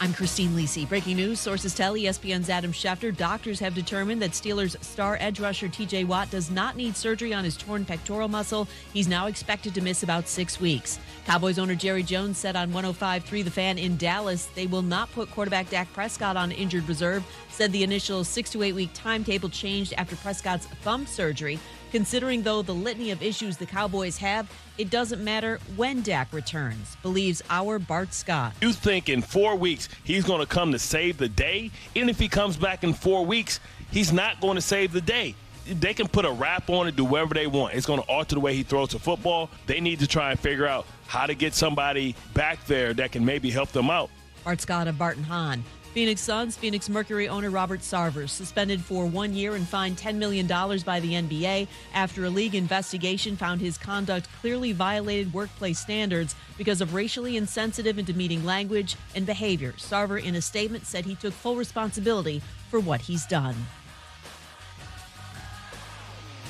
I'm Christine Lisi. Breaking news, sources tell ESPN's Adam Schefter doctors have determined that Steelers star edge rusher TJ Watt does not need surgery on his torn pectoral muscle. He's now expected to miss about 6 weeks. Cowboys owner Jerry Jones said on 105.3 The Fan in Dallas they will not put quarterback Dak Prescott on injured reserve, said the initial 6 to 8 week timetable changed after Prescott's thumb surgery. Considering, though, the litany of issues the Cowboys have, it doesn't matter when Dak returns, believes our Bart Scott. You think in 4 weeks he's going to come to save the day? Even if he comes back in 4 weeks, he's not going to save the day. They can put a wrap on it, do whatever they want. It's going to alter the way he throws the football. They need to try and figure out how to get somebody back there that can maybe help them out. Bart Scott of Barton Hahn. Phoenix Suns, Phoenix Mercury owner Robert Sarver suspended for 1 year and fined $10 million by the NBA after a league investigation found his conduct clearly violated workplace standards because of racially insensitive and demeaning language and behavior. Sarver, in a statement, said he took full responsibility for what he's done.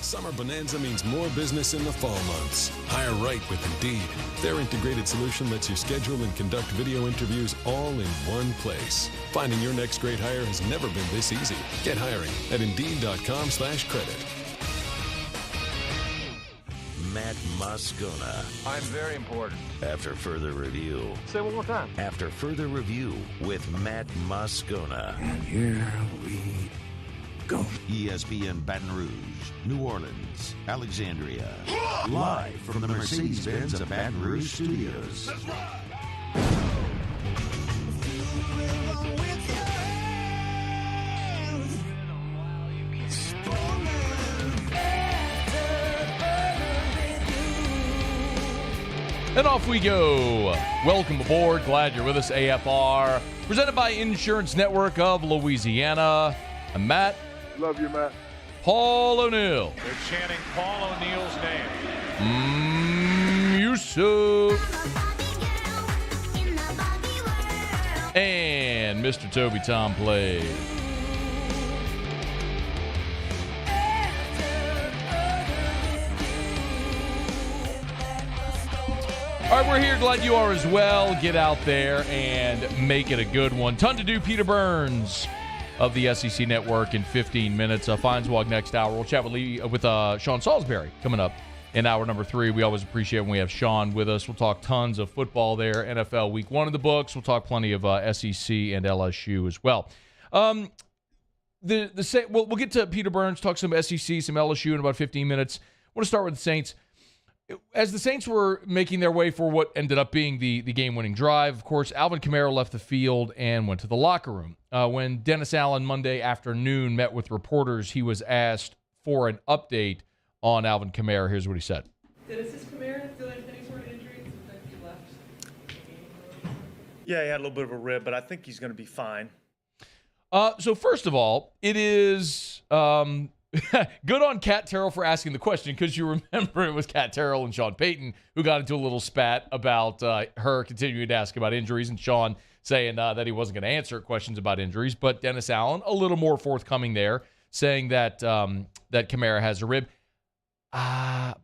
Summer Bonanza means more business in the fall months. Hire right with Indeed. Their integrated solution lets you schedule and conduct video interviews all in one place. Finding your next great hire has never been this easy. Get hiring at Indeed.com/credit. Matt Moscona. I'm very important. After further review. Say it one more time. After further review with Matt Moscona. And here we go. ESPN Baton Rouge, New Orleans, Alexandria. Live from the Mercedes-Benz of Baton Rouge studios. Let's ride. And off we go. Welcome aboard. Glad you're with us, AFR. Presented by Insurance Network of Louisiana. I'm Matt. Love you, Matt. Paul O'Neill. They're chanting Paul O'Neill's name. Yusuf. And Mr. Toby Tom plays. All right, we're here. Glad you are as well. Get out there and make it a good one. Ton to do. Peter Burns of the SEC Network in 15 minutes. Feinswag next hour. We'll chat with Sean Salisbury coming up in hour number 3. We always appreciate when we have Sean with us. We'll talk tons of football there. NFL Week 1 in the books. We'll talk plenty of SEC and LSU as well. We'll get to Peter Burns, talk some SEC, some LSU in about 15 minutes. I want to start with the Saints. As the Saints were making their way for what ended up being the game-winning drive, of course, Alvin Kamara left the field and went to the locker room. When Dennis Allen Monday afternoon met with reporters, he was asked for an update on Alvin Kamara. Here's what he said. Dennis, is Kamara feeling any sort of injury since he left? Yeah, he had a little bit of a rib, but I think he's going to be fine. So first of all, it is good on Cat Terrell for asking the question, because you remember it was Cat Terrell and Sean Payton who got into a little spat about her continuing to ask about injuries, and Sean saying that he wasn't going to answer questions about injuries. But Dennis Allen, a little more forthcoming there, saying that that Kamara has a rib. I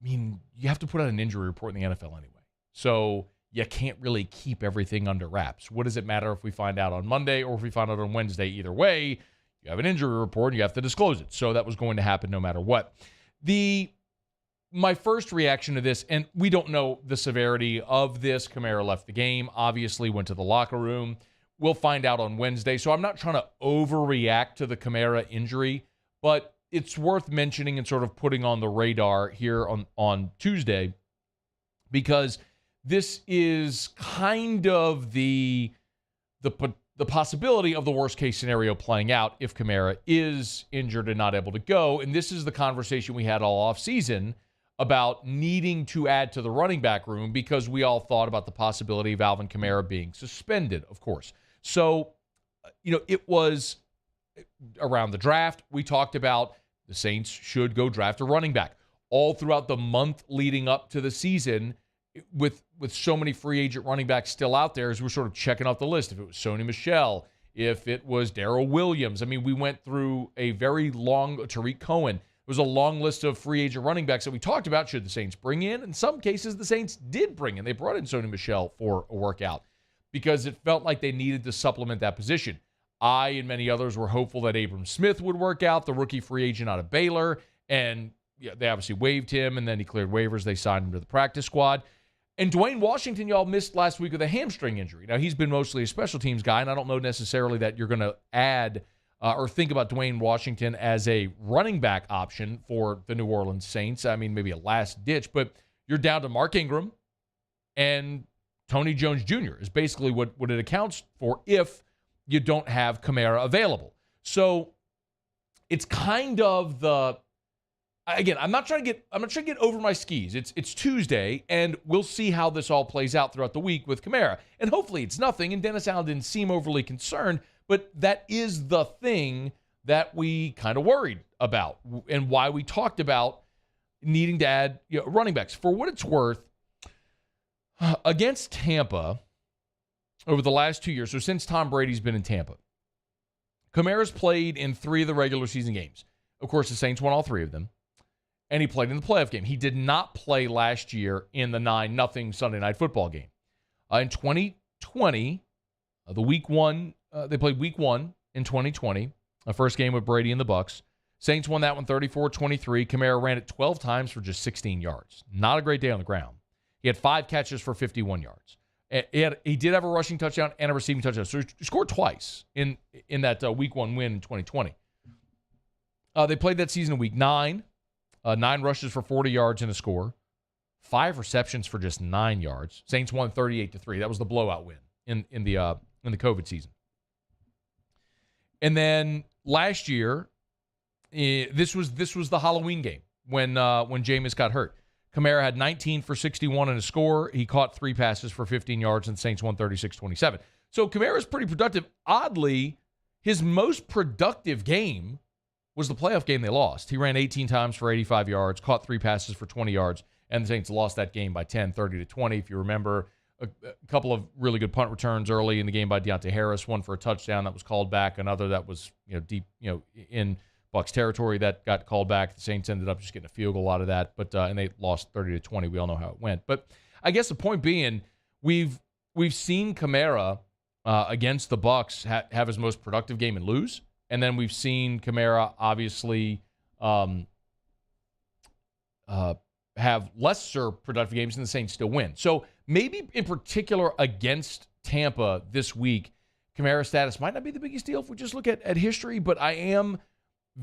mean, you have to put out an injury report in the NFL anyway. So you can't really keep everything under wraps. What does it matter if we find out on Monday or if we find out on Wednesday? Either way, you have an injury report and you have to disclose it. So that was going to happen no matter what. My first reaction to this, and we don't know the severity of this. Kamara left the game, obviously went to the locker room. We'll find out on Wednesday. So I'm not trying to overreact to the Kamara injury, but it's worth mentioning and sort of putting on the radar here on Tuesday, because this is kind of the possibility of the worst case scenario playing out if Kamara is injured and not able to go. And this is the conversation we had all offseason about needing to add to the running back room, because we all thought about the possibility of Alvin Kamara being suspended, of course. So, it was around the draft. We talked about the Saints should go draft a running back. All throughout the month leading up to the season, with so many free agent running backs still out there, as we're sort of checking off the list, if it was Sony Michel, if it was Darrell Williams. I mean, we went through a very long, Tyreek Cohen. It was a long list of free agent running backs that we talked about should the Saints bring in. In some cases, the Saints did bring in. They brought in Sony Michel for a workout. because it felt like they needed to supplement that position. I and many others were hopeful that Abram Smith would work out, the rookie free agent out of Baylor, and they obviously waived him, and then he cleared waivers. They signed him to the practice squad. And Dwayne Washington, y'all missed last week with a hamstring injury. Now, he's been mostly a special teams guy, and I don't know necessarily that you're going to add or think about Dwayne Washington as a running back option for the New Orleans Saints. I mean, maybe a last ditch, but you're down to Mark Ingram and Tony Jones Jr. is basically what it accounts for if you don't have Kamara available. So it's kind of the, again, I'm not trying to get over my skis. It's Tuesday, and we'll see how this all plays out throughout the week with Kamara. And hopefully it's nothing, and Dennis Allen didn't seem overly concerned, but that is the thing that we kind of worried about and why we talked about needing to add running backs. For what it's worth, against Tampa over the last 2 years, so since Tom Brady's been in Tampa, Kamara's played in 3 of the regular season games. Of course, the Saints won all 3 of them, and he played in the playoff game. He did not play last year in the 9-0 Sunday Night Football game. In 2020, the week one, they played week 1 in 2020, the first game with Brady and the Bucs. Saints won that one 34-23. Kamara ran it 12 times for just 16 yards. Not a great day on the ground. He had 5 catches for 51 yards. He did have a rushing touchdown and a receiving touchdown. So he scored twice in that week 1 win in 2020. They played that season in week 9. 9 rushes for 40 yards and a score. 5 receptions for just 9 yards. Saints won 38-3. That was the blowout win in the COVID season. And then last year, this was the Halloween game when Jameis got hurt. Kamara had 19 for 61 and a score. He caught 3 passes for 15 yards, and the Saints won 36-27. So Kamara's pretty productive. Oddly, his most productive game was the playoff game they lost. He ran 18 times for 85 yards, caught 3 passes for 20 yards, and the Saints lost that game by 10, 30-20. If you remember, a couple of really good punt returns early in the game by Deontay Harris, one for a touchdown that was called back, another that was deep in Bucs territory that got called back. The Saints ended up just getting a field goal out of that, but and they lost 30-20. We all know how it went. But I guess the point being, we've seen Kamara against the Bucs have his most productive game and lose, and then we've seen Kamara obviously have lesser productive games, and the Saints still win. So maybe in particular against Tampa this week, Kamara's status might not be the biggest deal if we just look at history, but I am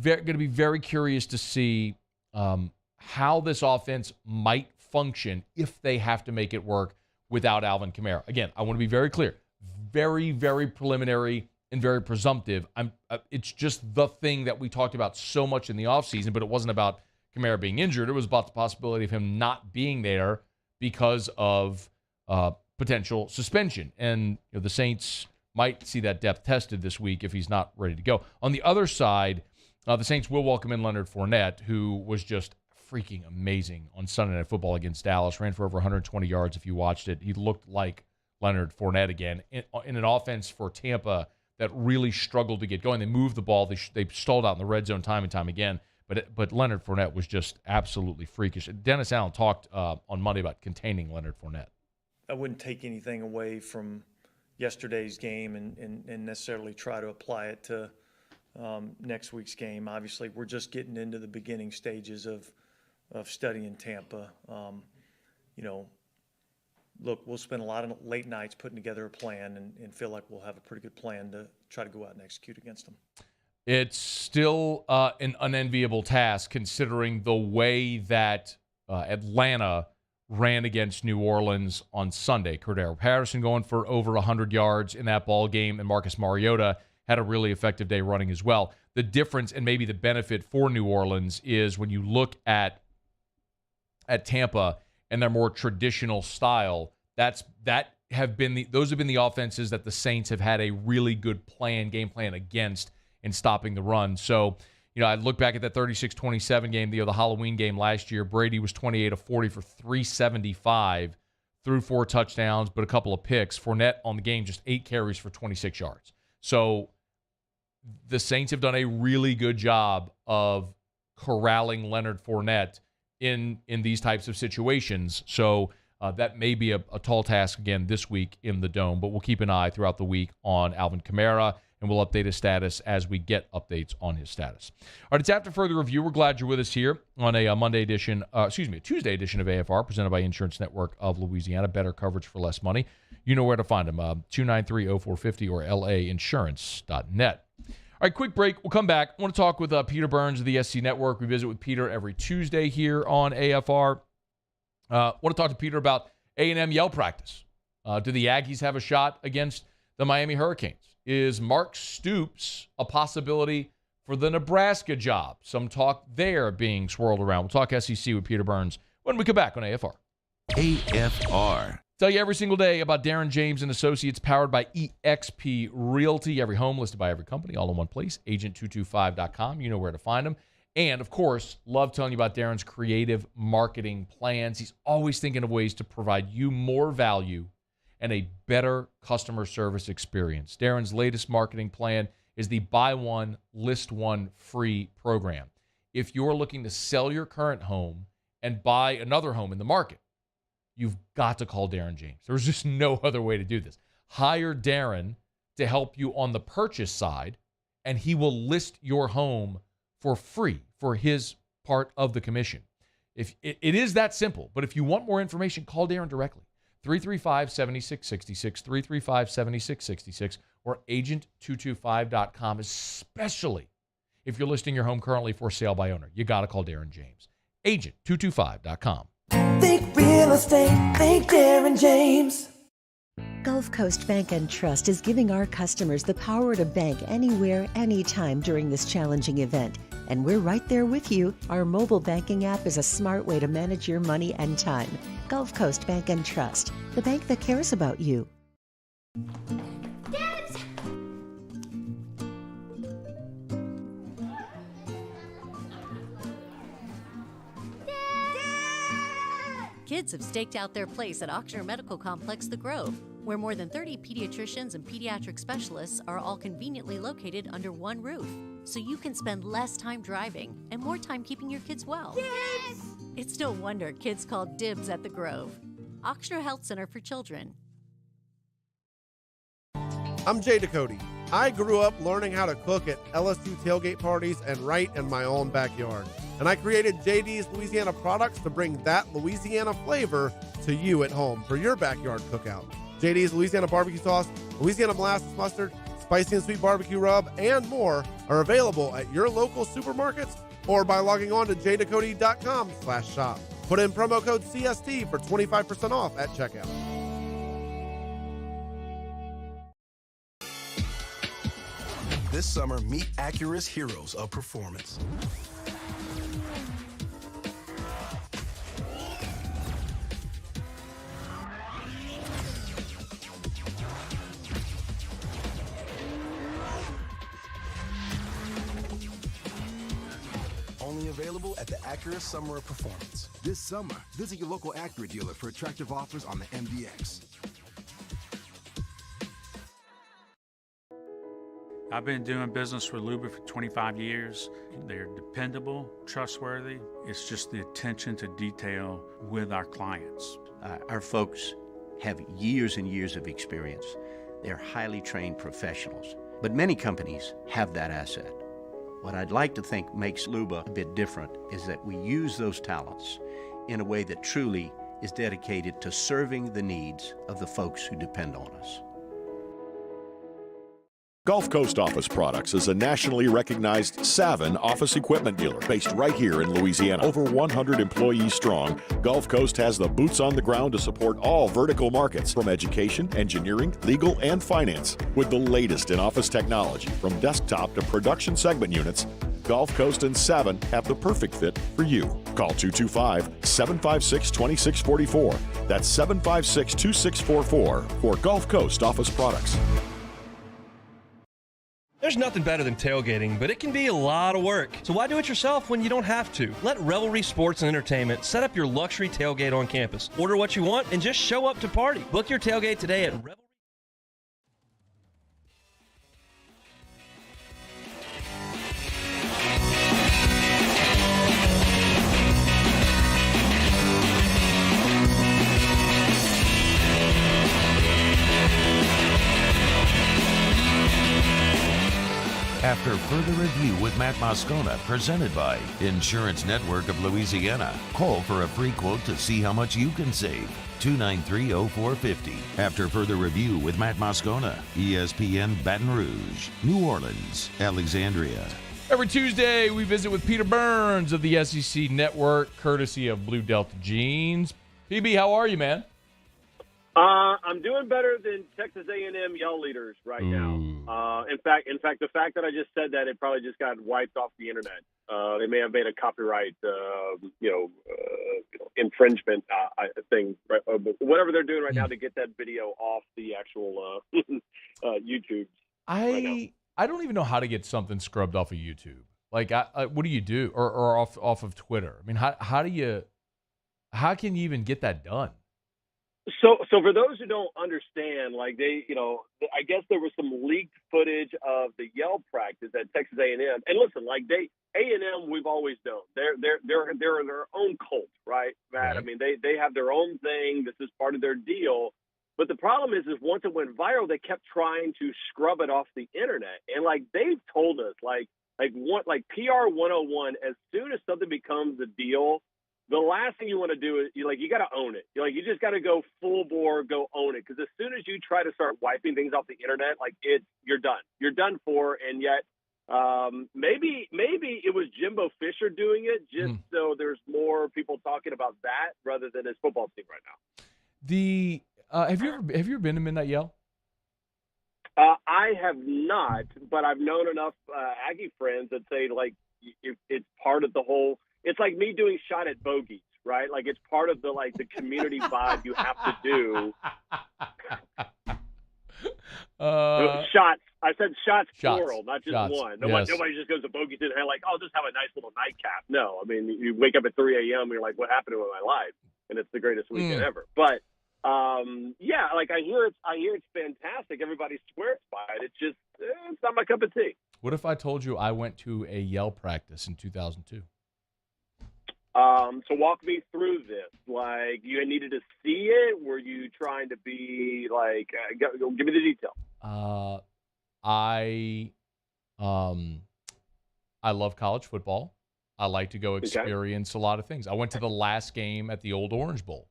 going to be very curious to see how this offense might function if they have to make it work without Alvin Kamara. Again, I want to be very clear, very, very preliminary and very presumptive. It's just the thing that we talked about so much in the offseason, but it wasn't about Kamara being injured. It was about the possibility of him not being there because of potential suspension. And the Saints might see that depth tested this week if he's not ready to go. On the other side, the Saints will welcome in Leonard Fournette, who was just freaking amazing on Sunday Night Football against Dallas. Ran for over 120 yards if you watched it. He looked like Leonard Fournette again in an offense for Tampa that really struggled to get going. They moved the ball. They stalled out in the red zone time and time again. But Leonard Fournette was just absolutely freakish. Dennis Allen talked on Monday about containing Leonard Fournette. I wouldn't take anything away from yesterday's game and necessarily try to apply it to next week's game. Obviously, we're just getting into the beginning stages of studying Tampa. Look, we'll spend a lot of late nights putting together a plan and feel like we'll have a pretty good plan to try to go out and execute against them. It's still an unenviable task considering the way that Atlanta ran against New Orleans on Sunday. Cordero Patterson going for over 100 yards in that ball game, and Marcus Mariota had a really effective day running as well. The difference and maybe the benefit for New Orleans is when you look at Tampa and their more traditional style, those have been the offenses that the Saints have had a really good game plan against in stopping the run. So, I look back at that 36-27 game, the Halloween game last year. Brady was 28 of 40 for 375, threw 4 touchdowns, but a couple of picks. Fournette on the game, just 8 carries for 26 yards. So the Saints have done a really good job of corralling Leonard Fournette in these types of situations. So That may be a tall task again this week in the Dome, but we'll keep an eye throughout the week on Alvin Kamara, and we'll update his status as we get updates on his status. All right, it's After Further Review. We're glad you're with us here on a Tuesday edition of AFR, presented by Insurance Network of Louisiana. Better coverage for less money. You know where to find them, 293-0450 or lainsurance.net. All right, quick break. We'll come back. I want to talk with Peter Burns of the SC Network. We visit with Peter every Tuesday here on AFR. I want to talk to Peter about A&M yell practice. Do the Aggies have a shot against the Miami Hurricanes? Is Mark Stoops a possibility for the Nebraska job? Some talk there being swirled around. We'll talk SEC with Peter Burns when we come back on AFR. AFR. Tell you every single day about Darren James and Associates, powered by eXp Realty. Every home listed by every company, all in one place. Agent225.com. You know where to find them. And, of course, love telling you about Darren's creative marketing plans. He's always thinking of ways to provide you more value and a better customer service experience. Darren's latest marketing plan is the Buy One, List One Free program. If you're looking to sell your current home and buy another home in the market, you've got to call Darren James. There's just no other way to do this. Hire Darren to help you on the purchase side, and he will list your home for free for his part of the commission. If it is that simple, but if you want more information, call Darren directly. 335-7666, 335-7666, or agent225.com, especially if you're listing your home currently for sale by owner. You got to call Darren James. Agent225.com. Think real estate, think Darren James. Gulf Coast Bank and Trust is giving our customers the power to bank anywhere, anytime during this challenging event. And we're right there with you. Our mobile banking app is a smart way to manage your money and time. Gulf Coast Bank and Trust, the bank that cares about you. Kids have staked out their place at Otter Medical Complex The Grove, where more than 30 pediatricians and pediatric specialists are all conveniently located under one roof, so you can spend less time driving and more time keeping your kids well. Yes! It's no wonder kids call dibs at The Grove. Otter Health Center for Children. I'm Jay Ducote. I grew up learning how to cook at LSU tailgate parties and right in my own backyard. And I created JD's Louisiana products to bring that Louisiana flavor to you at home for your backyard cookout. JD's Louisiana barbecue sauce, Louisiana molasses mustard, spicy and sweet barbecue rub, and more are available at your local supermarkets or by logging on to jducote.com/shop. Put in promo code CST for 25% off at checkout. This summer, meet Acura's heroes of performance. Only available at the Acura Summer of Performance. This summer, visit your local Acura dealer for attractive offers on the MDX. I've been doing business with Luba for 25 years. They're dependable, trustworthy. It's just the attention to detail with our clients. Our folks have years and years of experience. They're highly trained professionals, but many companies have that asset. What I'd like to think makes Luba a bit different is that we use those talents in a way that truly is dedicated to serving the needs of the folks who depend on us. Gulf Coast Office Products is a nationally recognized Savin office equipment dealer based right here in Louisiana. Over 100 employees strong, Gulf Coast has the boots on the ground to support all vertical markets from education, engineering, legal, and finance. With the latest in office technology from desktop to production segment units, Gulf Coast and Savin have the perfect fit for you. Call 225-756-2644. That's 756-2644 for Gulf Coast Office Products. There's nothing better than tailgating, but it can be a lot of work. So why do it yourself when you don't have to? Let Revelry Sports and Entertainment set up your luxury tailgate on campus. Order what you want and just show up to party. Book your tailgate today at Revelry. After further review with Matt Moscona, presented by Insurance Network of Louisiana. Call for a free quote to see how much you can save. 293-0450. After further review with Matt Moscona, ESPN Baton Rouge, New Orleans, Alexandria. Every Tuesday, we visit with Peter Burns of the SEC Network, courtesy of Blue Delta Jeans. PB, how are you, man? I'm doing better than Texas A&M yell leaders right now. In fact, the fact that I just said that, it probably just got wiped off the internet. They may have made a copyright, infringement thing, right? Whatever they're doing right now to get that video off the actual YouTube. I don't even know how to get something scrubbed off of YouTube. Like, what do you do, or off of Twitter? I mean, how can you even get that done? So for those who don't understand, like I guess there was some leaked footage of the yell practice at Texas A&M. And listen, like A&M, we've always known they're their own cult, right, Matt? Right. I mean, they have their own thing. This is part of their deal. But the problem is once it went viral, they kept trying to scrub it off the internet. And like they've told us, like PR 101, as soon as something becomes a deal, the last thing you want to do is you got to own it. You just got to go full bore, go own it. Because as soon as you try to start wiping things off the internet, you're done. You're done for. And yet, maybe it was Jimbo Fisher doing it, just so there's more people talking about that rather than his football team right now. Have you ever been to Midnight Yell? I have not, but I've known enough Aggie friends that say it's part of the whole. It's like me doing Shot at Bogies, right? Like it's part of the community vibe you have to do. Shots. I said shots plural, not just one. Nobody just goes to Bogies and I'll just have a nice little nightcap. No, I mean you wake up at 3 a.m. and you're like, what happened to my life? And it's the greatest weekend ever. But I hear it's fantastic. Everybody swears by it. It's just it's not my cup of tea. What if I told you I went to a yell practice in 2002? So walk me through this. Like, you needed to see it? Were you trying to be give me the detail. I love college football. I like to go experience a lot of things. I went to the last game at the Old Orange Bowl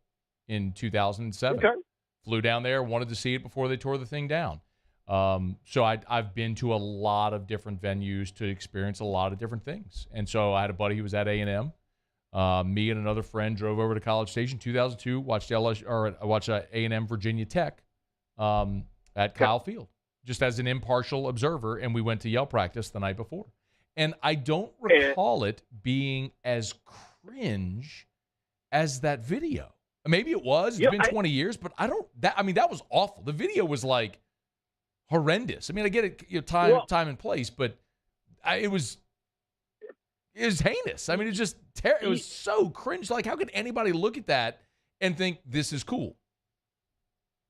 in 2007. Okay. Flew down there, wanted to see it before they tore the thing down. So I've been to a lot of different venues to experience a lot of different things. And so I had a buddy who was at A&M. Me and another friend drove over to College Station 2002, watched A&M Virginia Tech at Kyle Field, just as an impartial observer, and we went to yell practice the night before. And I don't recall it being as cringe as that video. Maybe it was. It's been 20 years, but that was awful. The video was horrendous. I mean, I get it, time and place, but it was heinous. I mean, it was so cringe. Like, how could anybody look at that and think this is cool?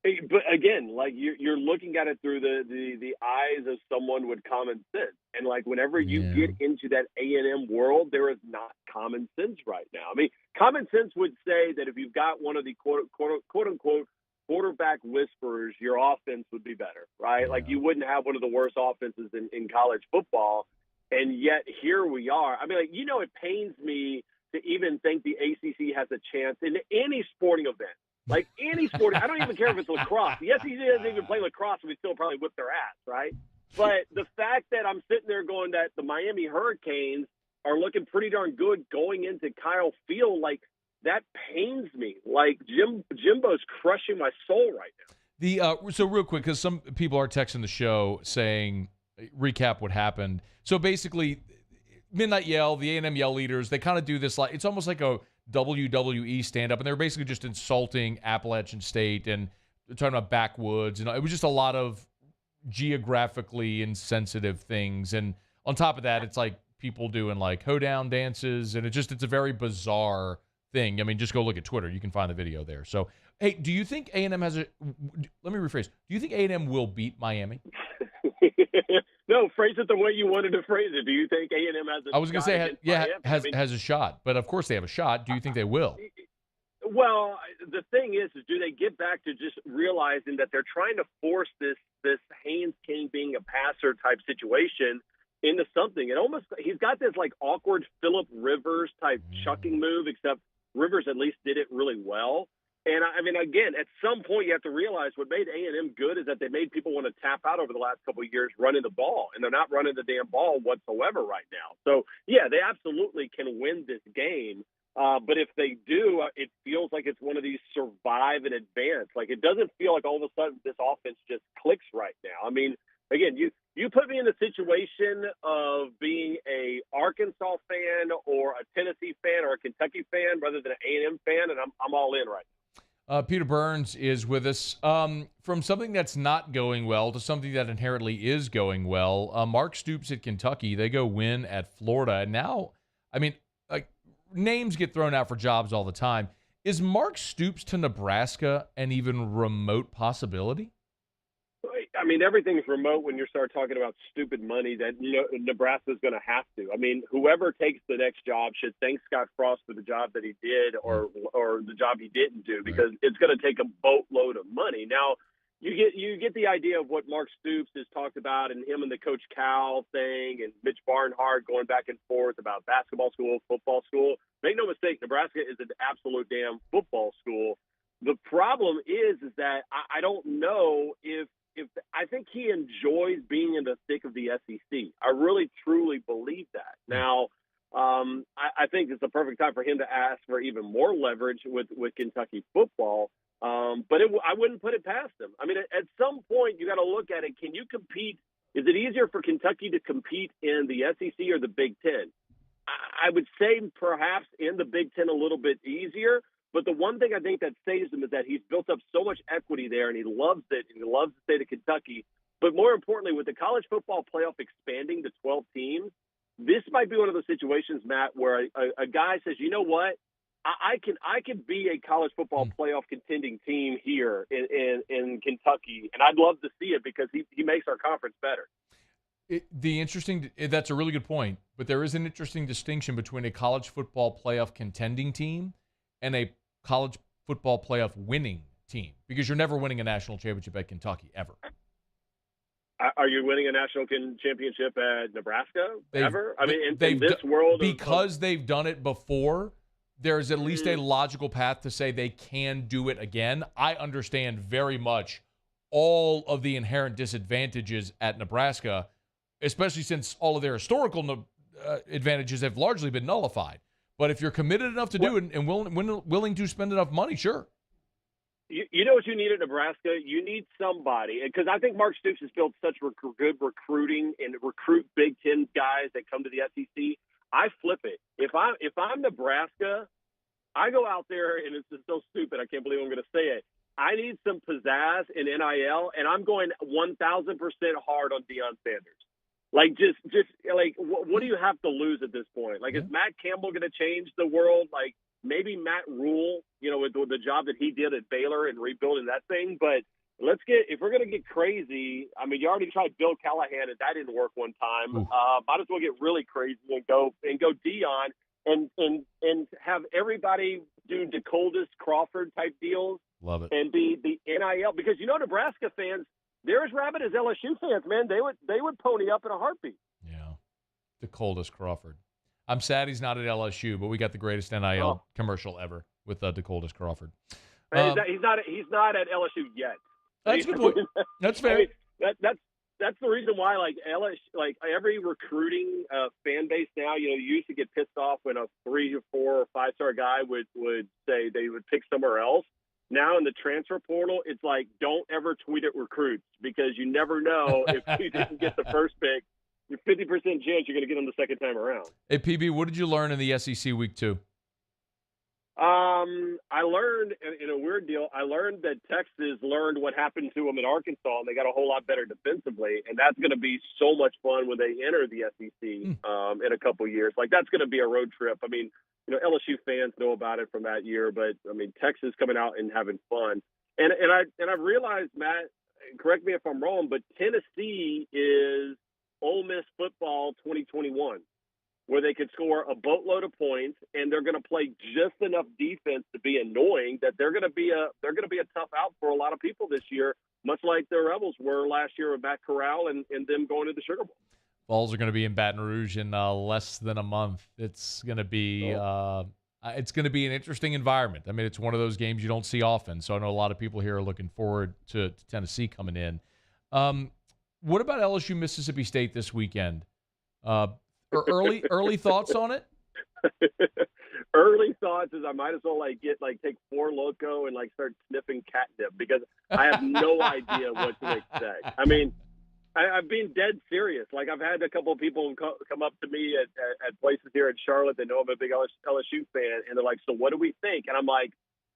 But again, you're looking at it through the eyes of someone with common sense. And whenever you get into that A&M world, there is not common sense right now. I mean, common sense would say that if you've got one of the quote unquote quarterback whisperers, your offense would be better, right? Yeah. You wouldn't have one of the worst offenses in college football. And yet here we are. I mean, it pains me to even think the ACC has a chance in any sporting event. Any sport, I don't even care if it's lacrosse. The SEC doesn't even play lacrosse, and we still probably whip their ass, right? But the fact that I'm sitting there going that the Miami Hurricanes are looking pretty darn good going into Kyle Field, that pains me. Jimbo's crushing my soul right now. So real quick, because some people are texting the show saying, recap what happened. So basically, Midnight Yell, the A&M Yell leaders, they kind of do this it's almost like a WWE stand-up, and they were basically just insulting Appalachian State and talking about backwoods, and it was just a lot of geographically insensitive things. And on top of that, it's people doing hoedown dances, and it's a very bizarre thing. I mean, just go look at Twitter. You can find the video there. So, hey, do you think A&M let me rephrase. Do you think A&M will beat Miami? No, phrase it the way you wanted to phrase it. Do you think A&M has a shot? I was going to say, has a shot. But, of course, they have a shot. Do you think they will? Well, the thing is do they get back to just realizing that they're trying to force this Haynes King being a passer type situation, into something. He's got this like awkward Phillip Rivers type chucking move, except Rivers at least did it really well. And I mean, again, at some point you have to realize what made A&M good is that they made people want to tap out over the last couple of years running the ball, and they're not running the damn ball whatsoever right now. So yeah, they absolutely can win this game. But if they do, it feels like it's one of these survive and advance. Like, it doesn't feel like all of a sudden this offense just clicks right now. I mean, again, you put me in the situation of being a Arkansas fan or a Tennessee fan or a Kentucky fan rather than an A&M fan, and I'm all in right now. Peter Burns is with us. From something that's not going well to something that inherently is going well, Mark Stoops at Kentucky, they go win at Florida. And now, I mean, like, names get thrown out for jobs all the time. Is Mark Stoops to Nebraska an even remote possibility? I mean, everything's remote when you start talking about stupid money that Nebraska's going to have to. I mean, whoever takes the next job should thank Scott Frost for the job that he did or the job he didn't do, because it's going to take a boatload of money. Now, you get the idea of what Mark Stoops has talked about, and him and the Coach Cal thing, and Mitch Barnhart going back and forth about basketball school, football school. Make no mistake, Nebraska is an absolute damn football school. The problem is that I don't know if I think he enjoys being in the thick of the SEC. I really, truly believe that. Now, I think it's the perfect time for him to ask for even more leverage with Kentucky football. But I wouldn't put it past him. I mean, at some point, you got to look at it. Can you compete? Is it easier for Kentucky to compete in the SEC or the Big Ten? I would say perhaps in the Big Ten a little bit easier. But the one thing I think that saves him is that he's built up so much equity there, and he loves it, and he loves the state of Kentucky. But more importantly, with the college football playoff expanding to 12 teams, this might be one of those situations, Matt, where a guy says, you know what, I can be a college football playoff contending team here in Kentucky, and I'd love to see it because he makes our conference better. That's a really good point, but there is an interesting distinction between a college football playoff contending team and a college football playoff winning team, because you're never winning a national championship at Kentucky, ever. Are you winning a national championship at Nebraska, ever? I mean, in this world because they've done it before, there's at least a logical path to say they can do it again. I understand very much all of the inherent disadvantages at Nebraska, especially since all of their historical advantages have largely been nullified. But if you're committed enough to do it and willing to spend enough money, sure. You know what you need at Nebraska? You need somebody, because I think Mark Stoops has built such good recruiting and recruit Big Ten guys that come to the SEC. I flip it. If I'm Nebraska, I go out there, and it's just so stupid. I can't believe I'm going to say it. I need some pizzazz in NIL, and I'm going 1,000% hard on Deion Sanders. Like, just like, what do you have to lose at this point? Like, is Matt Campbell going to change the world? Like, maybe Matt Rule, with the job that he did at Baylor and rebuilding that thing. But if we're going to get crazy, I mean, you already tried Bill Callahan, and that didn't work one time. Might as well get really crazy and go Deion and have everybody do DeColdis Crawford type deals. Love it. And be the NIL, because Nebraska fans, they're as rabid as LSU fans, man. They would pony up in a heartbeat. Yeah, the coldest Crawford. I'm sad he's not at LSU, but we got the greatest NIL commercial ever with the coldest Crawford. He's not at LSU yet. That's a good point. That's fair. I mean, that's the reason why, like, LSU, like every recruiting fan base now, you used to get pissed off when a 3 or 4 or 5-star guy would say they would pick somewhere else. Now in the transfer portal, it's like, don't ever tweet at recruits, because you never know if you didn't get the first pick. You're 50% chance you're going to get them the second time around. Hey, PB, what did you learn in the SEC Week 2? I learned, in a weird deal, I learned that Texas learned what happened to them at Arkansas, and they got a whole lot better defensively, and that's going to be so much fun when they enter the SEC in a couple years. Like, that's going to be a road trip. I mean, LSU fans know about it from that year, but I mean, Texas coming out and having fun. And I've realized, Matt, correct me if I'm wrong, but Tennessee is Ole Miss football 2021, where they could score a boatload of points, and they're going to play just enough defense to be annoying that they're going to be a tough out for a lot of people this year, much like the Rebels were last year with Matt Corral and them going to the Sugar Bowl. Vols are going to be in Baton Rouge in less than a month. It's going to be an interesting environment. I mean, it's one of those games you don't see often. So I know a lot of people here are looking forward to Tennessee coming in. What about LSU Mississippi State this weekend? Early thoughts on it? Early thoughts is I might as well take Four Loko and start sniffing catnip because I have no idea what to expect. I mean, I've been dead serious. I've had a couple of people come up to me at places here in Charlotte that know I'm a big LSU fan, and they're like, "So what do we think?" And I'm like,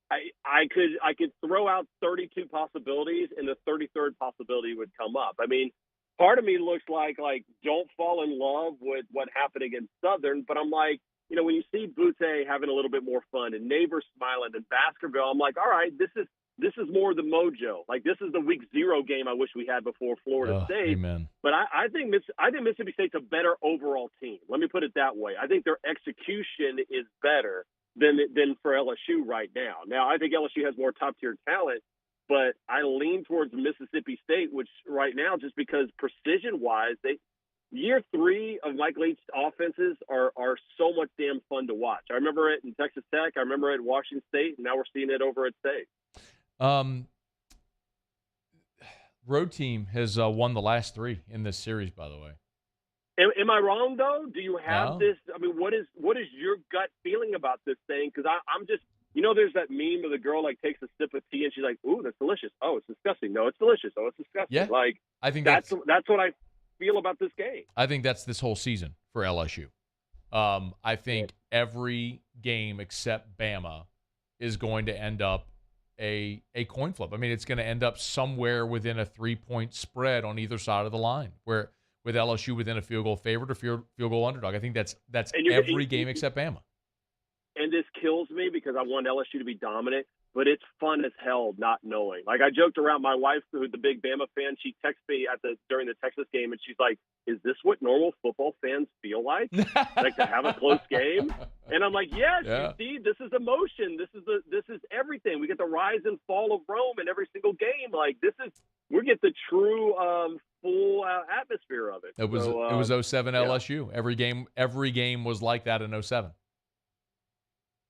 I could throw out 32 possibilities, and the 33rd possibility would come up. I mean, part of me looks like don't fall in love with what happened against Southern, but I'm like, when you see Butte having a little bit more fun and Neighbors smiling and Baskerville, I'm like, all right, this is more the mojo. This is the week 0 game I wish we had before Florida State. Amen. But I think Mississippi State's a better overall team. Let me put it that way. I think their execution is better than for LSU right now. Now, I think LSU has more top-tier talent, but I lean towards Mississippi State, which right now, just because precision-wise, year 3 of Mike Leach's offenses are so much damn fun to watch. I remember it in Texas Tech. I remember it at Washington State, and now we're seeing it over at State. Road team has won the last 3 in this series, by the way. Am I wrong, though? Do you have this? I mean, what is your gut feeling about this thing? Because I'm just, there's that meme of the girl takes a sip of tea and she's like, "Ooh, that's delicious. Oh, it's disgusting. No, it's delicious. Oh, it's disgusting." Yeah, I think that's what I feel about this game. I think that's this whole season for LSU. I think every game except Bama is going to end up a coin flip. I mean, it's going to end up somewhere within a 3-point spread on either side of the line, where with LSU within a field goal favorite or field goal underdog. I think that's every game except Bama. And this kills me because I want LSU to be dominant, but it's fun as hell not knowing. I joked around, my wife, who's the big Bama fan, she texted me during the Texas game, and she's like, "Is this what normal football fans feel like? To have a close game?" And I'm like, "Yes, yeah. You see, this is emotion. This is everything. We get the rise and fall of Rome in every single game. We get the true full atmosphere of it." It was 07 LSU. Every game was like that in 07.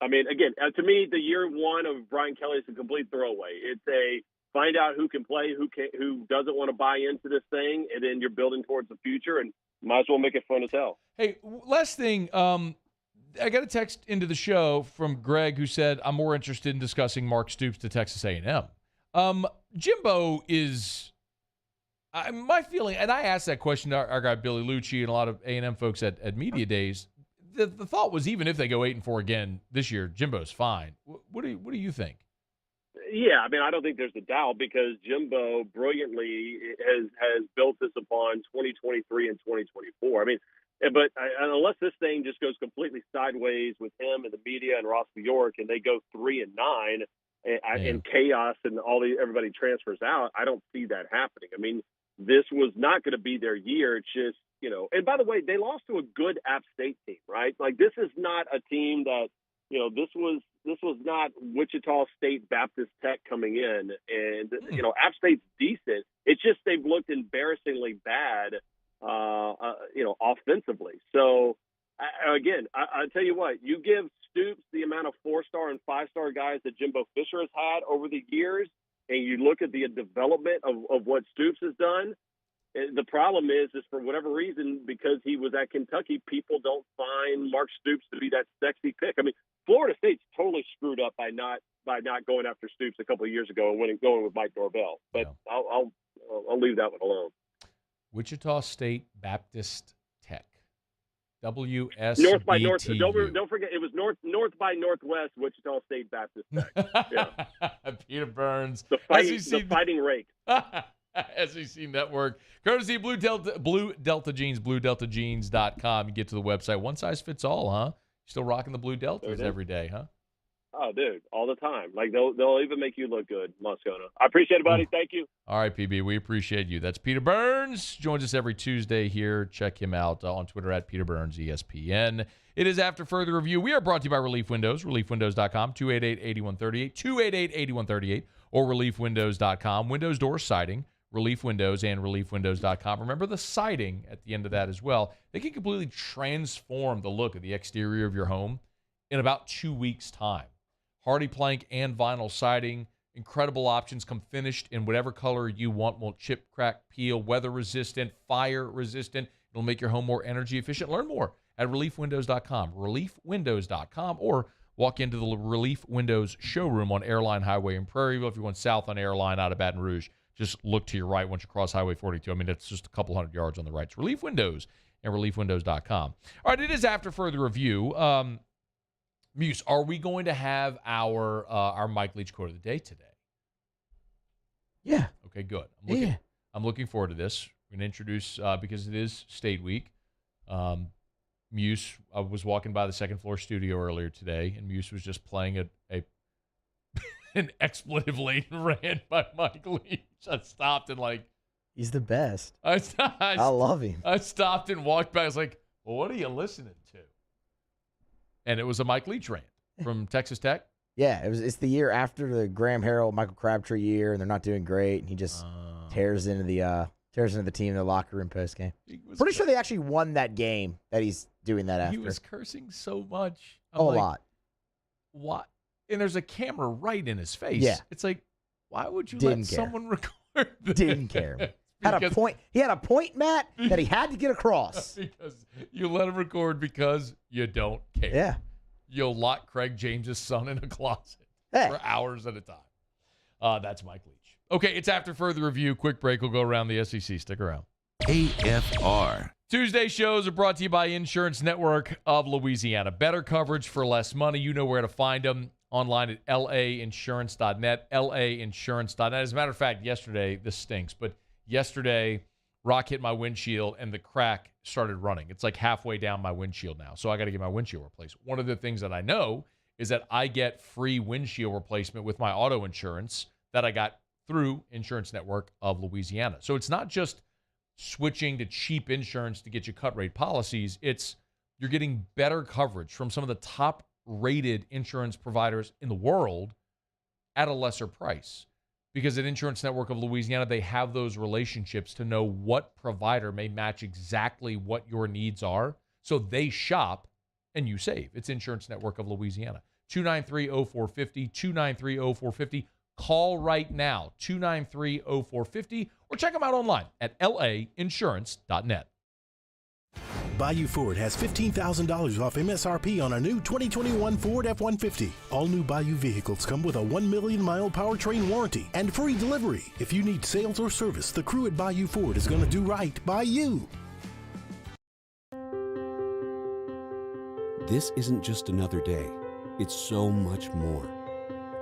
I mean, again, to me, the year 1 of Brian Kelly is a complete throwaway. It's a find out who can play, who doesn't want to buy into this thing, and then you're building towards the future, and might as well make it fun as hell. Hey, last thing, I got a text into the show from Greg who said, "I'm more interested in discussing Mark Stoops to Texas A&M." Jimbo is my feeling, and I asked that question to our guy Billy Lucci and a lot of A&M folks at Media Days. The thought was, even if they go 8-4 again this year, Jimbo's fine. What do you think? Yeah, I mean, I don't think there's a doubt because Jimbo brilliantly has built this upon 2023 and 2024. I mean, but unless this thing just goes completely sideways with him and the media and Ross Bjork, and they go 3-9 and chaos and everybody transfers out, I don't see that happening. I mean, this was not going to be their year. It's just, and by the way, they lost to a good App State team, right? This is not a team that, this was not Wichita State Baptist Tech coming in, and App State's decent. It's just they've looked embarrassingly bad, offensively. So again, I tell you what, you give Stoops the amount of 4-star and 5-star guys that Jimbo Fisher has had over the years, and you look at the development of what Stoops has done. The problem is for whatever reason, because he was at Kentucky, people don't find Mark Stoops to be that sexy pick. I mean, Florida State's totally screwed up by not going after Stoops a couple of years ago and going with Mike Norvell. But yeah. I'll leave that one alone. Wichita State Baptist Tech, WSBTU. North by North. Don't forget, it was North by Northwest Wichita State Baptist Tech. Yeah. Peter Burns, the fighting rake. SEC Network, courtesy Blue Delta Jeans, BlueDeltaJeans.com. You get to the website. One size fits all, huh? Still rocking the Blue Deltas every day, huh? Oh, dude, all the time. They'll even make you look good, Moscona. I appreciate it, buddy. Thank you. All right, PB, we appreciate you. That's Peter Burns. Joins us every Tuesday here. Check him out on Twitter at Peter Burns ESPN. It is After Further Review. We are brought to you by Relief Windows, reliefwindows.com, 288-8138, 288-8138, or reliefwindows.com. Windows, doors, siding, Relief Windows and reliefwindows.com. Remember the siding at the end of that as well. They can completely transform the look of the exterior of your home in about 2 weeks' time. Hardy plank and vinyl siding, incredible options, come finished in whatever color you want. Won't chip, crack, peel, weather resistant, fire resistant. It'll make your home more energy efficient. Learn more at reliefwindows.com, reliefwindows.com, or walk into the Relief Windows showroom on Airline Highway in Prairieville. If you're going south on Airline out of Baton Rouge, just look to your right once you cross Highway 42. I mean, it's just a couple hundred yards on the right. It's Relief Windows and reliefwindows.com. All right, it is after further review. Muse, are we going to have our Mike Leach quote of the day today? Yeah. Okay, good. I'm looking forward to this. We're going to introduce, because it is State Week, Muse. I was walking by the second floor studio earlier today, and Muse was just playing an expletive-laden rant by Mike Leach. I stopped and he's the best. I love him. I stopped and walked by. I was like, well, what are you listening to? And it was a Mike Leach rant from Texas Tech. Yeah, it's the year after the Graham Harrell, Michael Crabtree year, and they're not doing great, and he just tears into the team in the locker room post game. Pretty sure they actually won that game that he's doing that after. He was cursing so much. A lot. What? And there's a camera right in his face. Yeah. It's like, why would you let someone record this? Didn't care. Had a point. He had a point, Matt, that he had to get across. Because you let him record because you don't care. Yeah. You'll lock Craig James's son in a closet for hours at a time. That's Mike Leach. Okay, it's after further review. Quick break. We'll go around the SEC. Stick around. AFR. Tuesday shows are brought to you by Insurance Network of Louisiana. Better coverage for less money. You know where to find them. Online at lainsurance.net, lainsurance.net. As a matter of fact, yesterday, this stinks, but yesterday, rock hit my windshield and the crack started running. It's like halfway down my windshield now, so I got to get my windshield replaced. One of the things that I know is that I get free windshield replacement with my auto insurance that I got through Insurance Network of Louisiana. So it's not just switching to cheap insurance to get you cut rate policies. It's you're getting better coverage from some of the top-rated insurance providers in the world at a lesser price. Because at Insurance Network of Louisiana, they have those relationships to know what provider may match exactly what your needs are. So they shop and you save. It's Insurance Network of Louisiana. 293-0450, 293-0450. Call right now, 293-0450, or check them out online at lainsurance.net. Bayou Ford has $15,000 off MSRP on a new 2021 Ford F-150. All new Bayou vehicles come with a 1 million-mile powertrain warranty and free delivery. If you need sales or service, the crew at Bayou Ford is going to do right by you. This isn't just another day. It's so much more.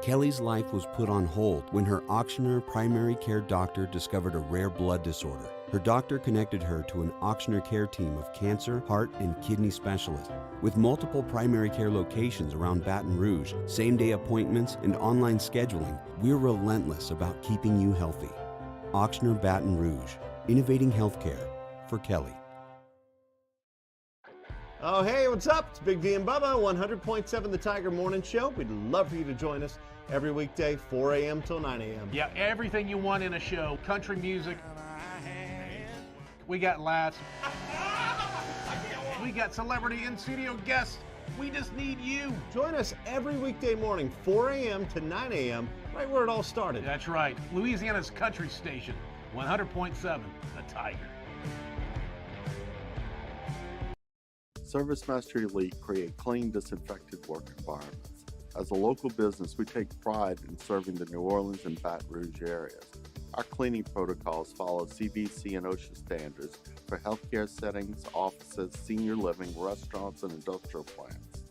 Kelly's life was put on hold when her auctioneer primary care doctor discovered a rare blood disorder. Her doctor connected her to an auctioneer care team of cancer, heart, and kidney specialists. With multiple primary care locations around Baton Rouge, same-day appointments, and online scheduling, we're relentless about keeping you healthy. Auctioneer Baton Rouge, innovating healthcare for Kelly. Oh, hey, what's up? It's Big D and Bubba, 100.7 The Tiger Morning Show. We'd love for you to join us every weekday, 4 a.m. till 9 a.m. Yeah, everything you want in a show. Country music. We got laughs. We got celebrity in-studio guests. We just need you. Join us every weekday morning, 4 a.m. to 9 a.m., right where it all started. That's right. Louisiana's country station, 100.7 The Tiger. ServiceMaster Elite create clean, disinfected work environments. As a local business, we take pride in serving the New Orleans and Baton Rouge areas. Our cleaning protocols follow CDC and OSHA standards for healthcare settings, offices, senior living, restaurants, and industrial plants.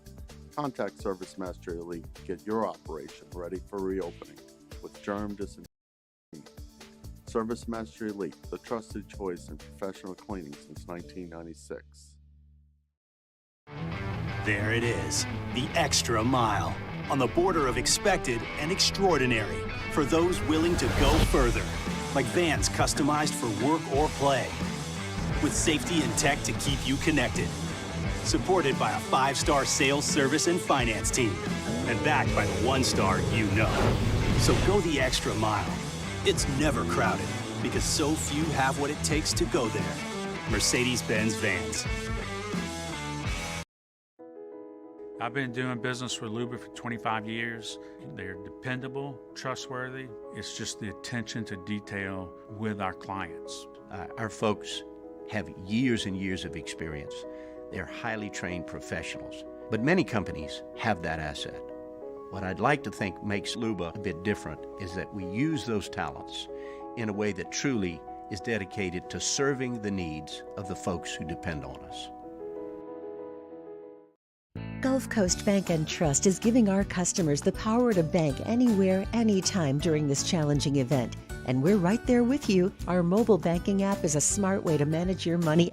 Contact ServiceMaster Elite to get your operation ready for reopening with germ disinfection. ServiceMaster Elite, the trusted choice in professional cleaning since 1996. There it is, the extra mile, on the border of expected and extraordinary, for those willing to go further, like vans customized for work or play, with safety and tech to keep you connected, supported by a 5-star sales, service, and finance team, and backed by the 1-star you know. So go the extra mile. It's never crowded, because so few have what it takes to go there. Mercedes-Benz Vans. I've been doing business with Luba for 25 years. They're dependable, trustworthy. It's just the attention to detail with our clients. Our folks have years and years of experience. They're highly trained professionals, but many companies have that asset. What I'd like to think makes Luba a bit different is that we use those talents in a way that truly is dedicated to serving the needs of the folks who depend on us. Gulf Coast Bank and Trust is giving our customers the power to bank anywhere, anytime during this challenging event. And we're right there with you. Our mobile banking app is a smart way to manage your money.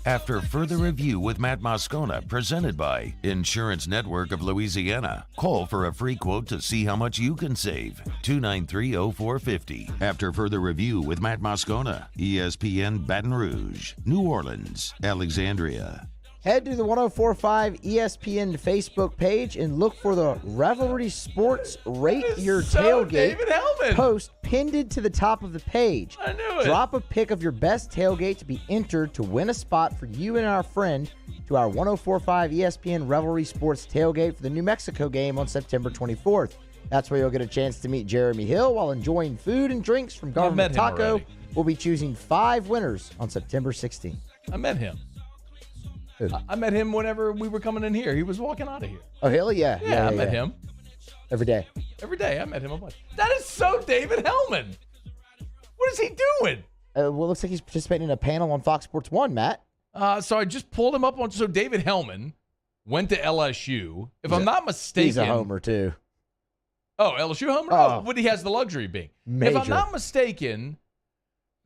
After further review with Matt Moscona, presented by Insurance Network of Louisiana. Call for a free quote to see how much you can save. 293-0450. After further review with Matt Moscona, ESPN Baton Rouge, New Orleans, Alexandria. Head to the 104.5 ESPN Facebook page and look for the Revelry Sports Rate Your Tailgate David Hellman post pinned to the top of the page. I knew it. Drop a pic of your best tailgate to be entered to win a spot for you and our friend to our 104.5 ESPN Revelry Sports Tailgate for the New Mexico game on September 24th. That's where you'll get a chance to meet Jeremy Hill while enjoying food and drinks from Government Taco. Already. We'll be choosing 5 winners on September 16th. I met him. I met him whenever we were coming in here. He was walking out of here. Oh, Hill? Yeah. Yeah, I met him. Every day. Every day. I met him a bunch. That is so David Hellman. What is he doing? Well, it looks like he's participating in a panel on Fox Sports 1, Matt. So I just pulled him up on. So David Hellman went to LSU. If I'm not mistaken. He's a homer, too. Oh, LSU homer? Oh, but he has the luxury of being. Major. If I'm not mistaken,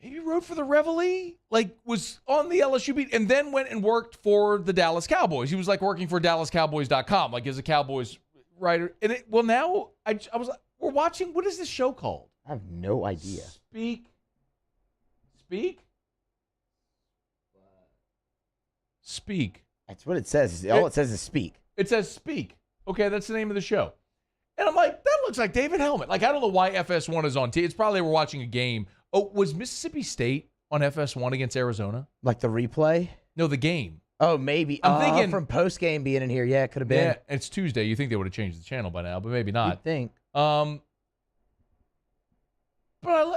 maybe wrote for the Reveille, like was on the LSU beat, and then went and worked for the Dallas Cowboys. He was like working for DallasCowboys.com, like as a Cowboys writer. And now I was like, we're watching, what is this show called? I have no idea. Speak? That's what it says. All it says is Speak. It says Speak. Okay, that's the name of the show. And I'm like, that looks like David Hellman. Like, I don't know why FS1 is on TV. It's probably we're watching a game. Oh, was Mississippi State on FS1 against Arizona? Like the replay? No, the game. Oh, maybe. I'm thinking from post-game being in here. Yeah, it could have been. Yeah, it's Tuesday. You think they would have changed the channel by now, but maybe not. You'd think. But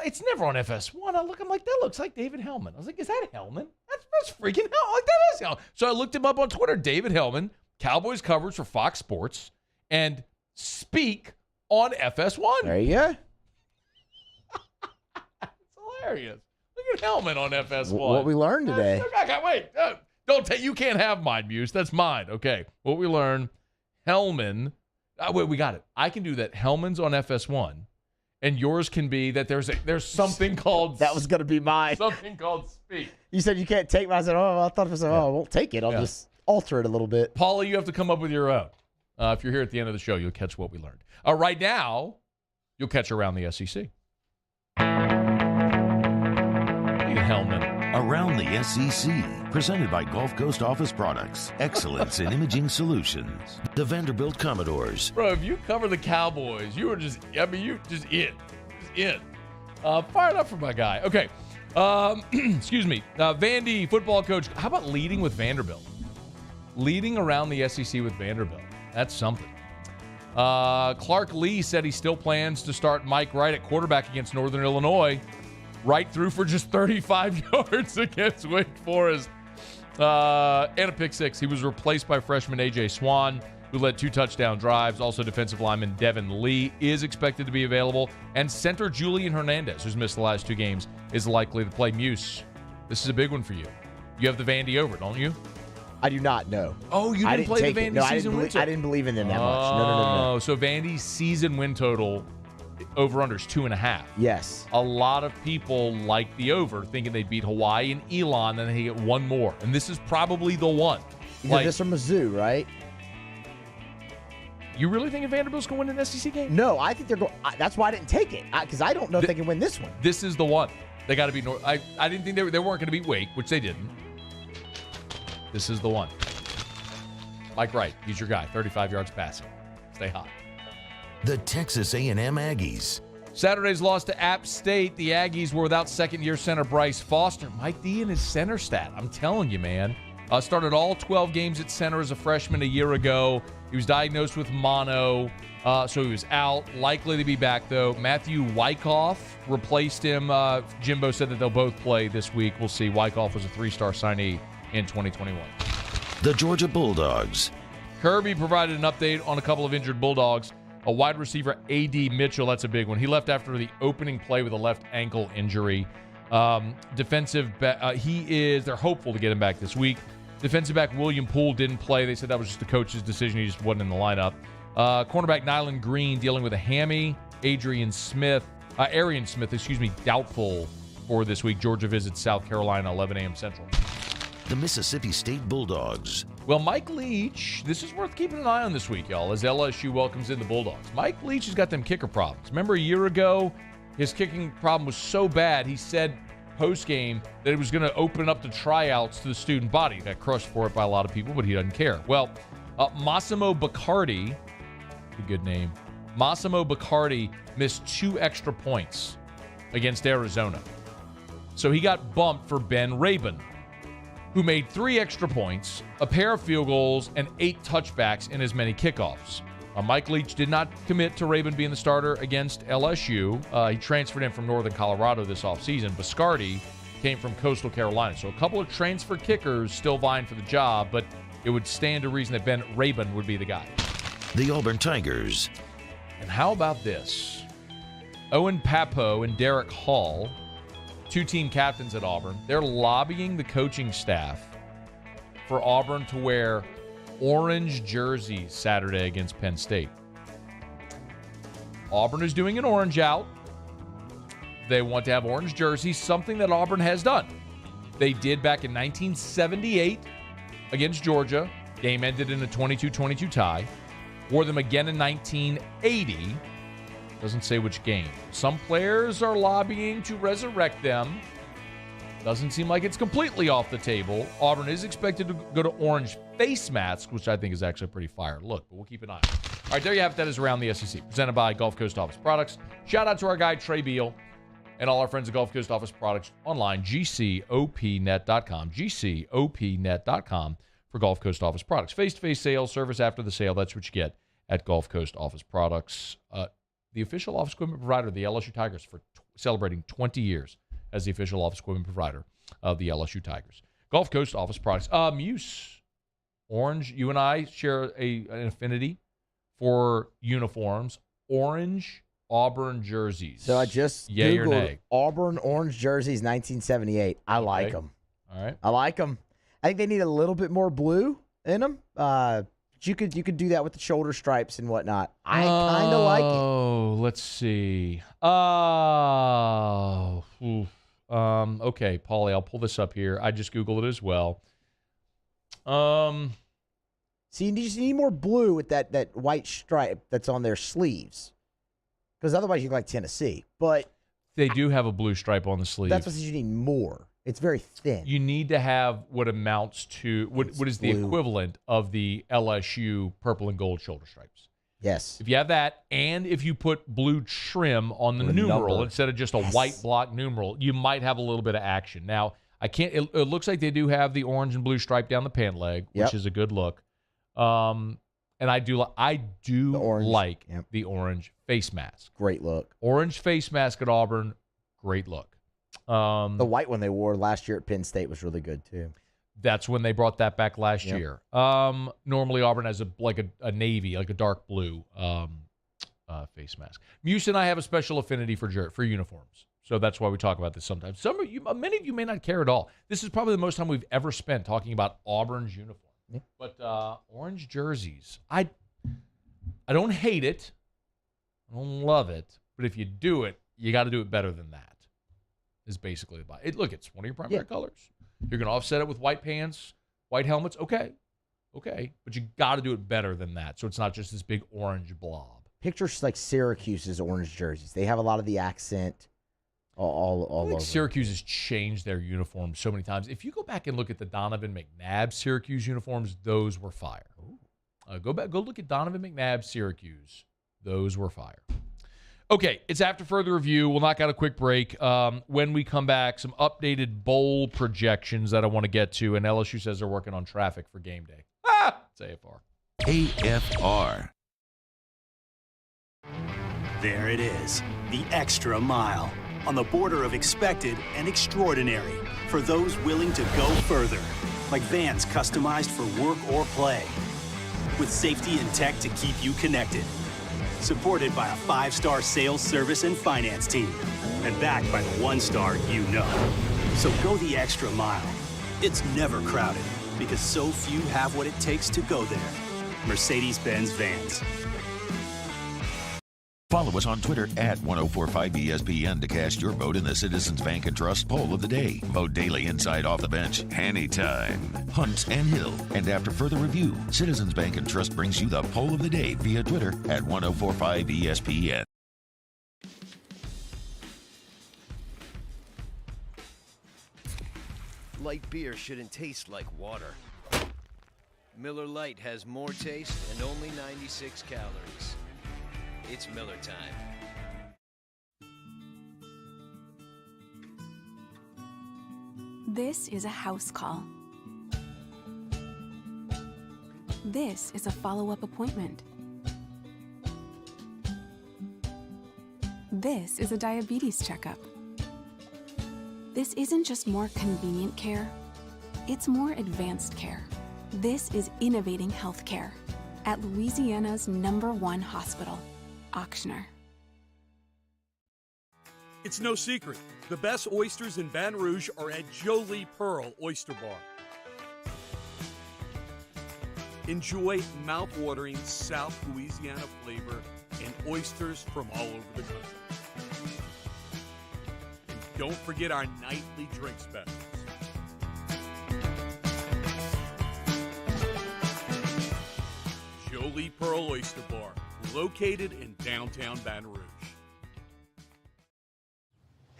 it's never on FS1. I'm like, that looks like David Hellman. I was like, is that Hellman? That's freaking Hellman. Like, that is Hellman. So I looked him up on Twitter. David Hellman, Cowboys coverage for Fox Sports, and Speak on FS1. There you go. Hilarious. Look at Hellman on FS1. What we learned today. Wait. You can't have mine, Muse. That's mine. Okay. What we learned, Hellman. Wait, we got it. I can do that. Hellman's on FS1, and yours can be that there's something called. That was going to be mine. Something called Speak. You said you can't take mine. I said, I thought I won't take it. I'll just alter it a little bit. Paula, you have to come up with your own. If you're here at the end of the show, you'll catch what we learned. Right now, you'll catch Around the SEC. Hellman. Around the SEC, presented by Gulf Coast Office Products, excellence in imaging solutions. The Vanderbilt Commodores. Bro, if you cover the Cowboys, you were just in. Fired up for my guy. Okay. Excuse me. Vandy football coach. How about leading with Vanderbilt? Leading around the SEC with Vanderbilt. That's something. Clark Lee said he still plans to start Mike Wright at quarterback against Northern Illinois. Right through for just 35 yards against Wake Forest. And a pick six. He was replaced by freshman A.J. Swan, who led 2 touchdown drives. Also, defensive lineman Devin Lee is expected to be available. And center Julian Hernandez, who's missed the last 2 games, is likely to play. Muse, this is a big one for you. You have the Vandy over, don't you? I do not know. Oh, you didn't play the Vandy season win total? I didn't believe in them that much. No. So Vandy's season win total over-under is 2.5. Yes. A lot of people like the over, thinking they beat Hawaii and Elon, then they get one more. And this is probably the one. This from Mizzou, right? You really think Vanderbilt's going to win an SEC game? No, I think they're going. That's why I didn't take it, because I don't know if they can win this one. This is the one. They got to be North. I didn't think they weren't going to beat Wake, which they didn't. This is the one. Mike Wright, he's your guy. 35 yards passing. Stay hot. The Texas A&M Aggies. Saturday's loss to App State. The Aggies were without second-year center Bryce Foster. Mike D in his center stat. I'm telling you, man. Started all 12 games at center as a freshman a year ago. He was diagnosed with mono, so he was out. Likely to be back, though. Matthew Wyckoff replaced him. Jimbo said that they'll both play this week. We'll see. Wyckoff was a 3-star signee in 2021. The Georgia Bulldogs. Kirby provided an update on a couple of injured Bulldogs. A wide receiver, A.D. Mitchell, that's a big one. He left after the opening play with a left ankle injury. They're hopeful to get him back this week. Defensive back William Poole didn't play. They said that was just the coach's decision. He just wasn't in the lineup. Cornerback Nyland Green dealing with a hammy. Arian Smith, doubtful for this week. Georgia visits South Carolina, 11 a.m. Central. The Mississippi State Bulldogs. Well, Mike Leach, this is worth keeping an eye on this week, y'all, as LSU welcomes in the Bulldogs. Mike Leach has got them kicker problems. Remember a year ago, his kicking problem was so bad, he said post-game that it was going to open up the tryouts to the student body. Got crushed for it by a lot of people, but he doesn't care. Well, Massimo Baccardi, a good name, Massimo Baccardi missed 2 extra points against Arizona. So he got bumped for Ben Rabin, who made 3 extra points, a pair of field goals, and 8 touchbacks in as many kickoffs. Mike Leach did not commit to Rabin being the starter against LSU. He transferred in from Northern Colorado this offseason. Biscardi came from Coastal Carolina. So a couple of transfer kickers still vying for the job, but it would stand to reason that Ben Rabin would be the guy. The Auburn Tigers. And how about this? Owen Papo and Derek Hall, 2 team captains at Auburn, they're lobbying the coaching staff for Auburn to wear orange jerseys Saturday against Penn State. Auburn is doing an orange out. They want to have orange jerseys, something that Auburn has done. They did back in 1978 against Georgia. Game ended in a 22-22 tie. Wore them again in 1980. Doesn't say which game. Some players are lobbying to resurrect them. Doesn't seem like it's completely off the table. Auburn is expected to go to orange face masks, which I think is actually pretty fire look, but we'll keep an eye on it. All right, there you have it. That is Around the SEC, presented by Gulf Coast Office Products. Shout out to our guy, Trey Beal, and all our friends at Gulf Coast Office Products online, gcopnet.com, gcopnet.com for Gulf Coast Office Products. Face-to-face sales, service after the sale, that's what you get at Gulf Coast Office Products. The official office equipment provider of the LSU Tigers for celebrating 20 years as the official office equipment provider of the LSU Tigers. Gulf Coast Office Products. Muse, orange, you and I share an affinity for uniforms. Orange Auburn jerseys. So I just Yay or Googled nay? Auburn orange jerseys 1978. I like them. All right. I like them. I think they need a little bit more blue in them. You could do that with the shoulder stripes and whatnot. I kind of like it. Oh, let's see. Okay, Paulie, I'll pull this up here. I just Googled it as well. See, you just need more blue with that white stripe that's on their sleeves. Because otherwise you look like Tennessee. But they do have a blue stripe on the sleeve. That's what you need more. It's very thin. You need to have what amounts to what is the equivalent of the LSU purple and gold shoulder stripes. Yes. If you have that, and if you put blue trim on the numeral instead of just a white block numeral, you might have a little bit of action. Now, I can't. It looks like they do have the orange and blue stripe down the pant leg, which is a good look. And I do like the orange face mask. Great look. Orange face mask at Auburn, great look. The white one they wore last year at Penn State was really good too. That's when they brought that back last year. Normally Auburn has a navy, like a dark blue face mask. Muse and I have a special affinity for uniforms, so that's why we talk about this sometimes. Many of you may not care at all. This is probably the most time we've ever spent talking about Auburn's uniform. Yeah. But orange jerseys, I don't hate it, I don't love it, but if you do it, you got to do it better than that. Is basically the buy. Look, it's one of your primary colors. You're going to offset it with white pants, white helmets. Okay. Okay, but you got to do it better than that, so it's not just this big orange blob. Picture like Syracuse's orange jerseys. They have a lot of the accent all over. Syracuse has changed their uniforms so many times. If you go back and look at the Donovan McNabb Syracuse uniforms, those were fire. Go look at Donovan McNabb Syracuse. Those were fire. Okay, it's after further review. We'll knock out a quick break. When we come back, some updated bowl projections that I want to get to, and LSU says they're working on traffic for game day. It's AFR. AFR. There it is, the extra mile, on the border of expected and extraordinary for those willing to go further, like vans customized for work or play, with safety and tech to keep you connected. Supported by a 5-star sales, service, and finance team, and backed by the 1-star you know. So go the extra mile. It's never crowded, because so few have what it takes to go there. Mercedes-Benz Vans. Follow us on Twitter at 1045ESPN to cast your vote in the Citizens Bank and Trust Poll of the Day. Vote daily inside Off the Bench, anytime. Hunt and Hill. And after further review, Citizens Bank and Trust brings you the Poll of the Day via Twitter at 1045ESPN. Light beer shouldn't taste like water. Miller Lite has more taste and only 96 calories. It's Miller time. This is a house call. This is a follow-up appointment. This is a diabetes checkup. This isn't just more convenient care, it's more advanced care. This is innovating healthcare at Louisiana's #1 hospital. Auctioner. It's no secret. The best oysters in Baton Rouge are at Jolie Pearl Oyster Bar. Enjoy mouth-watering South Louisiana flavor and oysters from all over the country. And don't forget our nightly drink specials. Jolie Pearl Oyster Bar, located in downtown Baton Rouge.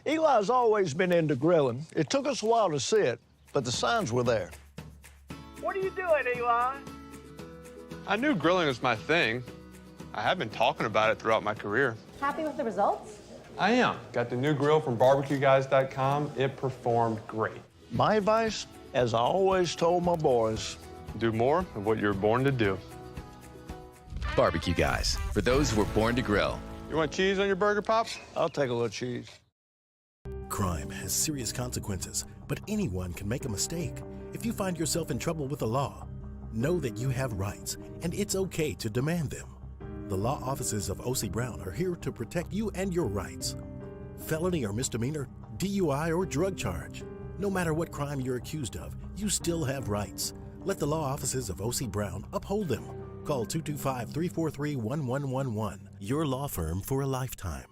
Eli's always been into grilling. It took us a while to see it, but the signs were there. What are you doing, Eli? I knew grilling was my thing. I have been talking about it throughout my career. Happy with the results? I am. Got the new grill from barbecueguys.com. It performed great. My advice, as I always told my boys, do more of what you were born to do. Barbecue Guys, for those who were born to grill. You want cheese on your burger, Pops? I'll take a little cheese. Crime has serious consequences, but anyone can make a mistake. If you find yourself in trouble with the law, know that you have rights, and it's okay to demand them. The law offices of O.C. Brown are here to protect you and your rights. Felony or misdemeanor, DUI or drug charge. No matter what crime you're accused of, you still have rights. Let the law offices of O.C. Brown uphold them. Call 225-343-1111. Your law firm for a lifetime.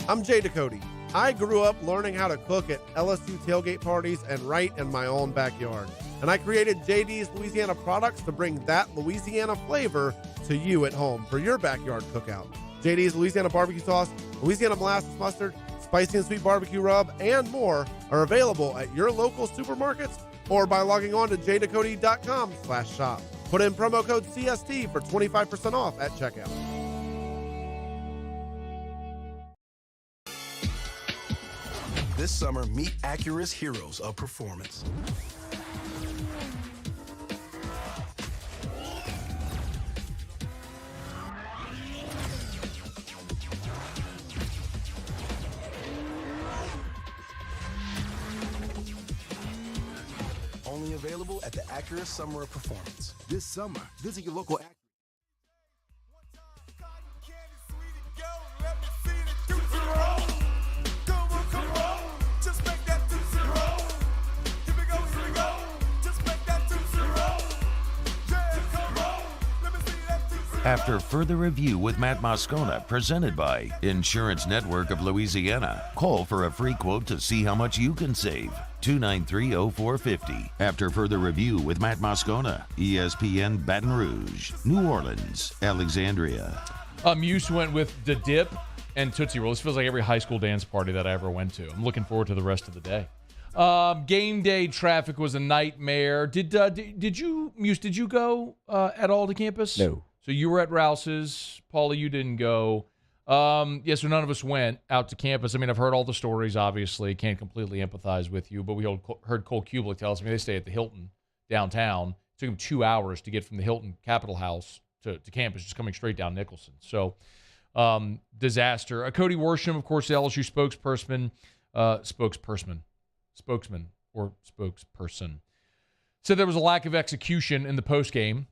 I'm Jay Ducote. I grew up learning how to cook at LSU tailgate parties and right in my own backyard. And I created JD's Louisiana products to bring that Louisiana flavor to you at home for your backyard cookout. JD's Louisiana barbecue sauce, Louisiana molasses mustard, spicy and sweet barbecue rub, and more are available at your local supermarkets or by logging on to jducote.com/shop. Put in promo code CST for 25% off at checkout. This summer, meet Acura's heroes of performance. Only available at the Acura Summer of Performance. This summer, visit your local Acura. After further review with Matt Moscona, presented by Insurance Network of Louisiana. Call for a free quote to see how much you can save. 293-0450. After further review with Matt Moscona, ESPN Baton Rouge, New Orleans, Alexandria. Muse went with the dip and Tootsie Roll. This feels like every high school dance party that I ever went to. I'm looking forward to the rest of the day. Game day traffic was a nightmare. Did you, Muse, did you go at all to campus? No. So you were at Rouse's. Paula, you didn't go. So none of us went out to campus. I mean, I've heard all the stories, obviously. Can't completely empathize with you, but we heard Cole Kublik tell us, they stay at the Hilton downtown. It took him 2 hours to get from the Hilton Capitol House to campus, just coming straight down Nicholson. So, disaster. Cody Worsham, of course, the LSU spokesperson, said there was a lack of execution in the postgame.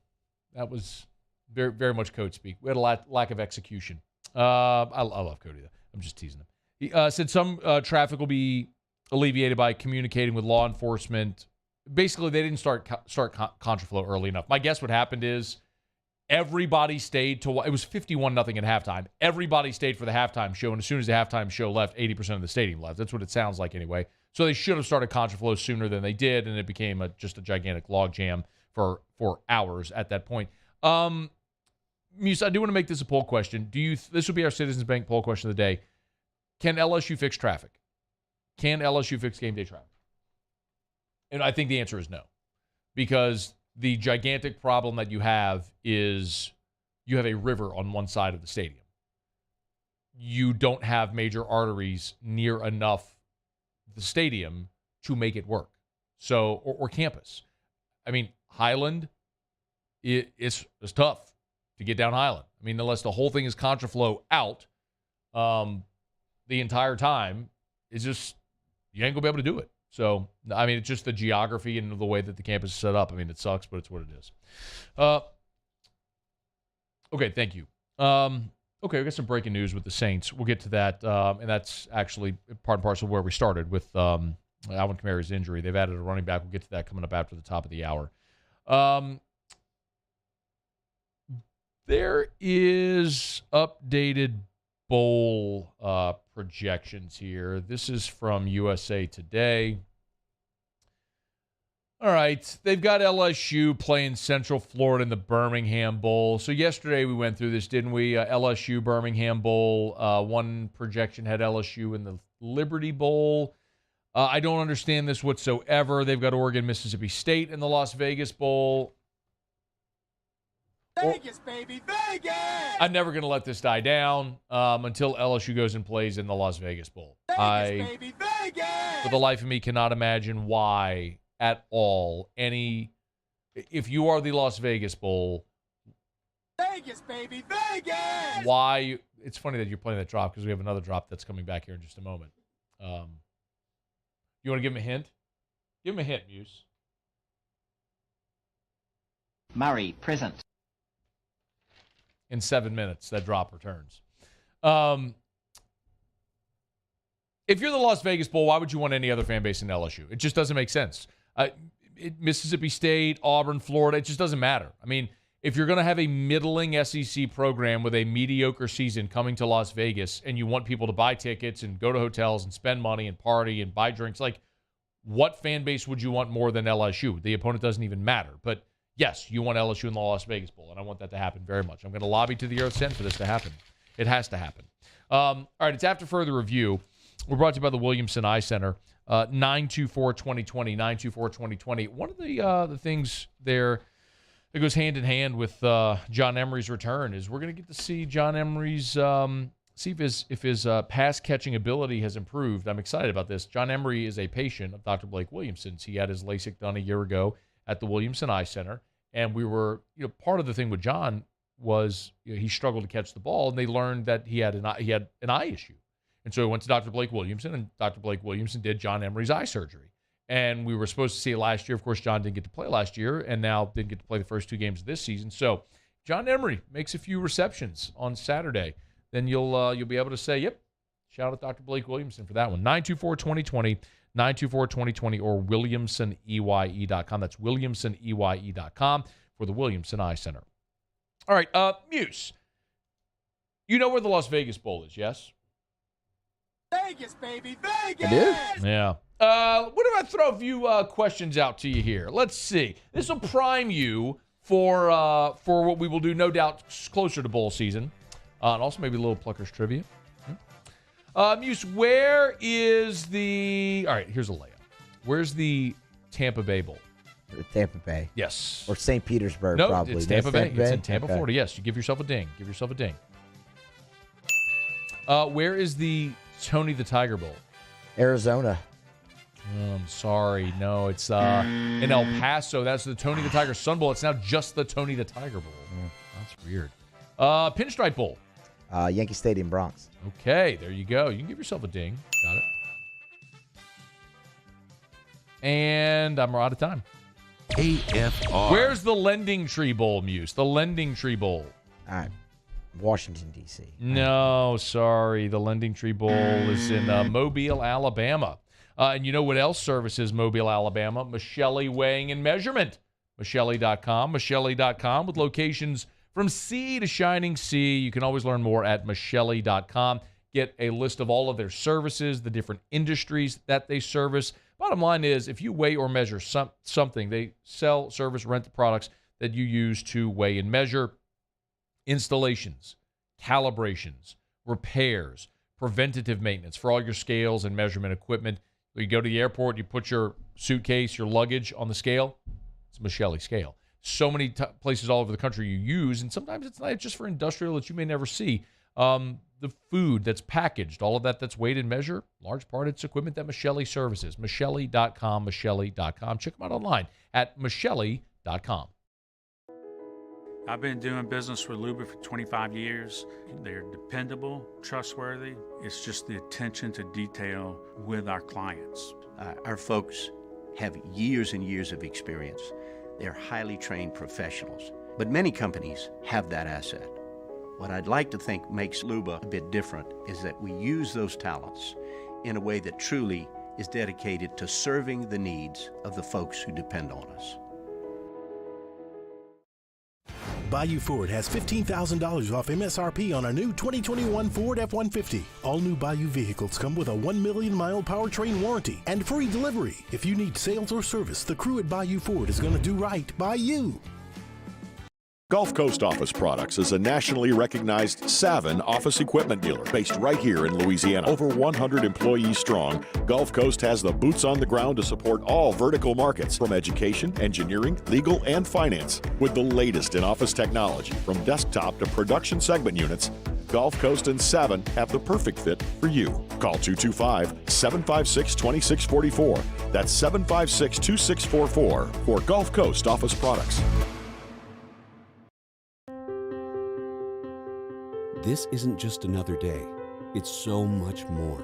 That was very, very much code speak. We had a lack of execution. I love Cody, though. I'm just teasing him. He said some traffic will be alleviated by communicating with law enforcement. Basically, they didn't start contraflow early enough. My guess what happened is everybody stayed to – it was 51-0 at halftime. Everybody stayed for the halftime show, and as soon as the halftime show left, 80% of the stadium left. That's what it sounds like anyway. So they should have started contraflow sooner than they did, and it became just a gigantic logjam for hours at that point. Muse, I do want to make this a poll question. This will be our Citizens Bank poll question of the day. Can LSU fix traffic? Can LSU fix game day traffic? And I think the answer is no. Because the gigantic problem that you have is you have a river on one side of the stadium. You don't have major arteries near enough the stadium to make it work. So, or campus. I mean, Highland, it's tough to get down Highland. I mean, unless the whole thing is contraflow out the entire time, it's just, you ain't going to be able to do it. So, I mean, it's just the geography and the way that the campus is set up. I mean, it sucks, but it's what it is. Okay, thank you. Okay, we got some breaking news with the Saints. We'll get to that, and that's actually part and parcel of where we started with Alvin Kamara's injury. They've added a running back. We'll get to that coming up after the top of the hour. There is updated bowl projections here. This is from USA Today. All right, they've got LSU playing Central Florida in the Birmingham Bowl. So yesterday we went through this, didn't we? LSU Birmingham Bowl. One projection had LSU in the Liberty Bowl. I don't understand this whatsoever. They've got Oregon, Mississippi State in the Las Vegas Bowl. Vegas, baby, Vegas! I'm never going to let this die down until LSU goes and plays in the Las Vegas Bowl. Vegas, baby, Vegas! For the life of me, cannot imagine why at all if you are the Las Vegas Bowl, Vegas, baby, Vegas! Why? It's funny that you're playing that drop because we have another drop that's coming back here in just a moment. You want to give him a hint? Give him a hint, Muse. Murray, present. In 7 minutes, that drop returns. If you're the Las Vegas Bowl, why would you want any other fan base in LSU? It just doesn't make sense. Mississippi State, Auburn, Florida, it just doesn't matter. I mean, if you're going to have a middling SEC program with a mediocre season coming to Las Vegas and you want people to buy tickets and go to hotels and spend money and party and buy drinks, like what fan base would you want more than LSU? The opponent doesn't even matter. But yes, you want LSU in the Las Vegas Bowl, and I want that to happen very much. I'm going to lobby to the earth's end for this to happen. It has to happen. All right, it's after further review. We're brought to you by the Williamson Eye Center. 924-2020, 924-2020. One of the things there that goes hand in hand with John Emery's return is we're going to get to see John Emery's see if his pass catching ability has improved. I'm excited about this. John Emery is a patient of Dr. Blake Williamson's. He had his LASIK done a year ago at the Williamson Eye Center, and we were, part of the thing with John was he struggled to catch the ball, and they learned that he had an eye issue. And so he went to Dr. Blake Williamson, and Dr. Blake Williamson did John Emery's eye surgery. And we were supposed to see it last year. Of course, John didn't get to play last year, and now didn't get to play the first 2 games of this season. So John Emery makes a few receptions on Saturday. Then you'll be able to say, yep, shout out Dr. Blake Williamson for that one. 924-2020, 924-2020, or WilliamsonEye.com. That's WilliamsonEye.com for the Williamson Eye Center. All right, Muse. You know where the Las Vegas Bowl is, yes? Vegas, baby, Vegas! I do? Yeah. What if I throw a few questions out to you here? Let's see. This will prime you for what we will do, no doubt, closer to bowl season. And also maybe a little Pluckers trivia. Muse, where is the... All right, here's a layup. Where's the Tampa Bay Bowl? Tampa Bay. Yes. Or St. Petersburg, no, probably. It's Tampa Bay. It's in Tampa, okay. Florida. Yes, you give yourself a ding. Give yourself a ding. Where is the Tony the Tiger Bowl? Arizona. Oh, I'm sorry. No, it's in El Paso. That's the Tony the Tiger Sun Bowl. It's now just the Tony the Tiger Bowl. That's weird. Pinstripe Bowl. Yankee Stadium, Bronx. Okay, there you go. You can give yourself a ding. Got it. And I'm out of time. AFR. Where's the Lending Tree Bowl, Muse? The Lending Tree Bowl. All right. Washington, D.C. No, sorry. The Lending Tree Bowl is in Mobile, Alabama. And you know what else services Mobile, Alabama? Michelli Weighing and Measurement. Michelli.com. Michelli.com with locations from sea to shining sea. You can always learn more at Michelli.com. Get a list of all of their services, the different industries that they service. Bottom line is, if you weigh or measure something, they sell, service, rent the products that you use to weigh and measure. Installations, calibrations, repairs, preventative maintenance for all your scales and measurement equipment. You go to the airport, you put your suitcase, your luggage on the scale. It's a Michelli scale. So many places all over the country you use, and sometimes it's not just for industrial that you may never see. The food that's packaged, all of that's weighed and measured, large part it's equipment that Michelli services. Michelli.com, Michelli.com. Check them out online at Michelli.com. I've been doing business with Luba for 25 years. They're dependable, trustworthy. It's just the attention to detail with our clients. Our folks have years and years of experience. They're highly trained professionals. But many companies have that asset. What I'd like to think makes Luba a bit different is that we use those talents in a way that truly is dedicated to serving the needs of the folks who depend on us. Bayou Ford has $15,000 off MSRP on a new 2021 Ford F-150. All new Bayou vehicles come with a 1 million mile powertrain warranty and free delivery. If you need sales or service, the crew at Bayou Ford is going to do right by you. Gulf Coast Office Products is a nationally recognized Savin office equipment dealer based right here in Louisiana. Over 100 employees strong, Gulf Coast has the boots on the ground to support all vertical markets from education, engineering, legal, and finance. With the latest in office technology, from desktop to production segment units, Gulf Coast and Savin have the perfect fit for you. Call 225-756-2644. That's 756-2644 for Gulf Coast Office Products. This isn't just another day. It's so much more.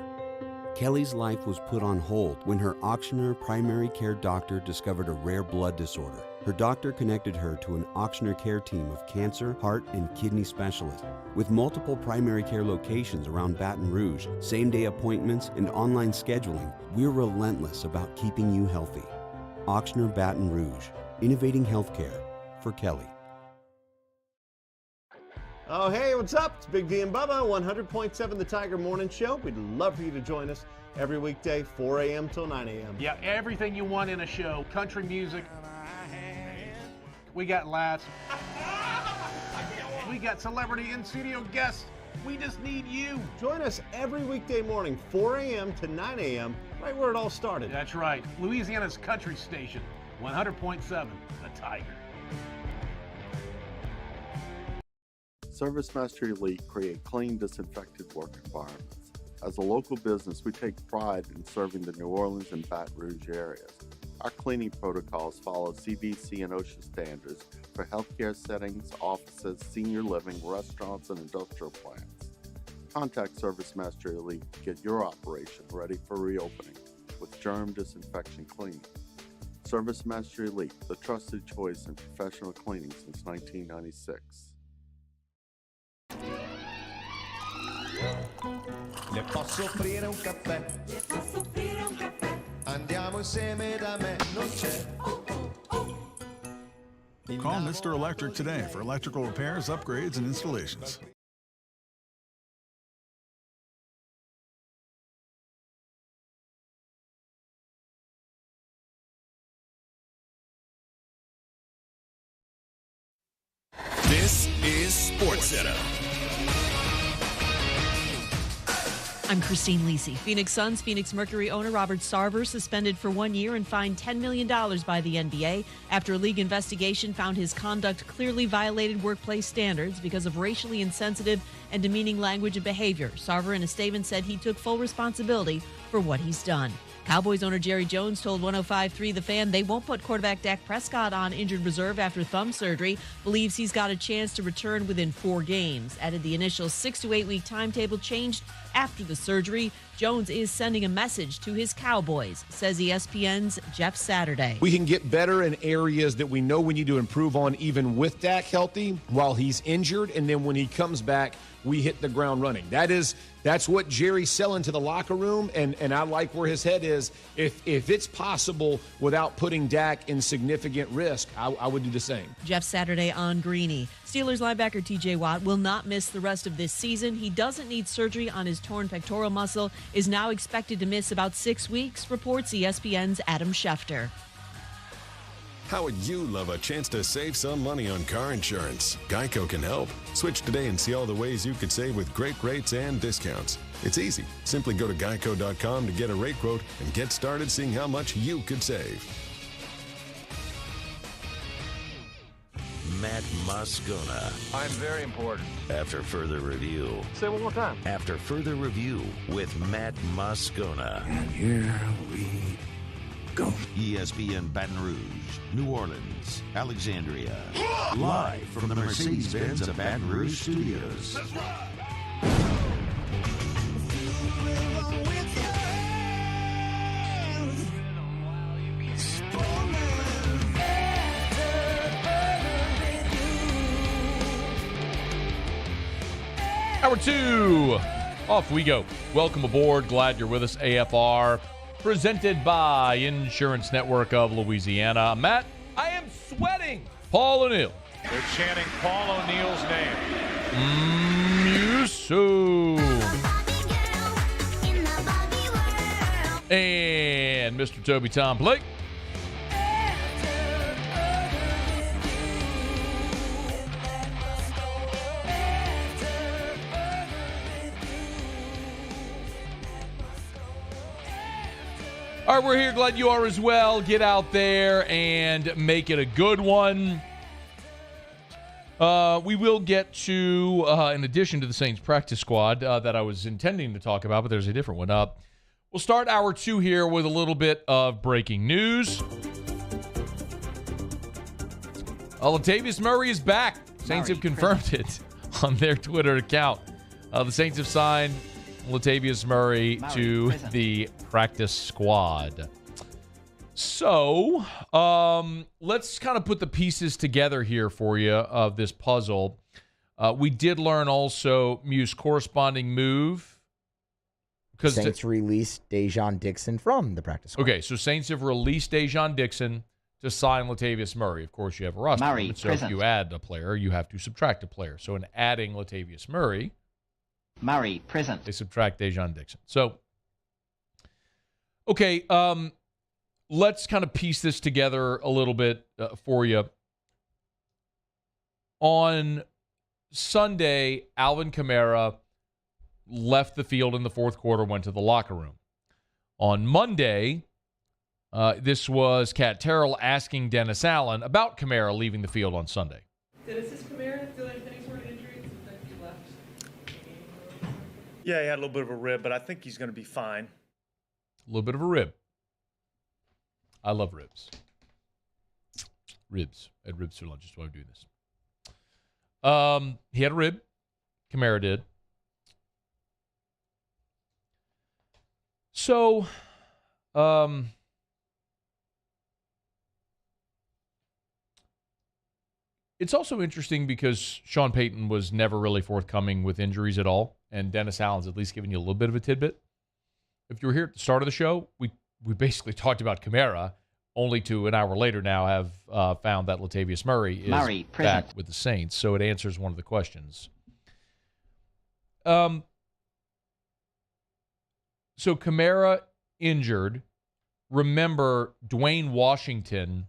Kelly's life was put on hold when her auctioneer primary care doctor discovered a rare blood disorder. Her doctor connected her to an auctioneer care team of cancer, heart, and kidney specialists. With multiple primary care locations around Baton Rouge, same-day appointments, and online scheduling, we're relentless about keeping you healthy. Auctioneer Baton Rouge, innovating healthcare for Kelly. Oh, hey, what's up? It's Big D and Bubba, 100.7 The Tiger Morning Show. We'd love for you to join us every weekday, 4 a.m. till 9 a.m. Yeah, everything you want in a show. Country music. We got laughs. We got celebrity in-studio guests. We just need you. Join us every weekday morning, 4 a.m. to 9 a.m., right where it all started. That's right. Louisiana's country station, 100.7 The Tiger. Service Mastery Elite create clean, disinfected work environments. As a local business, we take pride in serving the New Orleans and Baton Rouge areas. Our cleaning protocols follow CDC and OSHA standards for healthcare settings, offices, senior living, restaurants, and industrial plants. Contact Service Mastery Elite to get your operation ready for reopening with germ disinfection cleaning. Service Mastery Elite, the trusted choice in professional cleaning since 1996. Le posso offrire un caffè? Le posso offrire un caffè? Andiamo insieme da me, non c'è. Call Mr. Electric today for electrical repairs, upgrades, and installations. This is SportsCenter. I'm Christine Lisi. Phoenix Suns Phoenix Mercury owner Robert Sarver suspended for 1 year and fined $10 million by the NBA after a league investigation found his conduct clearly violated workplace standards because of racially insensitive and demeaning language and behavior. Sarver in a statement said he took full responsibility for what he's done. Cowboys owner Jerry Jones told 105.3 The Fan they won't put quarterback Dak Prescott on injured reserve after thumb surgery. Believes he's got a chance to return within 4 games. Added the initial 6 to 8 week timetable changed after the surgery. Jones is sending a message to his Cowboys, says ESPN's Jeff Saturday. We can get better in areas that we know we need to improve on even with Dak healthy while he's injured, and then when he comes back, we hit the ground running. That's what Jerry's selling to the locker room, and I like where his head is. If it's possible without putting Dak in significant risk, I would do the same. Jeff Saturday on Greeny. Steelers linebacker TJ Watt will not miss the rest of this season. He doesn't need surgery on his torn pectoral muscle, is now expected to miss about 6 weeks, reports ESPN's Adam Schefter. How would you love a chance to save some money on car insurance? Geico can help. Switch today and see all the ways you could save with great rates and discounts. It's easy. Simply go to geico.com to get a rate quote and get started seeing how much you could save. Matt Moscona. I'm very important. After further review. Say it one more time. After further review with Matt Moscona. And here we go. ESPN Baton Rouge, New Orleans, Alexandria. Live from the Mercedes-Benz of Baton Rouge studios. Hour 2, off we go. Welcome aboard. Glad you're with us. AFR, presented by Insurance Network of Louisiana. Matt, I am sweating. Paul O'Neill. They're chanting Paul O'Neill's name. Musu. And Mr. Toby Tom Blake. All right, we're here. Glad you are as well. Get out there and make it a good one. We will get to, in addition to the Saints practice squad that I was intending to talk about, but there's a different one up. We'll start hour 2 here with a little bit of breaking news. Latavius Murray is back. Saints have confirmed it on their Twitter account. The Saints have signed Latavius Murray to the practice squad. So let's kind of put the pieces together here for you of this puzzle. We did learn also Muse corresponding move. Because Saints released Dejon Dixon from the practice squad. Okay, so Saints have released Dejon Dixon to sign Latavius Murray. Of course, you have a roster. Murray, so if you add a player, you have to subtract a player. So in adding Latavius Murray, present. They subtract Dejon Dixon. So, okay, let's kind of piece this together a little bit for you. On Sunday, Alvin Kamara left the field in the fourth quarter, went to the locker room. On Monday, this was Kat Terrell asking Dennis Allen about Kamara leaving the field on Sunday. Dennis, is Kamara feeling any sort of injury since he left? Yeah, he had a little bit of a rib, but I think he's going to be fine. A little bit of a rib. I love ribs. Ribs. I had ribs for lunch. That's why I'm doing this. He had a rib. Kamara did. So, it's also interesting because Sean Payton was never really forthcoming with injuries at all, and Dennis Allen's at least giving you a little bit of a tidbit. If you were here at the start of the show, we basically talked about Kamara, only to an hour later now have found that Latavius Murray is back with the Saints, so it answers one of the questions. So Kamara injured. Remember, Dwayne Washington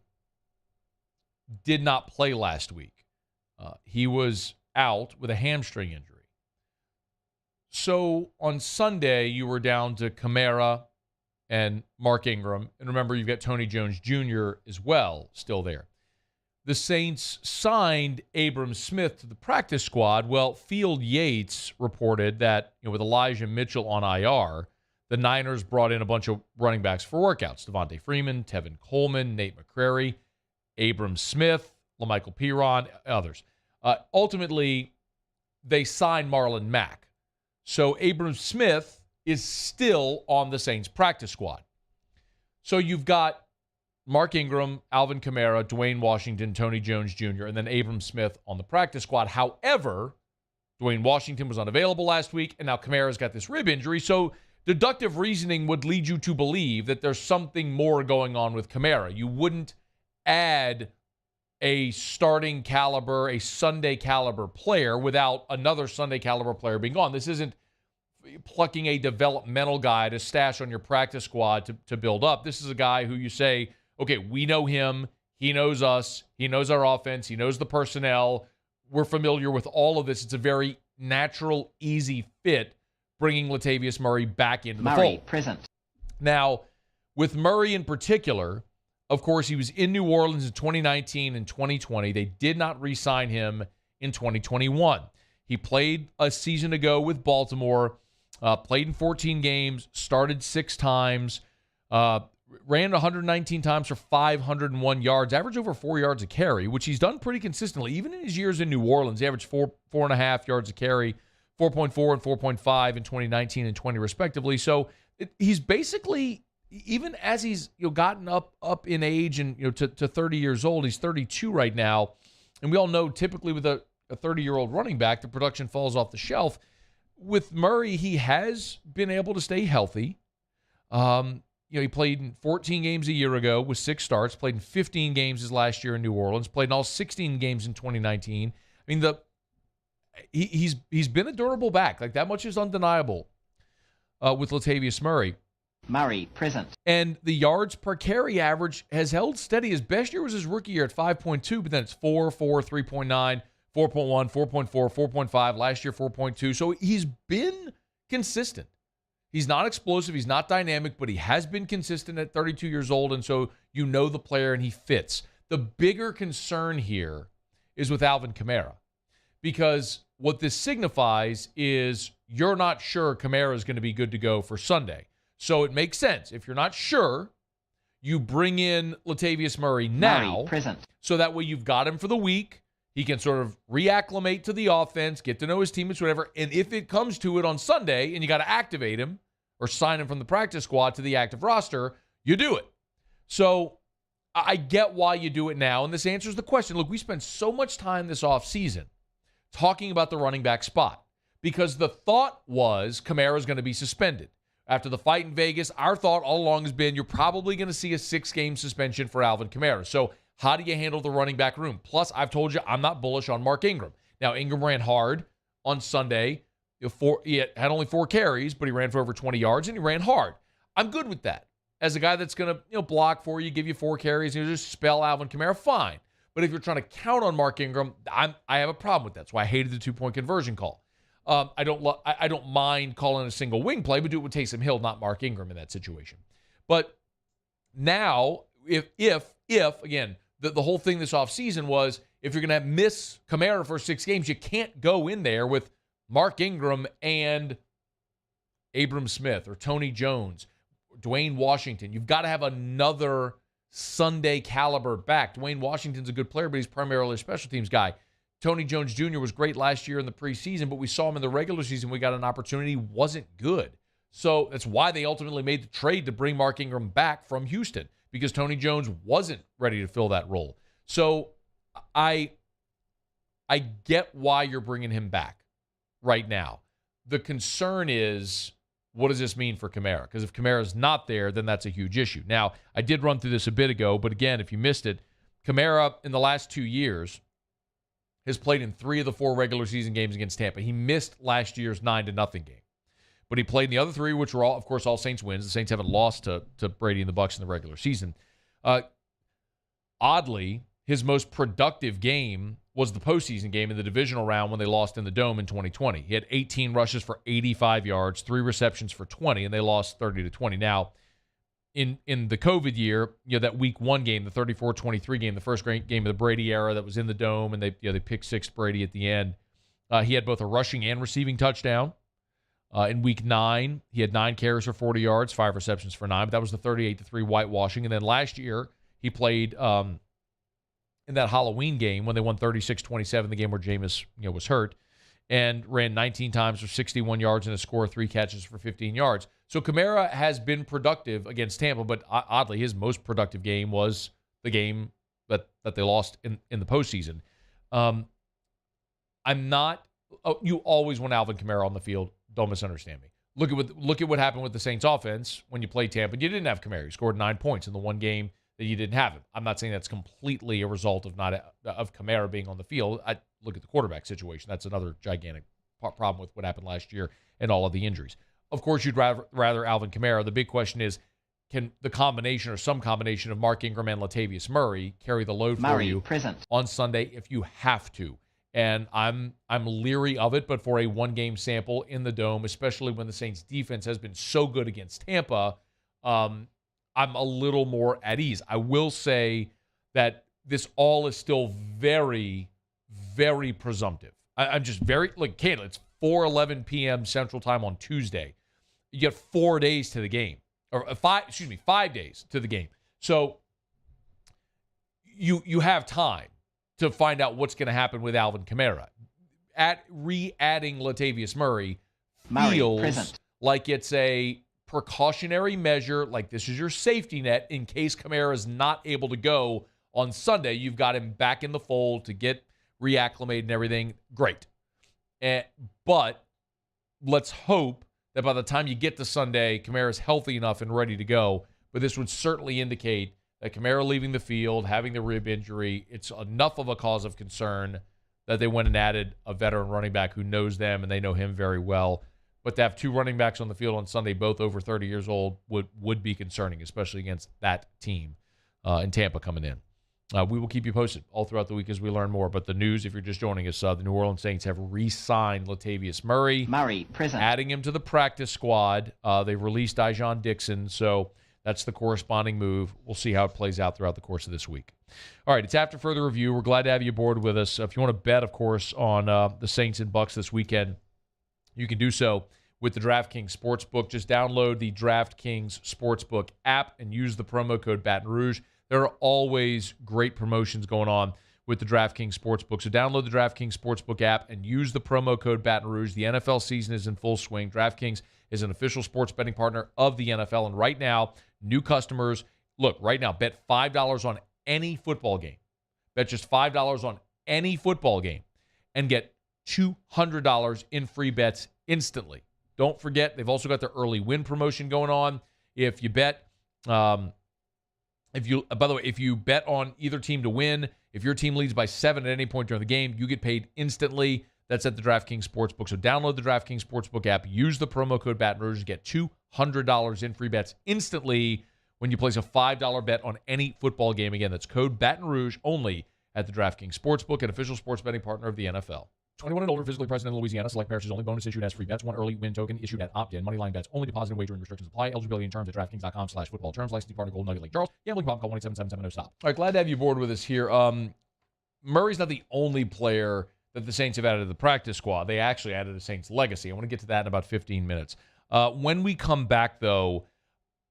did not play last week. He was out with a hamstring injury. So on Sunday, you were down to Kamara and Mark Ingram. And remember, you've got Tony Jones Jr. as well still there. The Saints signed Abram Smith to the practice squad. Well, Field Yates reported that with Elijah Mitchell on IR, the Niners brought in a bunch of running backs for workouts. Devontae Freeman, Tevin Coleman, Nate McCrary, Abram Smith, LaMichael Piron, others. Ultimately, they signed Marlon Mack. So Abram Smith is still on the Saints practice squad. So you've got Mark Ingram, Alvin Kamara, Dwayne Washington, Tony Jones Jr., and then Abram Smith on the practice squad. However, Dwayne Washington was unavailable last week, and now Kamara's got this rib injury. So deductive reasoning would lead you to believe that there's something more going on with Kamara. You wouldn't add a starting caliber, a Sunday caliber player without another Sunday caliber player being gone. This isn't plucking a developmental guy to stash on your practice squad to build up. This is a guy who you say, okay, we know him. He knows us. He knows our offense. He knows the personnel. We're familiar with all of this. It's a very natural, easy fit bringing Latavius Murray back into the fold. Present. Now, with Murray in particular, of course, he was in New Orleans in 2019 and 2020. They did not re-sign him in 2021. He played a season ago with Baltimore, played in 14 games, started 6 times, ran 119 times for 501 yards, averaged over 4 yards a carry, which he's done pretty consistently. Even in his years in New Orleans, he averaged 4.5 yards a carry, 4.4 and 4.5 in 2019 and 20 respectively. So he's basically, even as he's gotten up in age and to 30 years old, he's 32 right now, and we all know typically with a 30-year-old running back, the production falls off the shelf. With Murray, he has been able to stay healthy. He played in 14 games a year ago with 6 starts, played in 15 games his last year in New Orleans, played in all 16 games in 2019. I mean, he's been a durable back. Like, that much is undeniable with Latavius Murray. Murray, present. And the yards per carry average has held steady. His best year was his rookie year at 5.2, but then it's 4, 3.9, 4.1, 4.4, 4.5, last year 4.2. So he's been consistent. He's not explosive, he's not dynamic, but he has been consistent at 32 years old, and so you know the player and he fits. The bigger concern here is with Alvin Kamara, because what this signifies is you're not sure Kamara is going to be good to go for Sunday. So it makes sense. If you're not sure, you bring in Latavius Murray now, present. So that way you've got him for the week. He can sort of reacclimate to the offense, get to know his teammates, whatever. And if it comes to it on Sunday and you got to activate him or sign him from the practice squad to the active roster, you do it. So I get why you do it now. And this answers the question. Look, we spent so much time this offseason talking about the running back spot because the thought was Kamara's going to be suspended. After the fight in Vegas, our thought all along has been you're probably going to see a 6-game suspension for Alvin Kamara. So how do you handle the running back room? Plus, I've told you I'm not bullish on Mark Ingram. Now, Ingram ran hard on Sunday. He had only 4 carries, but he ran for over 20 yards, and he ran hard. I'm good with that. As a guy that's going to block for you, give you 4 carries, and just spell Alvin Kamara, fine. But if you're trying to count on Mark Ingram, I have a problem with that. That's why I hated the 2-point conversion call. I don't mind calling a single wing play, but do it with Taysom Hill, not Mark Ingram in that situation. But now, if again, the whole thing this offseason was if you're going to miss Kamara for 6 games, you can't go in there with Mark Ingram and Abram Smith or Tony Jones, Dwayne Washington. You've got to have another Sunday caliber back. Dwayne Washington's a good player, but he's primarily a special teams guy. Tony Jones Jr. was great last year in the preseason, but we saw him in the regular season. We got an opportunity. He wasn't good. So that's why they ultimately made the trade to bring Mark Ingram back from Houston, because Tony Jones wasn't ready to fill that role. So I get why you're bringing him back right now. The concern is, what does this mean for Kamara? Because if Kamara's not there, then that's a huge issue. Now, I did run through this a bit ago, but again, if you missed it, Kamara in the last 2 years has played in 3 of the 4 regular season games against Tampa. He missed last year's 9-0 game. But he played in the other 3, which were all, of course, all Saints wins. The Saints haven't lost to Brady and the Bucs in the regular season. Oddly, his most productive game was the postseason game in the divisional round when they lost in the Dome in 2020. He had 18 rushes for 85 yards, 3 receptions for 20, and they lost 30-20. Now, in the COVID year, that week 1 game, the 34-23 game, the first great game of the Brady era that was in the Dome, and they picked 6 Brady at the end. He had both a rushing and receiving touchdown. In week 9, he had 9 carries for 40 yards, 5 receptions for 9, but that was the 38-3 whitewashing. And then last year, he played in that Halloween game when they won 36-27, the game where Jameis was hurt, and ran 19 times for 61 yards and a score of 3 catches for 15 yards. So Kamara has been productive against Tampa, but oddly, his most productive game was the game that they lost in the postseason. You always want Alvin Kamara on the field. Don't misunderstand me. Look at what happened with the Saints offense when you played Tampa. You didn't have Kamara. You scored 9 points in the one game that you didn't have him. I'm not saying that's completely a result of Kamara being on the field. I look at the quarterback situation. That's another gigantic problem with what happened last year and all of the injuries. Of course, you'd rather Alvin Kamara. The big question is, can the combination or some combination of Mark Ingram and Latavius Murray carry the load for you on Sunday if you have to? And I'm leery of it, but for a one-game sample in the Dome, especially when the Saints defense has been so good against Tampa, I'm a little more at ease. I will say that this all is still very, very presumptive. I'm just very, candid. It's 4:11 p.m. Central Time on Tuesday. You get 4 days to the game, or 5 days to the game. So you have time to find out what's going to happen with Alvin Kamara. Re-adding Latavius Murray feels like it's a precautionary measure, like this is your safety net in case Kamara is not able to go on Sunday. You've got him back in the fold to get reacclimated and everything. Great. But let's hope that by the time you get to Sunday, Kamara's healthy enough and ready to go. But this would certainly indicate that Kamara leaving the field, having the rib injury, it's enough of a cause of concern that they went and added a veteran running back who knows them and they know him very well. But to have 2 running backs on the field on Sunday, both over 30 years old, would be concerning, especially against that team in Tampa coming in. We will keep you posted all throughout the week as we learn more. But the news, if you're just joining us, the New Orleans Saints have re-signed Latavius Murray. Adding him to the practice squad. They've released Dijon Dixon, so that's the corresponding move. We'll see how it plays out throughout the course of this week. All right, it's after further review. We're glad to have you aboard with us. If you want to bet, of course, on the Saints and Bucs this weekend, you can do so with the DraftKings Sportsbook. Just download the DraftKings Sportsbook app and use the promo code Baton Rouge. There are always great promotions going on with the DraftKings Sportsbook. So download the DraftKings Sportsbook app and use the promo code Baton Rouge. The NFL season is in full swing. DraftKings is an official sports betting partner of the NFL. And right now, new customers, bet $5 on any football game. Bet just $5 on any football game and get $200 in free bets instantly. Don't forget, they've also got their early win promotion going on. If you bet, if you bet on either team to win, if your team leads by 7 at any point during the game, you get paid instantly. That's at the DraftKings Sportsbook. So download the DraftKings Sportsbook app, use the promo code Baton Rouge, and get $200 in free bets instantly when you place a $5 bet on any football game. Again, that's code Baton Rouge only at the DraftKings Sportsbook, an official sports betting partner of the NFL. 21 and older, physically present in Louisiana. Select pairs only. Bonus issued as free bets. 1 early win token issued at opt-in. Moneyline bets only. Deposit and wagering restrictions apply. Eligibility and terms at DraftKings.com/football. Terms licensed partner Golden Nugget Lake Charles. Gambling problem? Call 1-877-7-0-STOP. All right, glad to have you aboard with us here. Murray's not the only player that the Saints have added to the practice squad. They actually added a Saints legacy. I want to get to that in about 15 minutes. When we come back, though,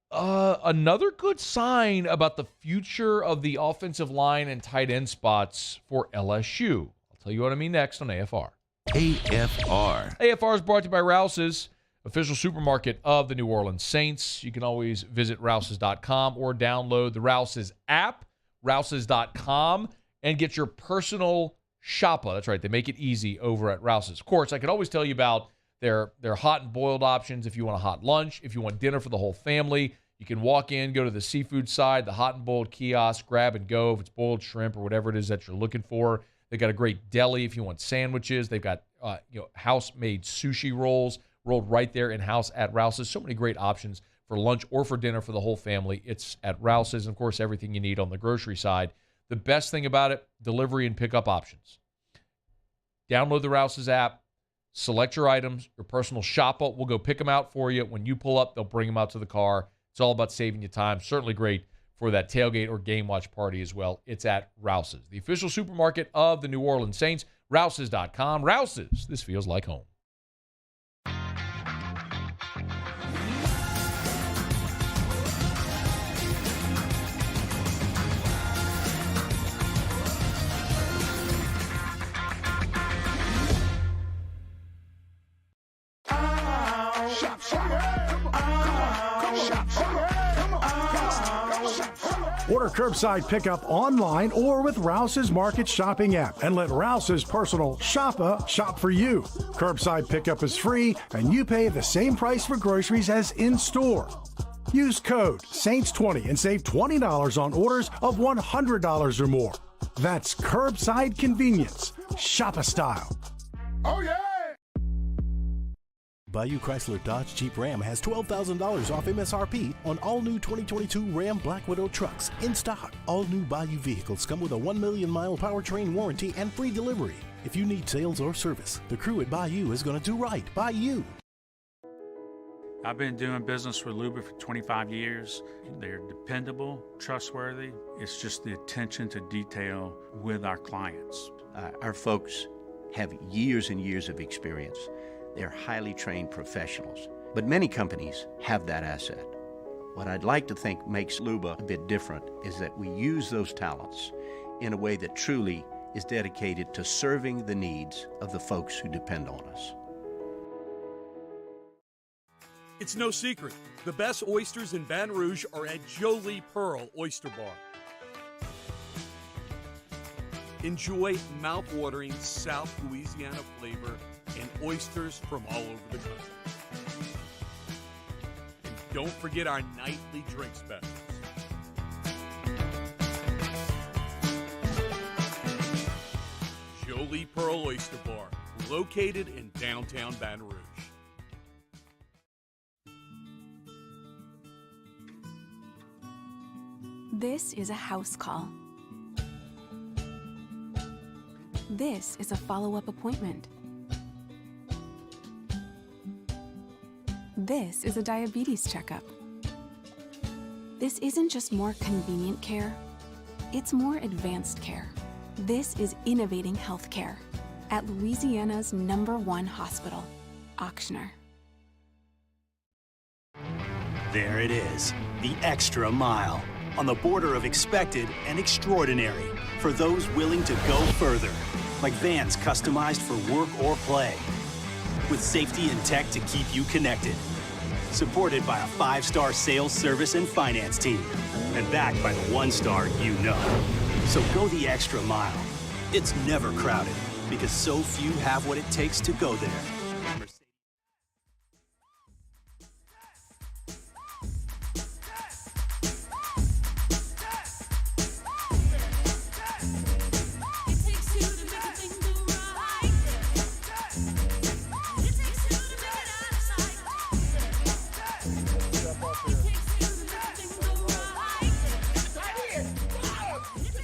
another good sign about the future of the offensive line and tight end spots for LSU. I'll tell you what I mean next on AFR. AFR is brought to you by Rouse's, official supermarket of the New Orleans Saints. You can always visit Rouse's.com or download the Rouse's app, Rouse's.com, and get your personal shopper. That's right. They make it easy over at Rouse's. Of course, I could always tell you about their hot and boiled options if you want a hot lunch, if you want dinner for the whole family. You can walk in, go to the seafood side, the hot and boiled kiosk, grab and go if it's boiled shrimp or whatever it is that you're looking for. They've got a great deli if you want sandwiches. They've got house-made sushi rolls rolled right there in-house at Rouse's. So many great options for lunch or for dinner for the whole family. It's at Rouse's. And, of course, everything you need on the grocery side. The best thing about it, delivery and pickup options. Download the Rouse's app, select your items. Your personal shopper will go pick them out for you. When you pull up, they'll bring them out to the car. It's all about saving you time. Certainly great for that tailgate or game watch party as well. It's at Rouse's, the official supermarket of the New Orleans Saints. Rouses.com. Rouse's, this feels like home. Order curbside pickup online or with Rouse's Market Shopping app and let Rouse's personal shopper shop for you. Curbside pickup is free and you pay the same price for groceries as in-store. Use code SAINTS20 and save $20 on orders of $100 or more. That's curbside convenience. Shopper style. Oh, yeah! Bayou Chrysler Dodge Jeep Ram has $12,000 off MSRP on all new 2022 Ram Black Widow trucks in stock. All new Bayou vehicles come with a 1 million mile powertrain warranty and free delivery. If you need sales or service, the crew at Bayou is going to do right by you. I've been doing business with Luba for 25 years. They're dependable, trustworthy. It's just the attention to detail with our clients. Our folks have years and years of experience. They're highly trained professionals, but many companies have that asset. What I'd like to think makes Luba a bit different is that we use those talents in a way that truly is dedicated to serving the needs of the folks who depend on us. It's no secret, the best oysters in Baton Rouge are at Jolie Pearl Oyster Bar. Enjoy mouth-watering South Louisiana flavor and oysters from all over the country. And don't forget our nightly drink specials. Jolie Pearl Oyster Bar, located in downtown Baton Rouge. This is a house call. This is a follow-up appointment. This is a diabetes checkup. This isn't just more convenient care, it's more advanced care. This is innovating healthcare at Louisiana's #1 hospital, Auctioner. There it is, the extra mile, on the border of expected and extraordinary for those willing to go further, like vans customized for work or play, with safety and tech to keep you connected, supported by a 5-star sales, service, and finance team, and backed by the 1-star you know. So go the extra mile. It's never crowded, because so few have what it takes to go there.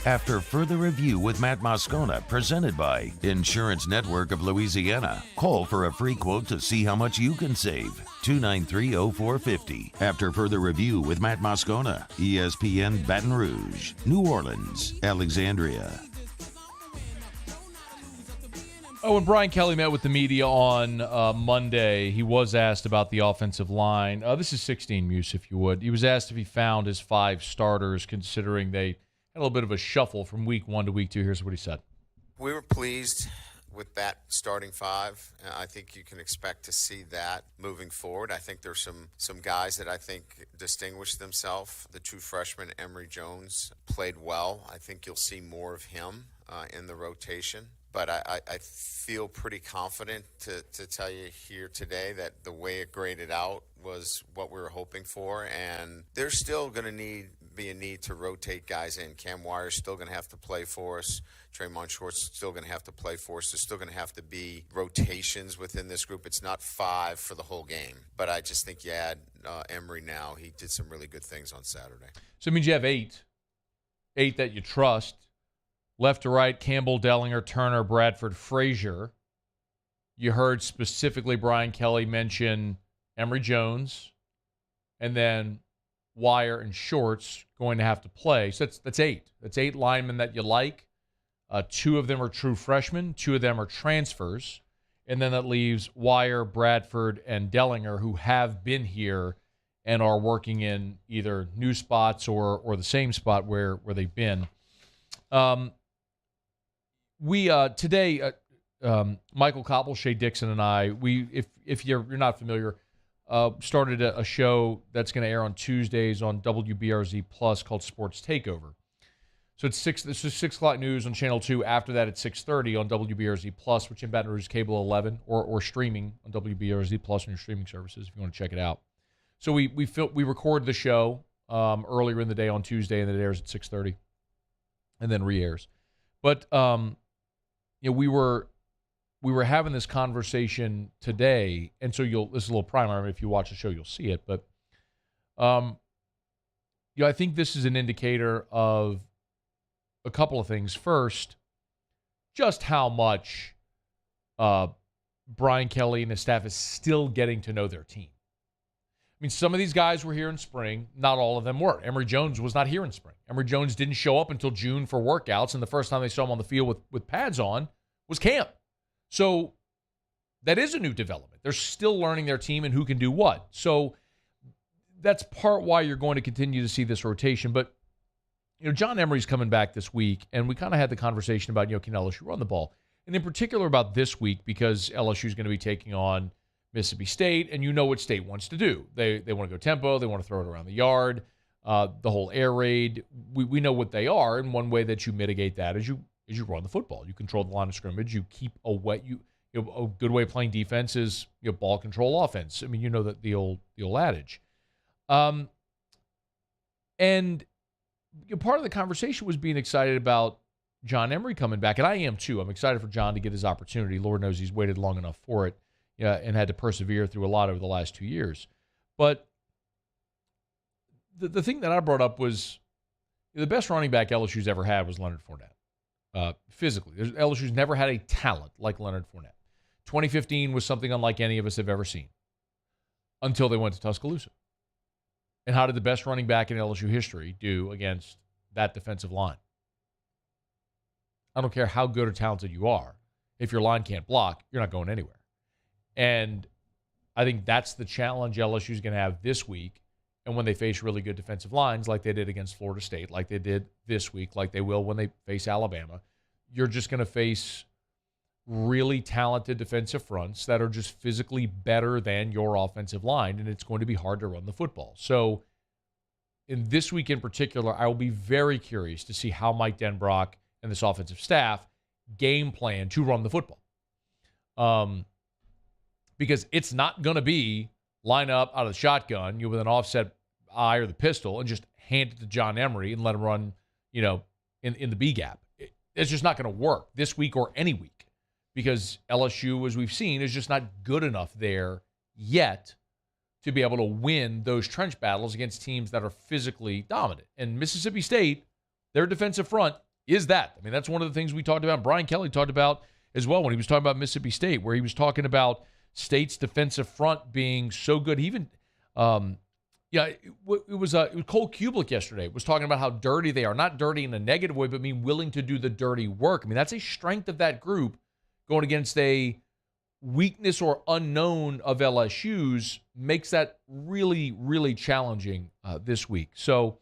After further review with Matt Moscona, presented by Insurance Network of Louisiana. Call for a free quote to see how much you can save. 293-0450. After further review with Matt Moscona, ESPN Baton Rouge, New Orleans, Alexandria. Oh, when Brian Kelly met with the media on Monday, he was asked about the offensive line. This is 16 Muse, if you would. He was asked if he found his 5 starters, considering they had a little bit of a shuffle from week 1 to week 2. Here's what he said. We were pleased with that starting 5. I think you can expect to see that moving forward. I think there's some guys that I think distinguished themselves. The 2 freshmen, Emory Jones, played well. I think you'll see more of him in the rotation. But I feel pretty confident to tell you here today that the way it graded out was what we were hoping for. And there's still going to be a need to rotate guys in. Cam Wire's still going to have to play for us. Tremont Short's still going to have to play for us. There's still going to have to be rotations within this group. It's not 5 for the whole game. But I just think you add Emory now. He did some really good things on Saturday. So it means you have 8 that you trust. Left to right, Campbell, Dellinger, Turner, Bradford, Frazier. You heard specifically Brian Kelly mention Emory Jones, and then Wire and Shorts going to have to play. So that's 8. That's 8 linemen that you like. 2 of them are true freshmen. 2 of them are transfers. And then that leaves Wire, Bradford, and Dellinger, who have been here and are working in either new spots or the same spot where they've been. We today, Michael Koppel, Shea Dixon, and I, if you're not familiar, started a show that's going to air on Tuesdays on WBRZ Plus called Sports Takeover. So it's 6 o'clock news on Channel 2. After that, it's 6:30 on WBRZ Plus, which in Baton Rouge is Cable 11, or streaming on WBRZ Plus on your streaming services if you want to check it out. So we record the show earlier in the day on Tuesday, and it airs at 6:30, and then re-airs. But we were having this conversation today, and so this is a little primer. If you watch the show, you'll see it. But I think this is an indicator of a couple of things. First, just how much Brian Kelly and his staff is still getting to know their team. I mean, some of these guys were here in spring. Not all of them were. Emory Jones was not here in spring. Emory Jones didn't show up until June for workouts, and the first time they saw him on the field with pads on was camp. So that is a new development. They're still learning their team and who can do what. So that's part why you're going to continue to see this rotation. But John Emery's coming back this week, and we kind of had the conversation about, can LSU run the ball? And in particular about this week, because LSU is going to be taking on Mississippi State, and what State wants to do. They want to go tempo. They want to throw it around the yard. The whole air raid, we know what they are, and one way that you mitigate that is you run the football. You control the line of scrimmage. You keep a good way of playing defense is ball control offense. I mean, that the old adage. And part of the conversation was being excited about John Emery coming back, and I am too. I'm excited for John to get his opportunity. Lord knows he's waited long enough for it, and had to persevere through a lot over the last 2 years. But the thing that I brought up was the best running back LSU's ever had was Leonard Fournette. Physically, LSU's never had a talent like Leonard Fournette. 2015 was something unlike any of us have ever seen until they went to Tuscaloosa. And how did the best running back in LSU history do against that defensive line? I don't care how good or talented you are. If your line can't block, you're not going anywhere. And I think that's the challenge LSU is going to have this week. And when they face really good defensive lines, like they did against Florida State, like they did this week, like they will when they face Alabama, you're just going to face really talented defensive fronts that are just physically better than your offensive line, and it's going to be hard to run the football. So in this week in particular, I will be very curious to see how Mike Denbrock and this offensive staff game plan to run the football. Because it's not going to be line up out of the shotgun, with an offset eye or the pistol, and just hand it to John Emery and let him run, in the B gap. It's just not going to work this week or any week, because LSU, as we've seen, is just not good enough there yet to be able to win those trench battles against teams that are physically dominant. And Mississippi State, their defensive front is that. I mean, that's one of the things we talked about. Brian Kelly talked about as well when he was talking about Mississippi State, where he was talking about State's defensive front being so good. He even, it was Cole Kublik yesterday was talking about how dirty they are. Not dirty in a negative way, but willing to do the dirty work. I mean, that's a strength of that group going against a weakness or unknown of LSU's makes that really, really challenging this week. So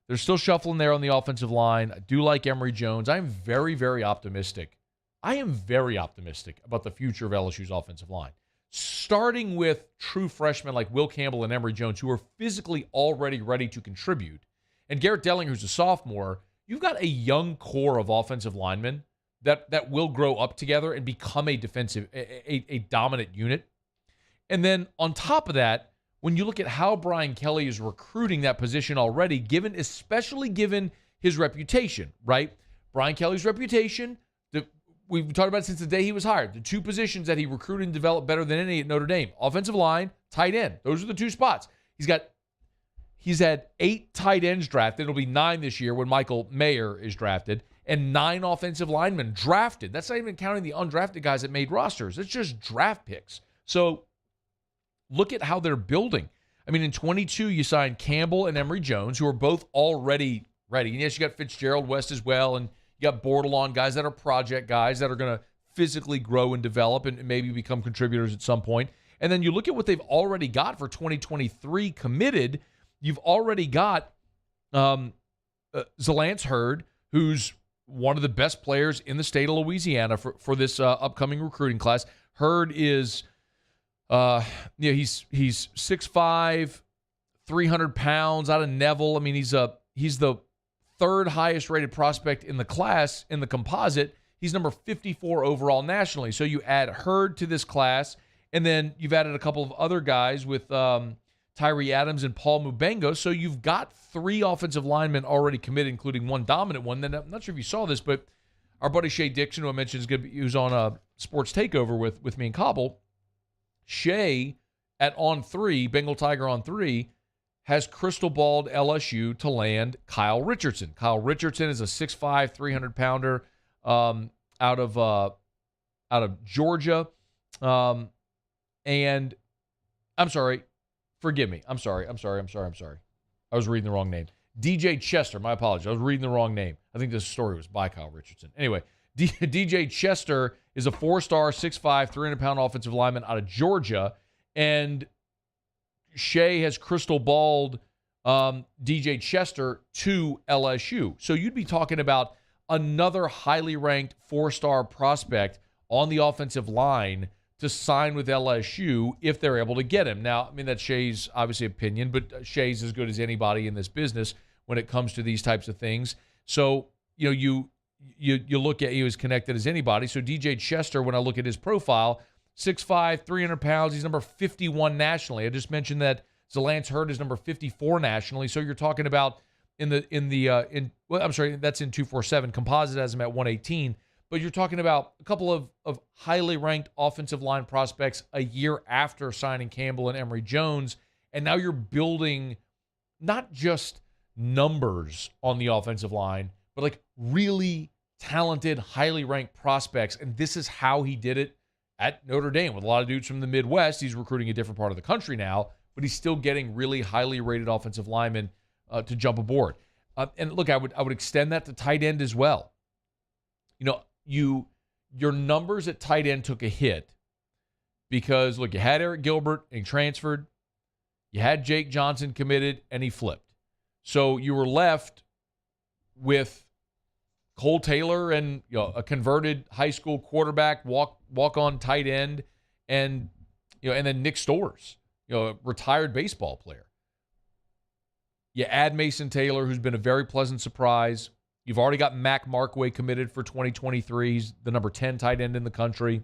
they're still shuffling there on the offensive line. I do like Emory Jones. I am very, very optimistic. About the future of LSU's offensive line. Starting with true freshmen like Will Campbell and Emory Jones, who are physically already ready to contribute. And Garrett Dellinger, who's a sophomore, you've got a young core of offensive linemen that will grow up together and become a dominant unit. And then on top of that, when you look at how Brian Kelly is recruiting that position already, especially given his reputation, right? Brian Kelly's reputation, we've talked about it since the day he was hired. The 2 positions that he recruited and developed better than any at Notre Dame: offensive line, tight end. Those are the 2 spots. He's had 8 tight ends drafted. It'll be 9 this year when Michael Mayer is drafted. and 9 offensive linemen drafted. That's not even counting the undrafted guys that made rosters. It's just draft picks. So look at how they're building. I mean, in 22, you signed Campbell and Emory Jones, who are both already ready. And yes, you got Fitzgerald West as well, and you got Bordelon, guys that are project guys that are going to physically grow and develop and maybe become contributors at some point. And then you look at what they've already got for 2023 committed. You've already got Zalance Hurd, who's one of the best players in the state of Louisiana for this upcoming recruiting class. Hurd is, he's 6'5", 300 pounds out of Neville. I mean, he's the third highest rated prospect in the class in the composite. He's number 54 overall nationally. So you add Hurd to this class, and then you've added a couple of other guys with Tyree Adams and Paul Mubengo. So you've got 3 offensive linemen already committed, including one dominant one. Then I'm not sure if you saw this, but our buddy Shea Dixon, who I mentioned, who's on a Sports Takeover with me and Cobble. Shea at on 3, Bengal Tiger on 3, has crystal balled LSU to land Kyle Richardson. Kyle Richardson is a 6'5", 300-pounder out of Georgia. And I'm sorry. Forgive me. I'm sorry. I was reading the wrong name. DJ Chester. My apologies. I was reading the wrong name. I think this story was by Kyle Richardson. Anyway, DJ Chester is a 4-star, 6'5", 300-pound offensive lineman out of Georgia. And Shea has crystal balled DJ Chester to LSU. So you'd be talking about another highly ranked 4-star prospect on the offensive line to sign with LSU if they're able to get him. Now, I mean, that's Shea's obviously opinion, but Shea's as good as anybody in this business when it comes to these types of things. So, you look at, he was connected as anybody. So DJ Chester, when I look at his profile, 6'5", 300 pounds, he's number 51 nationally. I just mentioned that Zalance Hurd is number 54 nationally. So you're talking about that's in 247. Composite has him at 118. But you're talking about a couple of highly ranked offensive line prospects a year after signing Campbell and Emory Jones. And now you're building not just numbers on the offensive line, but like really talented, highly ranked prospects. And this is how he did it at Notre Dame with a lot of dudes from the Midwest. He's recruiting a different part of the country now, but he's still getting really highly rated offensive linemen to jump aboard. And look, I would extend that to tight end as well. Your numbers at tight end took a hit because, look, you had Eric Gilbert and he transferred. You had Jake Johnson committed and he flipped. So you were left with Cole Taylor and a converted high school quarterback, walk-on tight end, and then Nick Storrs, a retired baseball player. You add Mason Taylor, who's been a very pleasant surprise. You've already got Mac Markway committed for 2023. He's the number 10 tight end in the country.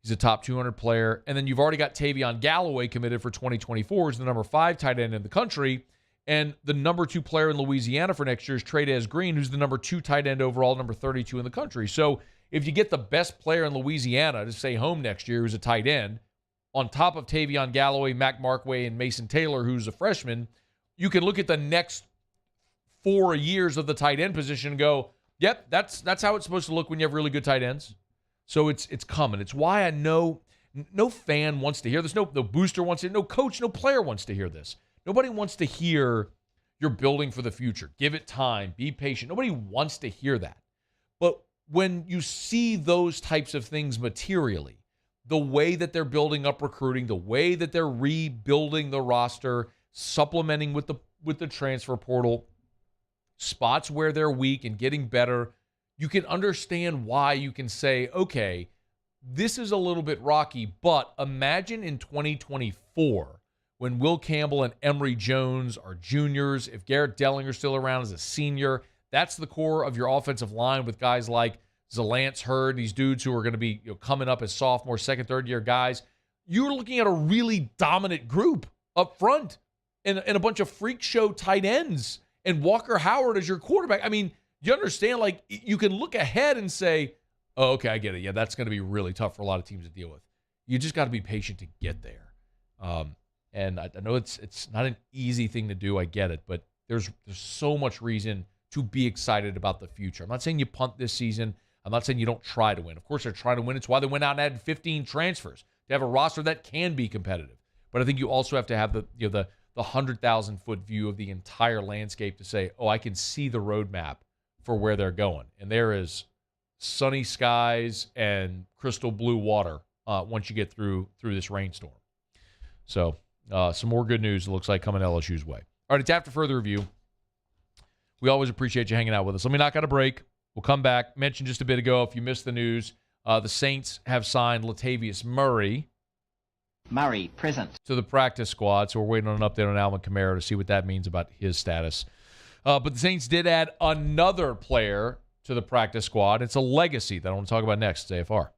He's a top 200 player. And then you've already got Tavion Galloway committed for 2024. He's the number 5 tight end in the country. And the number 2 player in Louisiana for next year is Trey Green, who's the number 2 tight end overall, number 32 in the country. So if you get the best player in Louisiana to stay home next year, who's a tight end, on top of Tavion Galloway, Mac Markway, and Mason Taylor, who's a freshman, you can look at the next 4 years of the tight end position and go, yep, that's how it's supposed to look when you have really good tight ends. So it's coming. It's why I know no fan wants to hear this. No booster wants to hear, no coach, no player wants to hear this. Nobody wants to hear you're building for the future. Give it time. Be patient. Nobody wants to hear that. But when you see those types of things materially, the way that they're building up recruiting, the way that they're rebuilding the roster, supplementing with the transfer portal, spots where they're weak and getting better, you can understand why you can say, okay, this is a little bit rocky, but imagine in 2024 when Will Campbell and Emory Jones are juniors, if Garrett Dellinger's still around as a senior, that's the core of your offensive line with guys like Zalance Hurd, these dudes who are going to be coming up as sophomore, second, third year guys. You're looking at a really dominant group up front and a bunch of freak show tight ends and Walker Howard as your quarterback. I mean, you understand, like, you can look ahead and say, oh, okay, I get it. Yeah, that's going to be really tough for a lot of teams to deal with. You just got to be patient to get there. And I know it's not an easy thing to do. I get it. But there's so much reason to be excited about the future. I'm not saying you punt this season. I'm not saying you don't try to win. Of course, they're trying to win. It's why they went out and added 15 transfers to have a roster that can be competitive. But I think you also have to have the 100,000-foot view of the entire landscape to say, oh, I can see the roadmap for where they're going. And there is sunny skies and crystal blue water once you get through this rainstorm. So some more good news, it looks like, coming LSU's way. All right, it's After Further Review. We always appreciate you hanging out with us. Let me knock out a break. We'll come back. Mentioned just a bit ago, if you missed the news, the Saints have signed Latavius Murray. Murray, present. To the practice squad, so we're waiting on an update on Alvin Kamara to see what that means about his status. But the Saints did add another player to the practice squad. It's a legacy that I want to talk about next. It's AFR.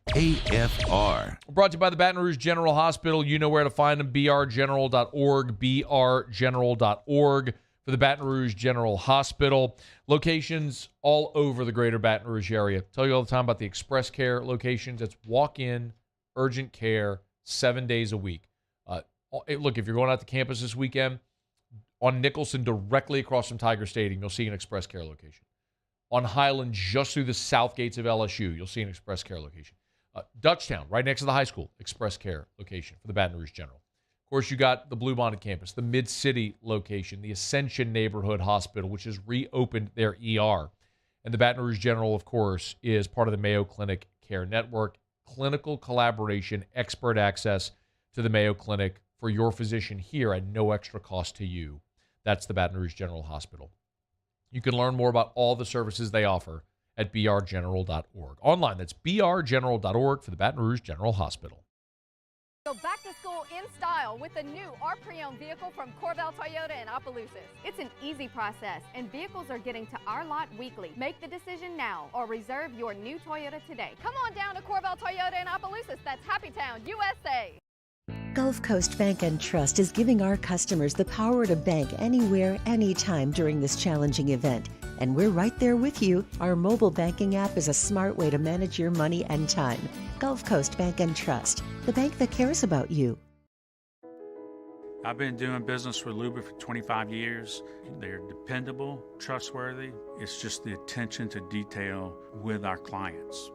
AFR. Brought to you by the Baton Rouge General Hospital. You know where to find them, brgeneral.org, brgeneral.org for the Baton Rouge General Hospital. Locations all over the greater Baton Rouge area. Tell you all the time about the Express Care locations. It's walk-in, urgent care, 7 days a week. Look, if you're going out to campus this weekend, on Nicholson, directly across from Tiger Stadium, you'll see an Express Care location. On Highland, just through the south gates of LSU, you'll see an Express Care location. Dutchtown, right next to the high school, Express Care location for the Baton Rouge General. Of course, you got the Bluebonnet campus, the Mid-City location, the Ascension Neighborhood Hospital, which has reopened their ER. And the Baton Rouge General, of course, is part of the Mayo Clinic Care Network. Clinical collaboration, expert access to the Mayo Clinic for your physician here at no extra cost to you. That's the Baton Rouge General Hospital. You can learn more about all the services they offer at brgeneral.org. Online, that's brgeneral.org for the Baton Rouge General Hospital. Go back to school in style with the new our pre-owned vehicle from Corval Toyota in Opelousas. It's an easy process, and vehicles are getting to our lot weekly. Make the decision now or reserve your new Toyota today. Come on down to Corval Toyota in Opelousas. That's Happy Town, USA. Gulf Coast Bank and Trust is giving our customers the power to bank anywhere, anytime during this challenging event. And we're right there with you. Our mobile banking app is a smart way to manage your money and time. Gulf Coast Bank and Trust, the bank that cares about you. I've been doing business with Luba for 25 years. They're dependable, trustworthy. It's just the attention to detail with our clients.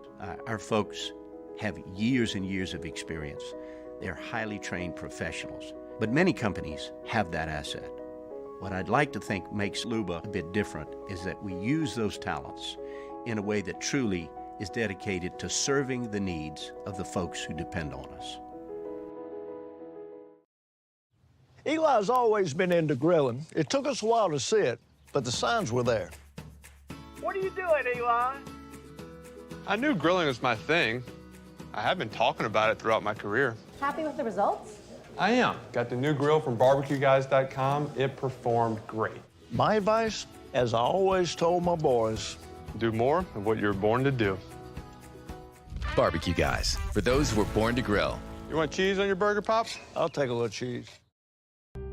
Our folks have years and years of experience. They're highly trained professionals, but many companies have that asset. What I'd like to think makes Luba a bit different is that we use those talents in a way that truly is dedicated to serving the needs of the folks who depend on us. Eli's always been into grilling. It took us a while to see it, but the signs were there. What are you doing, Eli? I knew grilling was my thing. I have been talking about it throughout my career. Happy with the results? I am. Got the new grill from barbecueguys.com. It performed great. My advice, as I always told my boys, do more of what you're born to do. Barbecue Guys, for those who were born to grill. You want cheese on your burger, Pops? I'll take a little cheese.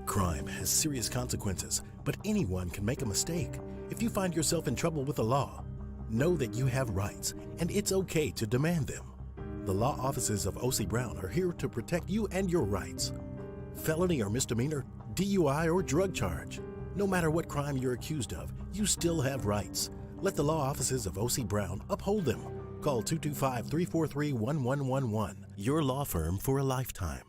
Crime has serious consequences, but anyone can make a mistake. If you find yourself in trouble with the law, know that you have rights, and it's okay to demand them. The law offices of O.C. Brown are here to protect you and your rights. Felony or misdemeanor, DUI or drug charge. No matter what crime you're accused of, you still have rights. Let the law offices of O.C. Brown uphold them. Call 225-343-1111. Your law firm for a lifetime.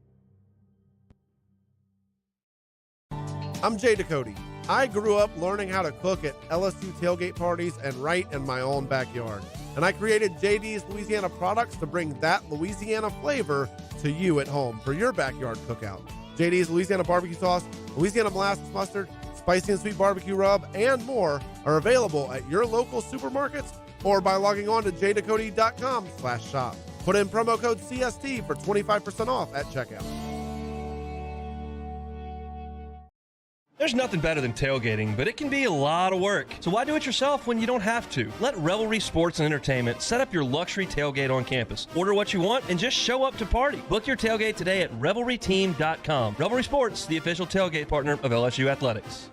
I'm Jay Ducote. I grew up learning how to cook at LSU tailgate parties and right in my own backyard. And I created JD's Louisiana products to bring that Louisiana flavor to you at home for your backyard cookout. JD's Louisiana barbecue sauce, Louisiana molasses mustard, spicy and sweet barbecue rub, and more are available at your local supermarkets or by logging on to jducote.com/shop. Put in promo code CST for 25% off at checkout. There's nothing better than tailgating, but it can be a lot of work. So why do it yourself when you don't have to? Let Revelry Sports and Entertainment set up your luxury tailgate on campus. Order what you want and just show up to party. Book your tailgate today at revelryteam.com. Revelry Sports, the official tailgate partner of LSU Athletics.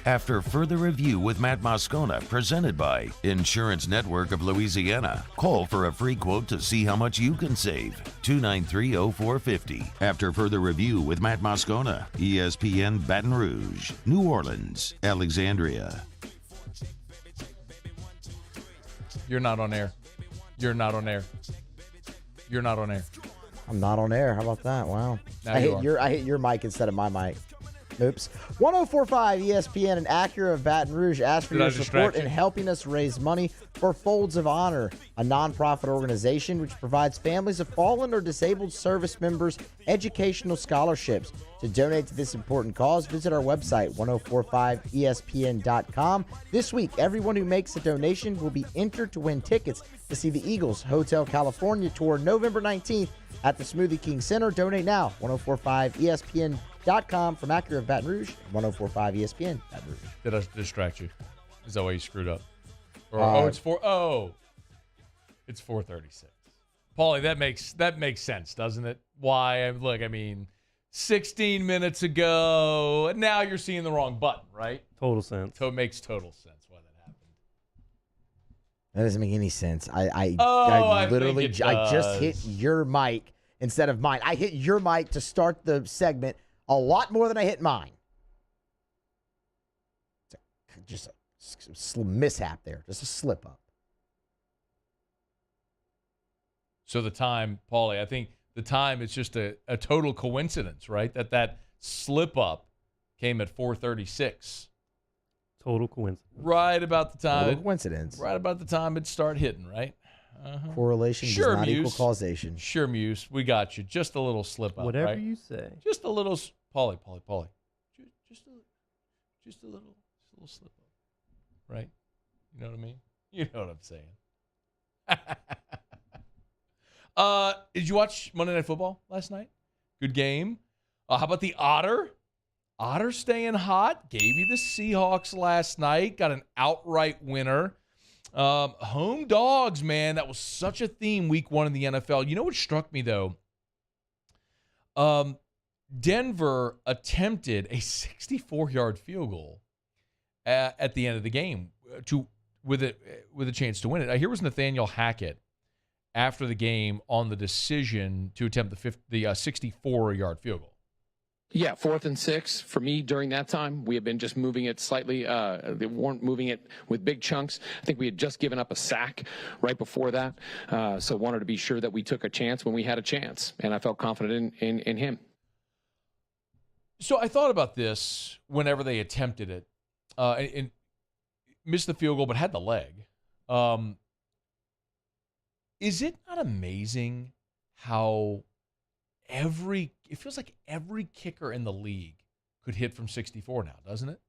After further review with Matt Moscona, presented by Insurance Network of Louisiana. Call for a free quote to see how much you can save. 293-0450. After further review with Matt Moscona, ESPN Baton Rouge, New Orleans, Alexandria. You're not on air. You're not on air. You're not on air. I'm not on air. How about that? Wow. Now I you hit your mic instead of my mic. Oops. 104.5 ESPN and Acura of Baton Rouge ask for your support in helping us raise money for Folds of Honor, a nonprofit organization which provides families of fallen or disabled service members educational scholarships. To donate to this important cause, visit our website, 1045ESPN.com. This week, everyone who makes a donation will be entered to win tickets to see the Eagles Hotel California tour November 19th at the Smoothie King Center. Donate now, 1045ESPN.com from Acura of Baton Rouge, 1045 ESPN Baton Rouge. Did I distract you? Is that why you screwed up? Or, it's 4:36. Paulie, that makes sense, doesn't it? Why? Look, 16 minutes ago, now you're seeing the wrong button, right? Total sense. So it makes total sense why that happened. That doesn't make any sense. I literally just hit your mic instead of mine. I hit your mic to start the segment a lot more than I hit mine. Just a mishap there. Just a slip up. So the time, Paulie, I think the time is just a total coincidence, right? That slip up came at 4:36. Total coincidence. Right about the time. Total coincidence. Right about the time it start hitting, right? Correlation does not equal causation. Sure, Muse. We got you. Just a little slip up. Whatever right? you say. Just a little, Paulie. Just a little slip up. Right? You know what I mean? You know what I'm saying. Did you watch Monday Night Football last night? Good game. How about the Otter? Otter staying hot. Gave you the Seahawks last night. Got an outright winner. Home dogs, man. That was such a theme week one in the NFL. You know what struck me, though? Denver attempted a 64-yard field goal at the end of the game with a chance to win it. Here was Nathaniel Hackett after the game on the decision to attempt the 64-yard field goal. Yeah, 4th and 6 for me during that time. We had been just moving it slightly. They weren't moving it with big chunks. I think we had just given up a sack right before that. So wanted to be sure that we took a chance when we had a chance. And I felt confident in him. So I thought about this whenever they attempted it and missed the field goal but had the leg. Is it not amazing how it feels like every kicker in the league could hit from 64 now, doesn't it?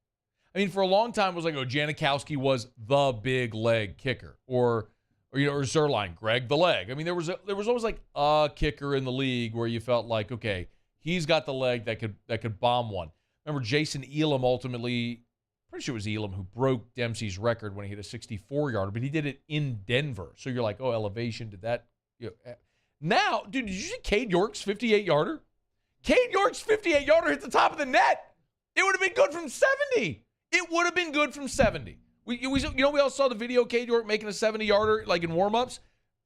For a long time it was like, Janikowski was the big leg kicker, or Zerline, Greg the leg. There was always like a kicker in the league where you felt like, okay, he's got the leg that could bomb one. Remember Jason Elam ultimately, pretty sure it was Elam who broke Dempsey's record when he hit a 64-yarder, but he did it in Denver. So you're like, elevation, did that? Now, dude, did you see Cade York's 58-yarder? Cade York's 58-yarder hit the top of the net. It would have been good from 70. It would have been good from 70. We all saw the video Cade York making a 70-yarder like in warm-ups.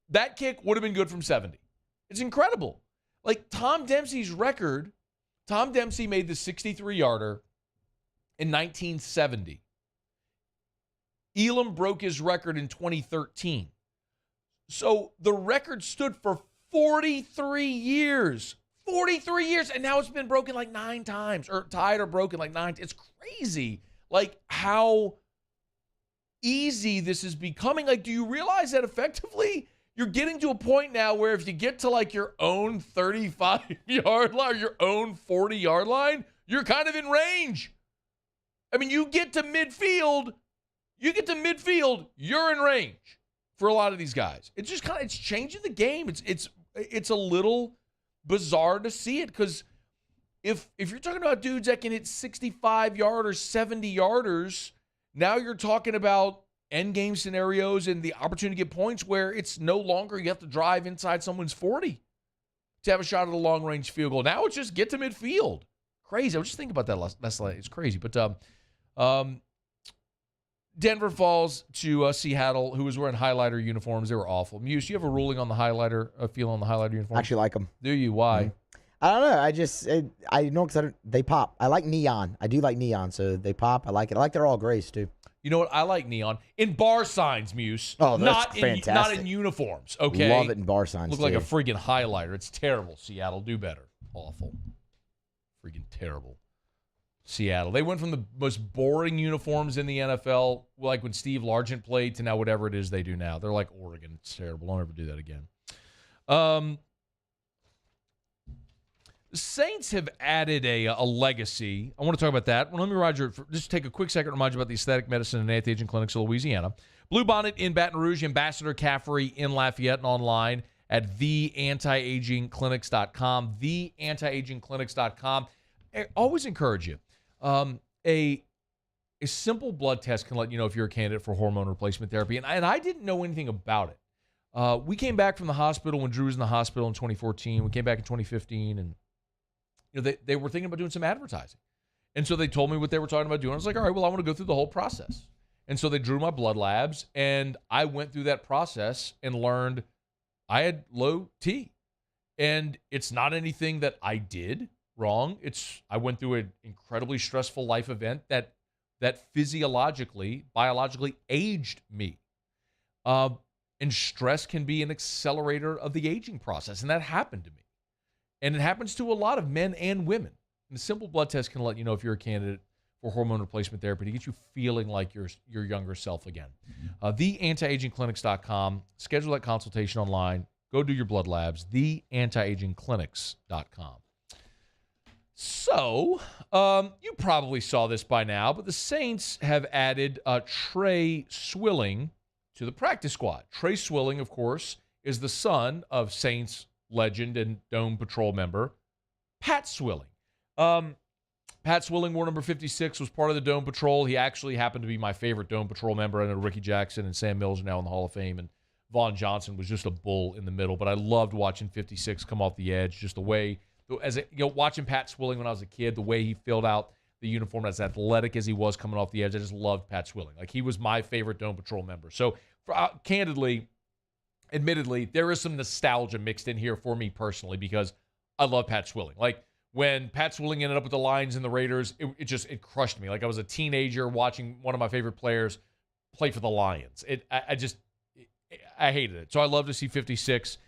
That kick would have been good from 70. It's incredible. Like Tom Dempsey's record, Tom Dempsey made the 63-yarder in 1970. Elam broke his record in 2013. So the record stood for 43 years. 43 years. And now it's been broken like 9 times, or tied or broken like 9. It's crazy. Like how easy this is becoming. Like, do you realize that effectively you're getting to a point now where if you get to like your own 35-yard line or your own 40-yard line, you're kind of in range. You get to midfield, you're in range for a lot of these guys. It's just it's changing the game. It's a little bizarre to see it, because if you're talking about dudes that can hit 65-yard or 70-yarders, now you're talking about end game scenarios and the opportunity to get points where it's no longer you have to drive inside someone's 40 to have a shot at a long-range field goal. Now it's just get to midfield. Crazy. I was just thinking about that last night. It's crazy. But Denver falls to Seattle, who was wearing highlighter uniforms. They were awful. Muse, you have a ruling on the highlighter, a feel on the highlighter uniform? I actually like them. Do you? Why? I don't know. I know because they pop. I like neon. I do like neon, so they pop. I like it. I like they're all grays, too. You know what? I like neon. In bar signs, Muse. Oh, that's fantastic. Not in uniforms, okay? Love it in bar signs, Look like a freaking highlighter. It's terrible. Seattle, do better. Awful. Freaking terrible. Seattle. They went from the most boring uniforms in the NFL, like when Steve Largent played, to now whatever it is they do now. They're like Oregon. It's terrible. Don't ever do that again. The Saints have added a legacy. I want to talk about that. Well, let me just take a quick second to remind you about the Aesthetic Medicine and Anti-Aging Clinics of Louisiana. Bluebonnet in Baton Rouge, Ambassador Caffrey in Lafayette, and online at theantiagingclinics.com. Theantiagingclinics.com. I always encourage you. A simple blood test can let you know if you're a candidate for hormone replacement therapy. And I didn't know anything about it. We came back from the hospital when Drew was in the hospital in 2014. We came back in 2015, and they were thinking about doing some advertising. And so they told me what they were talking about doing. I was like, all right, well, I want to go through the whole process. And so they drew my blood labs, and I went through that process and learned I had low T. And it's not anything that I did wrong. I went through an incredibly stressful life event that physiologically, biologically aged me. And stress can be an accelerator of the aging process, and that happened to me. And it happens to a lot of men and women. And a simple blood test can let you know if you're a candidate for hormone replacement therapy to get you feeling like your younger self again. TheAntiAgingClinics.com. Schedule that consultation online. Go do your blood labs. TheAntiAgingClinics.com. So, you probably saw this by now, but the Saints have added Trey Swilling to the practice squad. Trey Swilling, of course, is the son of Saints legend and Dome Patrol member Pat Swilling. Pat Swilling, war number 56, was part of the Dome Patrol. He actually happened to be my favorite Dome Patrol member. I know Ricky Jackson and Sam Mills are now in the Hall of Fame, and Vaughn Johnson was just a bull in the middle. But I loved watching 56 come off the edge, just the way, watching Pat Swilling when I was a kid, the way he filled out the uniform, as athletic as he was coming off the edge. I just loved Pat Swilling. Like, he was my favorite Dome Patrol member. So, admittedly, there is some nostalgia mixed in here for me personally because I love Pat Swilling. Like, when Pat Swilling ended up with the Lions and the Raiders, it crushed me. Like, I was a teenager watching one of my favorite players play for the Lions. I hated it. So I love to see 56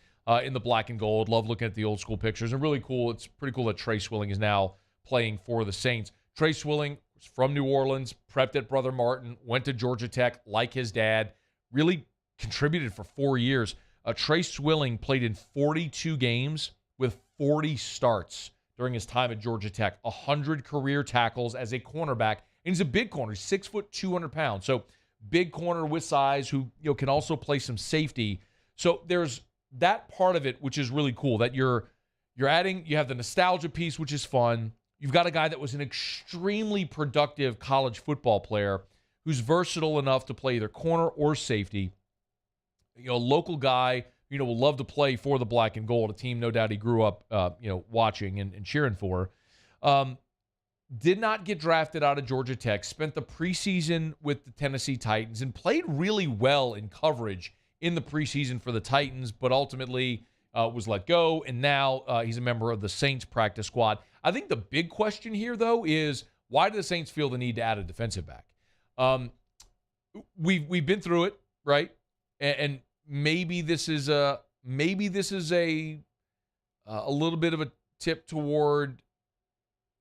in the black and gold. Love looking at the old school pictures. And really cool. It's pretty cool that Trey Swilling is now playing for the Saints. Trey Swilling was from New Orleans, prepped at Brother Martin, went to Georgia Tech like his dad, really contributed for 4 years. Trey Swilling played in 42 games with 40 starts during his time at Georgia Tech, 100 career tackles as a cornerback. And he's a big corner. He's 6 foot, 200 pounds. So big corner with size who can also play some safety. So there's that part of it, which is really cool, that you're adding, you have the nostalgia piece, which is fun. You've got a guy that was an extremely productive college football player who's versatile enough to play either corner or safety. A local guy, will love to play for the black and gold, a team no doubt he grew up, watching and cheering for. Did not get drafted out of Georgia Tech, spent the preseason with the Tennessee Titans and played really well in coverage in the preseason for the Titans, but ultimately was let go, and now he's a member of the Saints practice squad. I think the big question here, though, is why do the Saints feel the need to add a defensive back? We've been through it, right? And maybe this is a little bit of a tip toward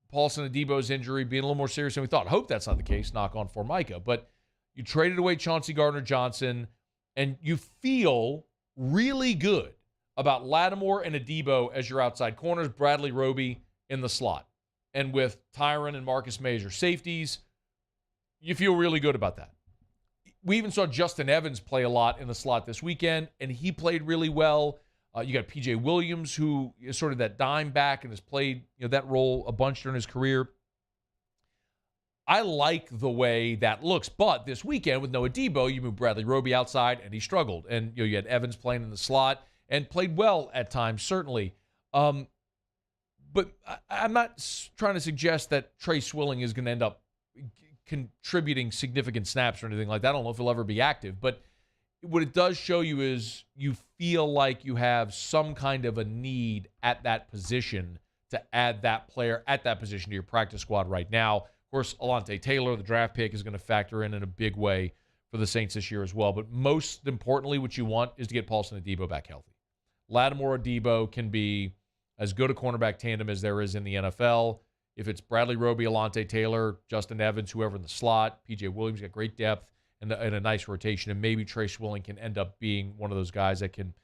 Paulson Adebo's injury being a little more serious than we thought. I hope that's not the case, knock on Formica. But you traded away Chauncey Gardner-Johnson, and you feel really good about Lattimore and Adebo as your outside corners, Bradley Roby in the slot. And with Tyron and Marcus May as your safeties, you feel really good about that. We even saw Justin Evans play a lot in the slot this weekend, and he played really well. You got P.J. Williams, who is sort of that dime back and has played that role a bunch during his career. I like the way that looks. But this weekend with Noah Debo, you moved Bradley Roby outside, and he struggled. And you had Evans playing in the slot and played well at times, certainly. But I'm not trying to suggest that Trey Swilling is going to end up contributing significant snaps or anything like that. I don't know if he'll ever be active. But what it does show you is you feel like you have some kind of a need at that position to add that player at that position to your practice squad right now. Of course, Alontae Taylor, the draft pick, is going to factor in a big way for the Saints this year as well. But most importantly, what you want is to get Paulson and Debo back healthy. Lattimore or Debo can be as good a cornerback tandem as there is in the NFL. If it's Bradley Roby, Alontae Taylor, Justin Evans, whoever in the slot, P.J. Williams, got great depth and a nice rotation, and maybe Trey Swilling can end up being one of those guys that can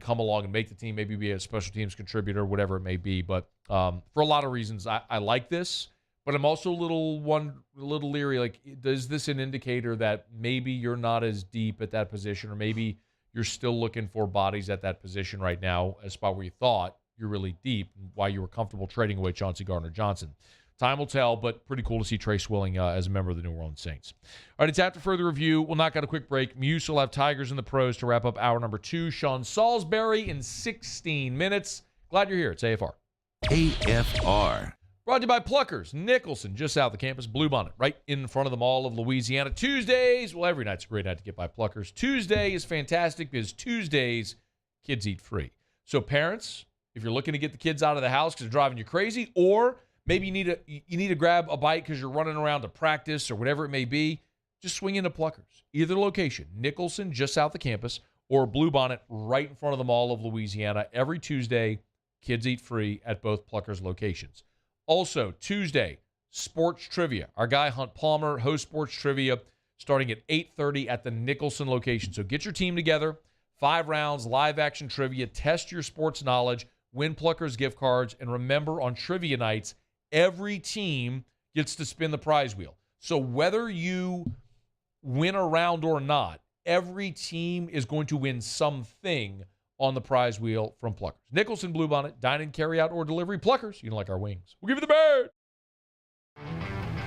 come along and make the team, maybe be a special teams contributor, whatever it may be. But for a lot of reasons, I like this, but I'm also a little leery. Like, is this an indicator that maybe you're not as deep at that position, or maybe you're still looking for bodies at that position right now, a spot where you thought you're really deep, and why you were comfortable trading away Chauncey Gardner-Johnson? Time will tell, but pretty cool to see Trey Swilling as a member of the New Orleans Saints. All right, it's after further review. We'll knock out a quick break. Muse will have Tigers in the Pros to wrap up hour number 2. Sean Salisbury in 16 minutes. Glad you're here. It's AFR. AFR. Brought to you by Pluckers, Nicholson, just south of campus, Bluebonnet, right in front of the Mall of Louisiana. Tuesdays, well, every night's a great night to get by Pluckers. Tuesday is fantastic because Tuesdays, kids eat free. So parents, if you're looking to get the kids out of the house because they're driving you crazy, or maybe you need to grab a bite because you're running around to practice or whatever it may be, just swing into Pluckers. Either location, Nicholson, just south of campus, or Bluebonnet, right in front of the Mall of Louisiana. Every Tuesday, kids eat free at both Pluckers locations. Also, Tuesday, sports trivia. Our guy Hunt Palmer hosts sports trivia starting at 8:30 at the Nicholson location. So get your team together, 5 rounds, live action trivia, test your sports knowledge, win Pluckers gift cards, and remember, on trivia nights, every team gets to spin the prize wheel. So whether you win a round or not, every team is going to win something on the prize wheel from Pluckers. Nicholson, Bluebonnet, dine-in, carry-out, or delivery. Pluckers, you don't like our wings. We'll give you the bird.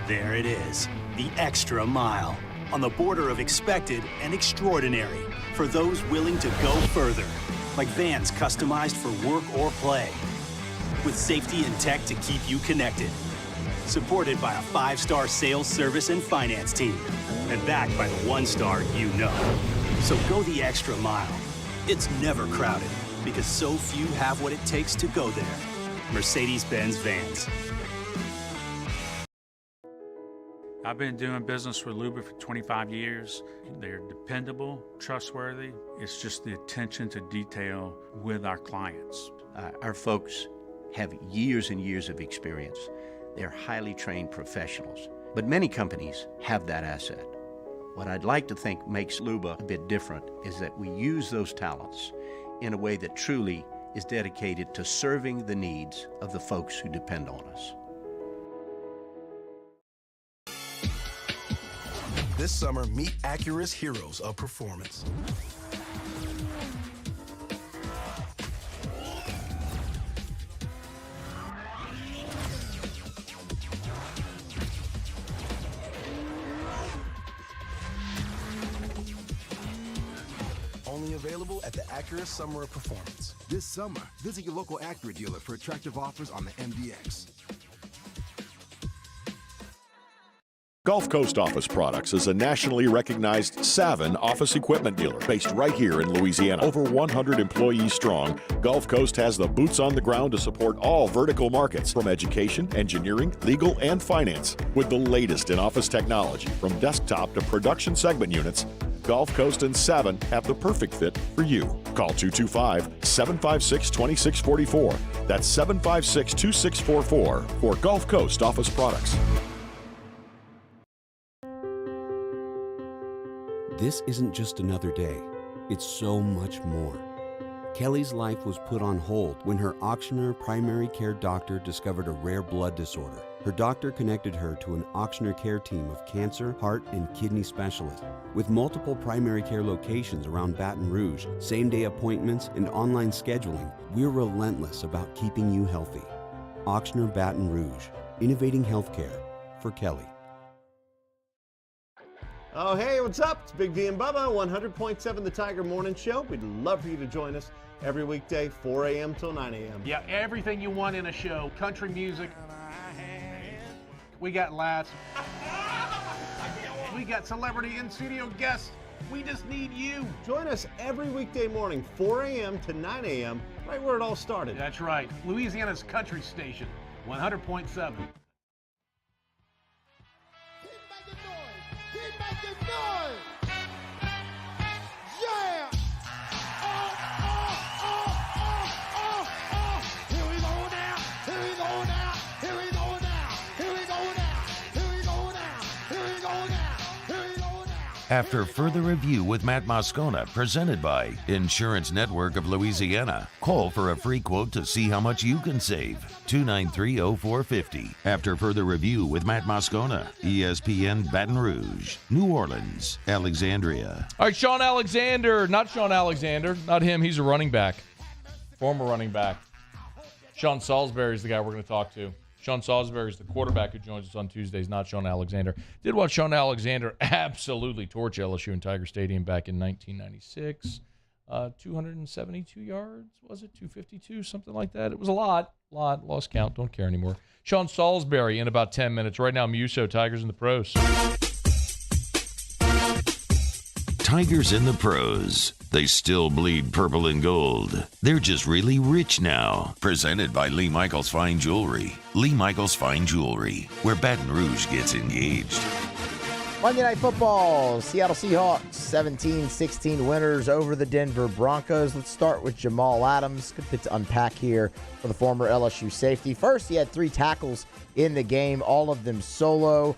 There it is, the extra mile, on the border of expected and extraordinary, for those willing to go further, like vans customized for work or play, with safety and tech to keep you connected. Supported by a 5-star sales, service, and finance team. And backed by the 1-star you know. So go the extra mile. It's never crowded, because so few have what it takes to go there. Mercedes-Benz Vans. I've been doing business with Luba for 25 years. They're dependable, trustworthy. It's just the attention to detail with our clients. Our folks have years and years of experience. They're highly trained professionals, but many companies have that asset. What I'd like to think makes Luba a bit different is that we use those talents in a way that truly is dedicated to serving the needs of the folks who depend on us. This summer, meet Acura's heroes of performance. Only available at the Acura Summer of Performance. This summer, visit your local Acura dealer for attractive offers on the MDX. Gulf Coast Office Products is a nationally recognized Savin office equipment dealer based right here in Louisiana. Over 100 employees strong, Gulf Coast has the boots on the ground to support all vertical markets, from education, engineering, legal, and finance. With the latest in office technology, from desktop to production segment units, Gulf Coast and Savin have the perfect fit for you. Call 225-756-2644. That's 756-2644 for Gulf Coast Office Products. This isn't just another day. It's so much more. Kelly's life was put on hold when her auctioneer primary care doctor discovered a rare blood disorder. Her doctor connected her to an auctioneer care team of cancer, heart, and kidney specialists. With multiple primary care locations around Baton Rouge, same-day appointments, and online scheduling, we're relentless about keeping you healthy. Auctioneer Baton Rouge, innovating healthcare for Kelly. Oh, hey, what's up? It's Big D and Bubba, 100.7 The Tiger Morning Show. We'd love for you to join us every weekday, 4 a.m. till 9 a.m. Yeah, everything you want in a show. Country music. We got laughs. We got celebrity in-studio guests. We just need you. Join us every weekday morning, 4 a.m. to 9 a.m., right where it all started. That's right. Louisiana's country station, 100.7. Yeah! Here we go now! Here we go now! Here we go now! Here we go now! Here we go now! Here we go now! Here we go now! After further review with Matt Moscona, presented by Insurance Network of Louisiana. Call for a free quote to see how much you can save. 293-0450. After further review with Matt Moscona, ESPN Baton Rouge, New Orleans, Alexandria. All right, Sean Alexander. Not Sean Alexander. Not him. He's a running back. Former running back. Sean Salisbury is the guy we're going to talk to. Sean Salisbury is the quarterback who joins us on Tuesdays, not Sean Alexander. Did watch Sean Alexander absolutely torch LSU in Tiger Stadium back in 1996. 272 yards, was it? 252, something like that. It was a lot. Lost count. Don't care anymore. Sean Salisbury in about 10 minutes. Right now, Muso, Tigers in the Pros. Tigers in the Pros. They still bleed purple and gold. They're just really rich now. Presented by Lee Michaels Fine Jewelry. Lee Michaels Fine Jewelry, where Baton Rouge gets engaged. Monday Night Football, Seattle Seahawks, 17-16 winners over the Denver Broncos. Let's start with Jamal Adams. Good bit to unpack here for the former LSU safety. First, he had 3 tackles in the game, all of them solo.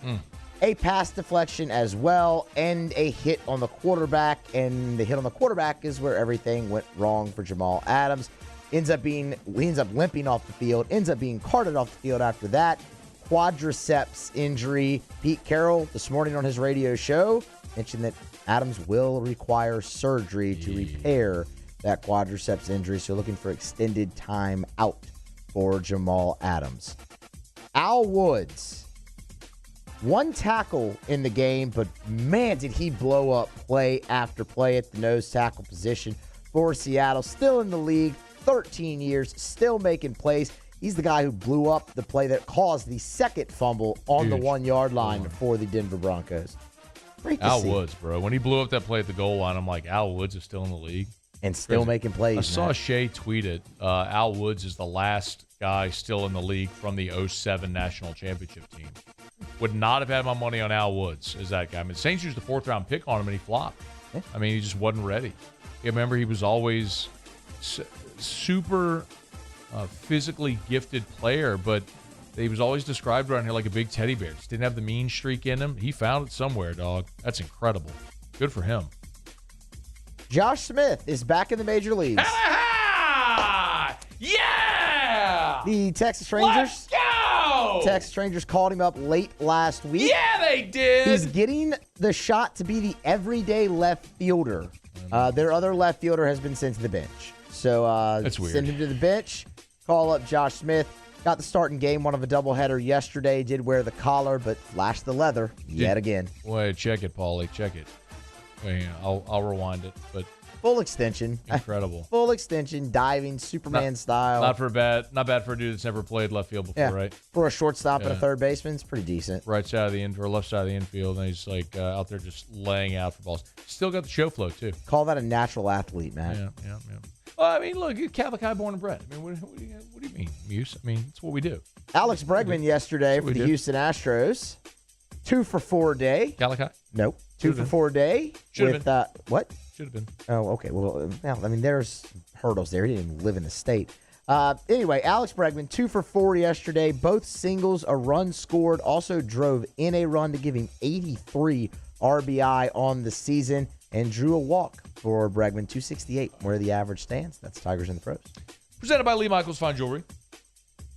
A pass deflection as well, and a hit on the quarterback. And the hit on the quarterback is where everything went wrong for Jamal Adams. He ends up limping off the field, ends up being carted off the field after that. Quadriceps injury. Pete Carroll, this morning on his radio show, mentioned that Adams will require surgery to repair that quadriceps injury. So looking for extended time out for Jamal Adams. Al Woods, 1 tackle in the game, but man, did he blow up play after play at the nose tackle position for Seattle. Still in the league, 13 years, still making plays. He's the guy who blew up the play that caused the second fumble on the 1-yard line for the Denver Broncos. Great to Al see. Woods, bro. When he blew up that play at the goal line, I'm like, Al Woods is still in the league. And still making plays. I saw Shea tweet it. Al Woods is the last guy still in the league from the 07 National Championship team. Would not have had my money on Al Woods as that guy. I mean, Saints used the 4th-round pick on him, and he flopped. Yeah. I mean, he just wasn't ready. You remember, he was always super physically gifted player, but he was always described around here like a big teddy bear. Just didn't have the mean streak in him. He found it somewhere, dog. That's incredible. Good for him. Josh Smith is back in the major leagues. Yeah! The Texas Rangers. Let's go! Texas Rangers called him up late last week. Yeah, they did. He's getting the shot to be the everyday left fielder. Their other left fielder has been sent to the bench. So That's weird. Send him to the bench. Call up Josh Smith. Got the starting game, one of a doubleheader yesterday. Did wear the collar, but flashed the leather yet again. Wait, check it, Paulie. Check it. Wait, I'll rewind it. But full extension. Incredible. Full extension, diving, Superman style. Not bad for a dude that's never played left field before, right? For a shortstop and a third baseman, it's pretty decent. Right side of the infield, or left side of the infield, and he's like out there just laying out for balls. Still got the show flow too. Call that a natural athlete, man. Yeah. Well, I mean, look, Catholic high born and bred. I mean, what do you mean, Muse? I mean, it's what we do. Alex Bregman yesterday for the Houston Astros. 2 for 4 day. Catholic high? Nope. 2 for 4 day. Should have been. What? Should have been. Oh, okay. Well, I mean, there's hurdles there. He didn't even live in the state. Anyway, Alex Bregman, 2 for 4 yesterday. Both singles, a run scored. Also drove in a run to give him 83 RBI on the season. And drew a walk for Bregman, 268, where the average stands. That's Tigers in the Pros. Presented by Lee Michaels Fine Jewelry.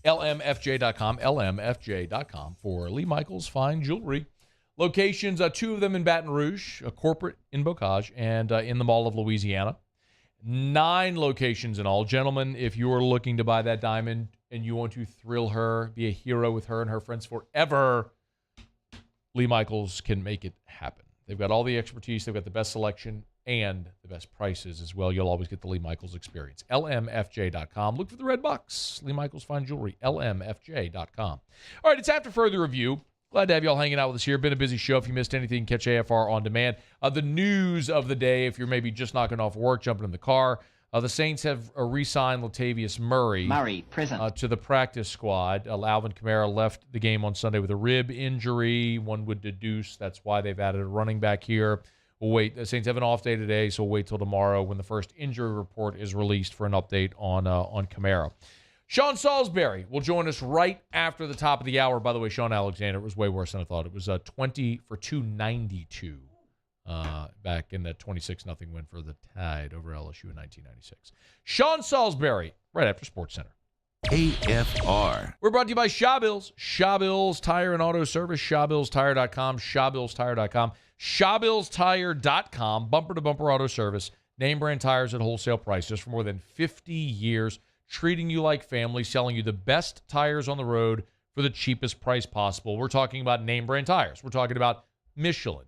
LMFJ.com for Lee Michaels Fine Jewelry. Locations, 2 of them in Baton Rouge, a corporate in Bocage, and in the Mall of Louisiana. 9 locations in all. Gentlemen, if you are looking to buy that diamond and you want to thrill her, be a hero with her and her friends forever, Lee Michaels can make it happen. They've got all the expertise. They've got the best selection and the best prices as well. You'll always get the Lee Michaels experience. LMFJ.com. Look for the red box. Lee Michaels Fine Jewelry. LMFJ.com. All right, it's after further review. Glad to have you all hanging out with us here. Been a busy show. If you missed anything, catch AFR on demand. The news of the day, if you're maybe just knocking off work, jumping in the car, the Saints have re-signed Latavius Murray to the practice squad. Alvin Kamara left the game on Sunday with a rib injury. One would deduce that's why they've added a running back here. We'll wait. The Saints have an off day today, so we'll wait till tomorrow when the first injury report is released for an update on Kamara. Sean Salisbury will join us right after the top of the hour. By the way, Sean Alexander, it was way worse than I thought. It was 20 for 292 back in that 26-0 win for the Tide over LSU in 1996. Sean Salisbury, right after SportsCenter. AFR. We're brought to you by Shawbills. Shawbills Tire and Auto Service. ShawBillsTire.com. ShawBillsTire.com. ShawBillsTire.com. Bumper-to-bumper auto service. Name brand tires at wholesale prices for more than 50 years. Treating you like family, selling you the best tires on the road for the cheapest price possible. We're talking about name brand tires. We're talking about Michelin,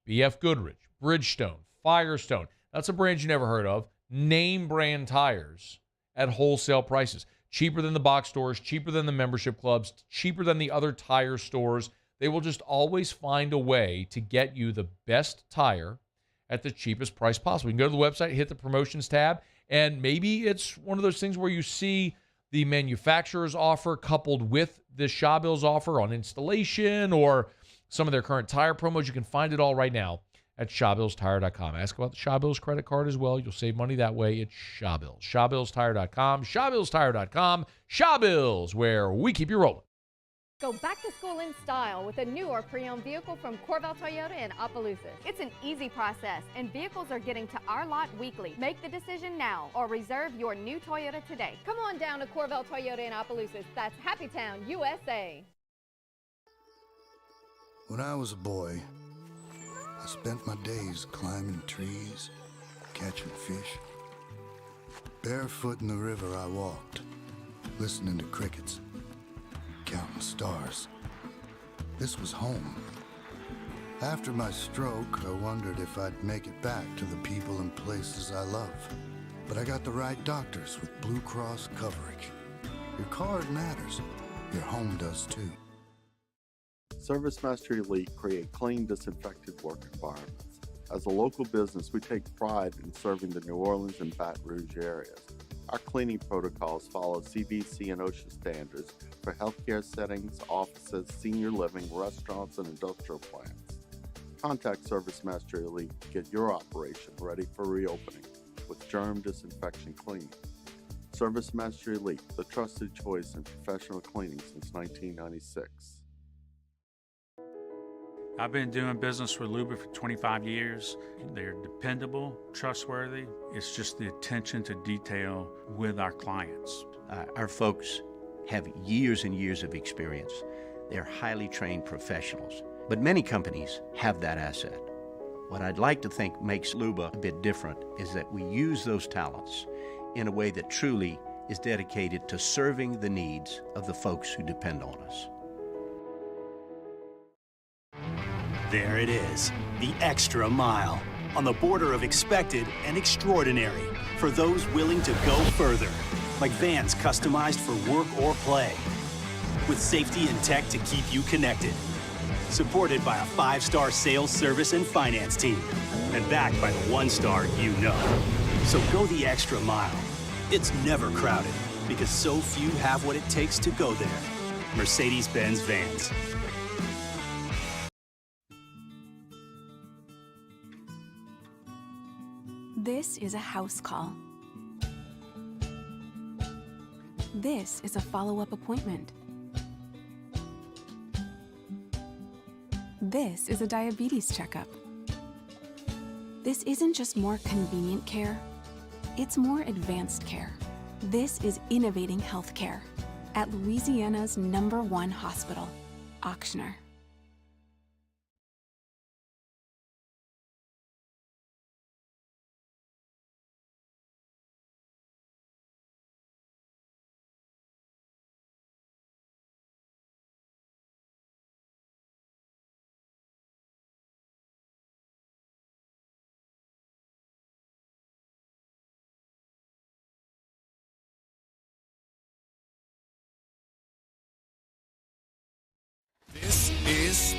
BF Goodrich, Bridgestone, Firestone. That's a brand you never heard of. Name brand tires at wholesale prices. Cheaper than the box stores, cheaper than the membership clubs, cheaper than the other tire stores. They will just always find a way to get you the best tire at the cheapest price possible. You can go to the website, hit the promotions tab, and maybe it's one of those things where you see the manufacturer's offer coupled with the Shawbills offer on installation or some of their current tire promos. You can find it all right now at ShawBillsTire.com. Ask about the Shawbills credit card as well. You'll save money that way. It's Shawbills. ShawBillsTire.com. ShawBillsTire.com. Shawbills, where we keep you rolling. Go back to school in style with a new or pre-owned vehicle from Corval Toyota in Opelousas. It's an easy process, and vehicles are getting to our lot weekly. Make the decision now or reserve your new Toyota today. Come on down to Corval Toyota in Opelousas. That's Happy Town, USA. When I was a boy, I spent my days climbing trees, catching fish. Barefoot in the river I walked, listening to crickets, counting stars. This was home. After my stroke, I wondered if I'd make it back to the people and places I love. But I got the right doctors with Blue Cross coverage. Your card matters. Your home does too. ServiceMaster Elite create clean, disinfected work environments. As a local business, we take pride in serving the New Orleans and Baton Rouge areas. Our cleaning protocols follow CDC and OSHA standards for healthcare settings, offices, senior living, restaurants, and industrial plants. Contact ServiceMaster Elite to get your operation ready for reopening with germ disinfection cleaning. ServiceMaster Elite, the trusted choice in professional cleaning since 1996. I've been doing business with Luba for 25 years. They're dependable, trustworthy. It's just the attention to detail with our clients. Our folks have years and years of experience. They're highly trained professionals, but many companies have that asset. What I'd like to think makes Luba a bit different is that we use those talents in a way that truly is dedicated to serving the needs of the folks who depend on us. There it is, the extra mile, on the border of expected and extraordinary, for those willing to go further, like vans customized for work or play, with safety and tech to keep you connected, supported by a 5-star sales, service, and finance team, and backed by the 1-star you know. So go the extra mile. It's never crowded, because so few have what it takes to go there. Mercedes-Benz Vans. This is a house call. This is a follow-up appointment. This is a diabetes checkup. This isn't just more convenient care, it's more advanced care. This is innovating healthcare at Louisiana's #1 hospital, Ochsner.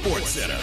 Sports Center.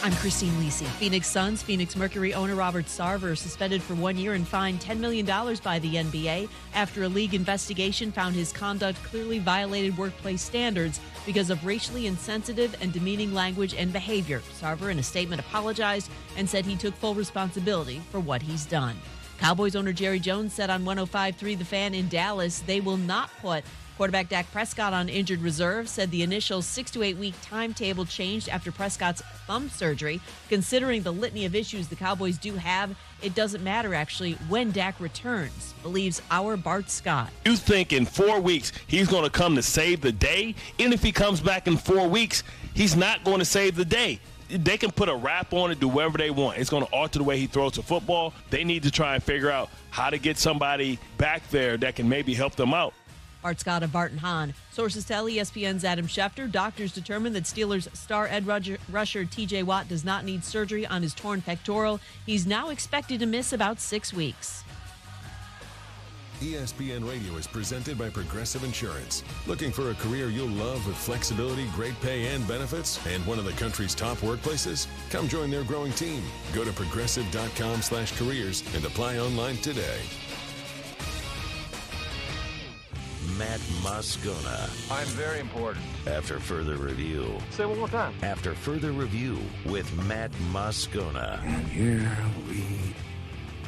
I'm Christine Lisi. Phoenix Suns Phoenix Mercury owner Robert Sarver suspended for 1 year and fined $10 million by the NBA after a league investigation found his conduct clearly violated workplace standards because of racially insensitive and demeaning language and behavior. Sarver, in a statement, apologized and said he took full responsibility for what he's done. Cowboys owner Jerry Jones said on 105.3 The Fan in Dallas they will not put quarterback Dak Prescott on injured reserve, said the initial 6 to 8 week timetable changed after Prescott's thumb surgery. Considering the litany of issues the Cowboys do have, it doesn't matter actually when Dak returns, believes our Bart Scott. You think in 4 weeks he's going to come to save the day? And if he comes back in 4 weeks, he's not going to save the day. They can put a wrap on it, do whatever they want. It's going to alter the way he throws the football. They need to try and figure out how to get somebody back there that can maybe help them out. Bart Scott of Bart and Hahn. Sources tell ESPN's Adam Schefter doctors determined that Steelers star rusher T.J. Watt does not need surgery on his torn pectoral. He's now expected to miss about 6 weeks. ESPN Radio is presented by Progressive Insurance. Looking for a career you'll love with flexibility, great pay, and benefits, and one of the country's top workplaces? Come join their growing team. Go to progressive.com/careers and apply online today. Matt Moscona. I'm very important. After further review. Say it one more time. After further review with Matt Moscona. And here we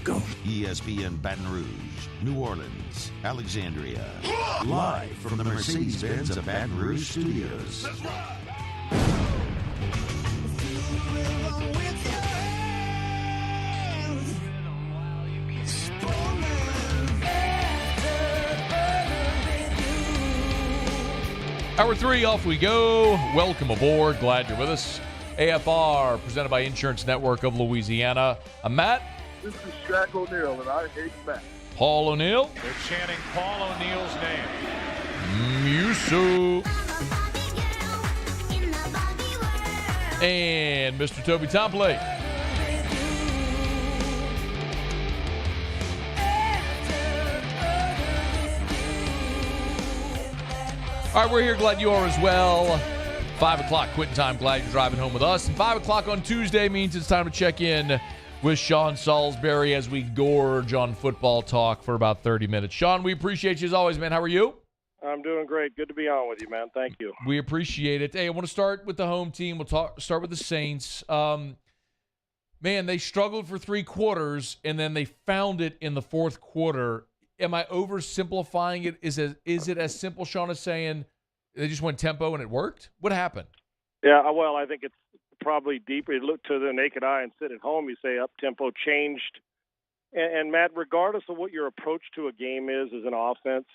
go. ESPN Baton Rouge, New Orleans, Alexandria. Live from the Mercedes-Benz of Baton Rouge studios. Let's ride. Hour 3, off we go. Welcome aboard. Glad you're with us. AFR, presented by Insurance Network of Louisiana. I'm Matt. This is Shaq O'Neal, and I hate Matt. Paul O'Neal. They're chanting Paul O'Neal's name. Musu. And Mr. Toby Tomplay. All right, we're here. Glad you are as well. 5 o'clock quitting time. Glad you're driving home with us. And 5 o'clock on Tuesday means it's time to check in with Sean Salisbury as we gorge on football talk for about 30 minutes. Sean, we appreciate you as always, man. How are you? I'm doing great. Good to be on with you, man. Thank you. We appreciate it. Hey, I want to start with the home team. We'll start with the Saints. Man, they struggled for 3 quarters, and then they found it in the fourth quarter. Am I oversimplifying it? Is it as simple, Sean, as saying they just went tempo and it worked? What happened? Yeah, well, I think it's probably deeper. You look to the naked eye and sit at home, you say up-tempo changed. And Matt, regardless of what your approach to a game is as an offense,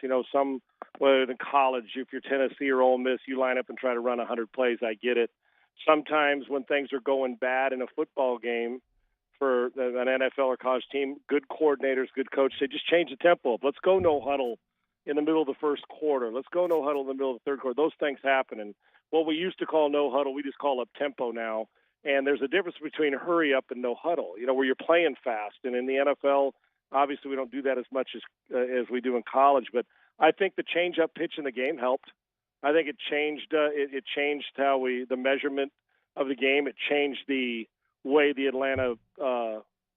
whether in college, if you're Tennessee or Ole Miss, you line up and try to run 100 plays, I get it. Sometimes when things are going bad in a football game, for an NFL or college team, good coordinators, good coaches say, just change the tempo. Let's go no huddle in the middle of the first quarter. Let's go no huddle in the middle of the third quarter. Those things happen. And what we used to call no huddle, we just call up tempo now. And there's a difference between hurry up and no huddle, where you're playing fast. And in the NFL, obviously we don't do that as much as we do in college. But I think the change-up pitch in the game helped. I think it changed it changed how the measurement of the game. It changed the way the Atlanta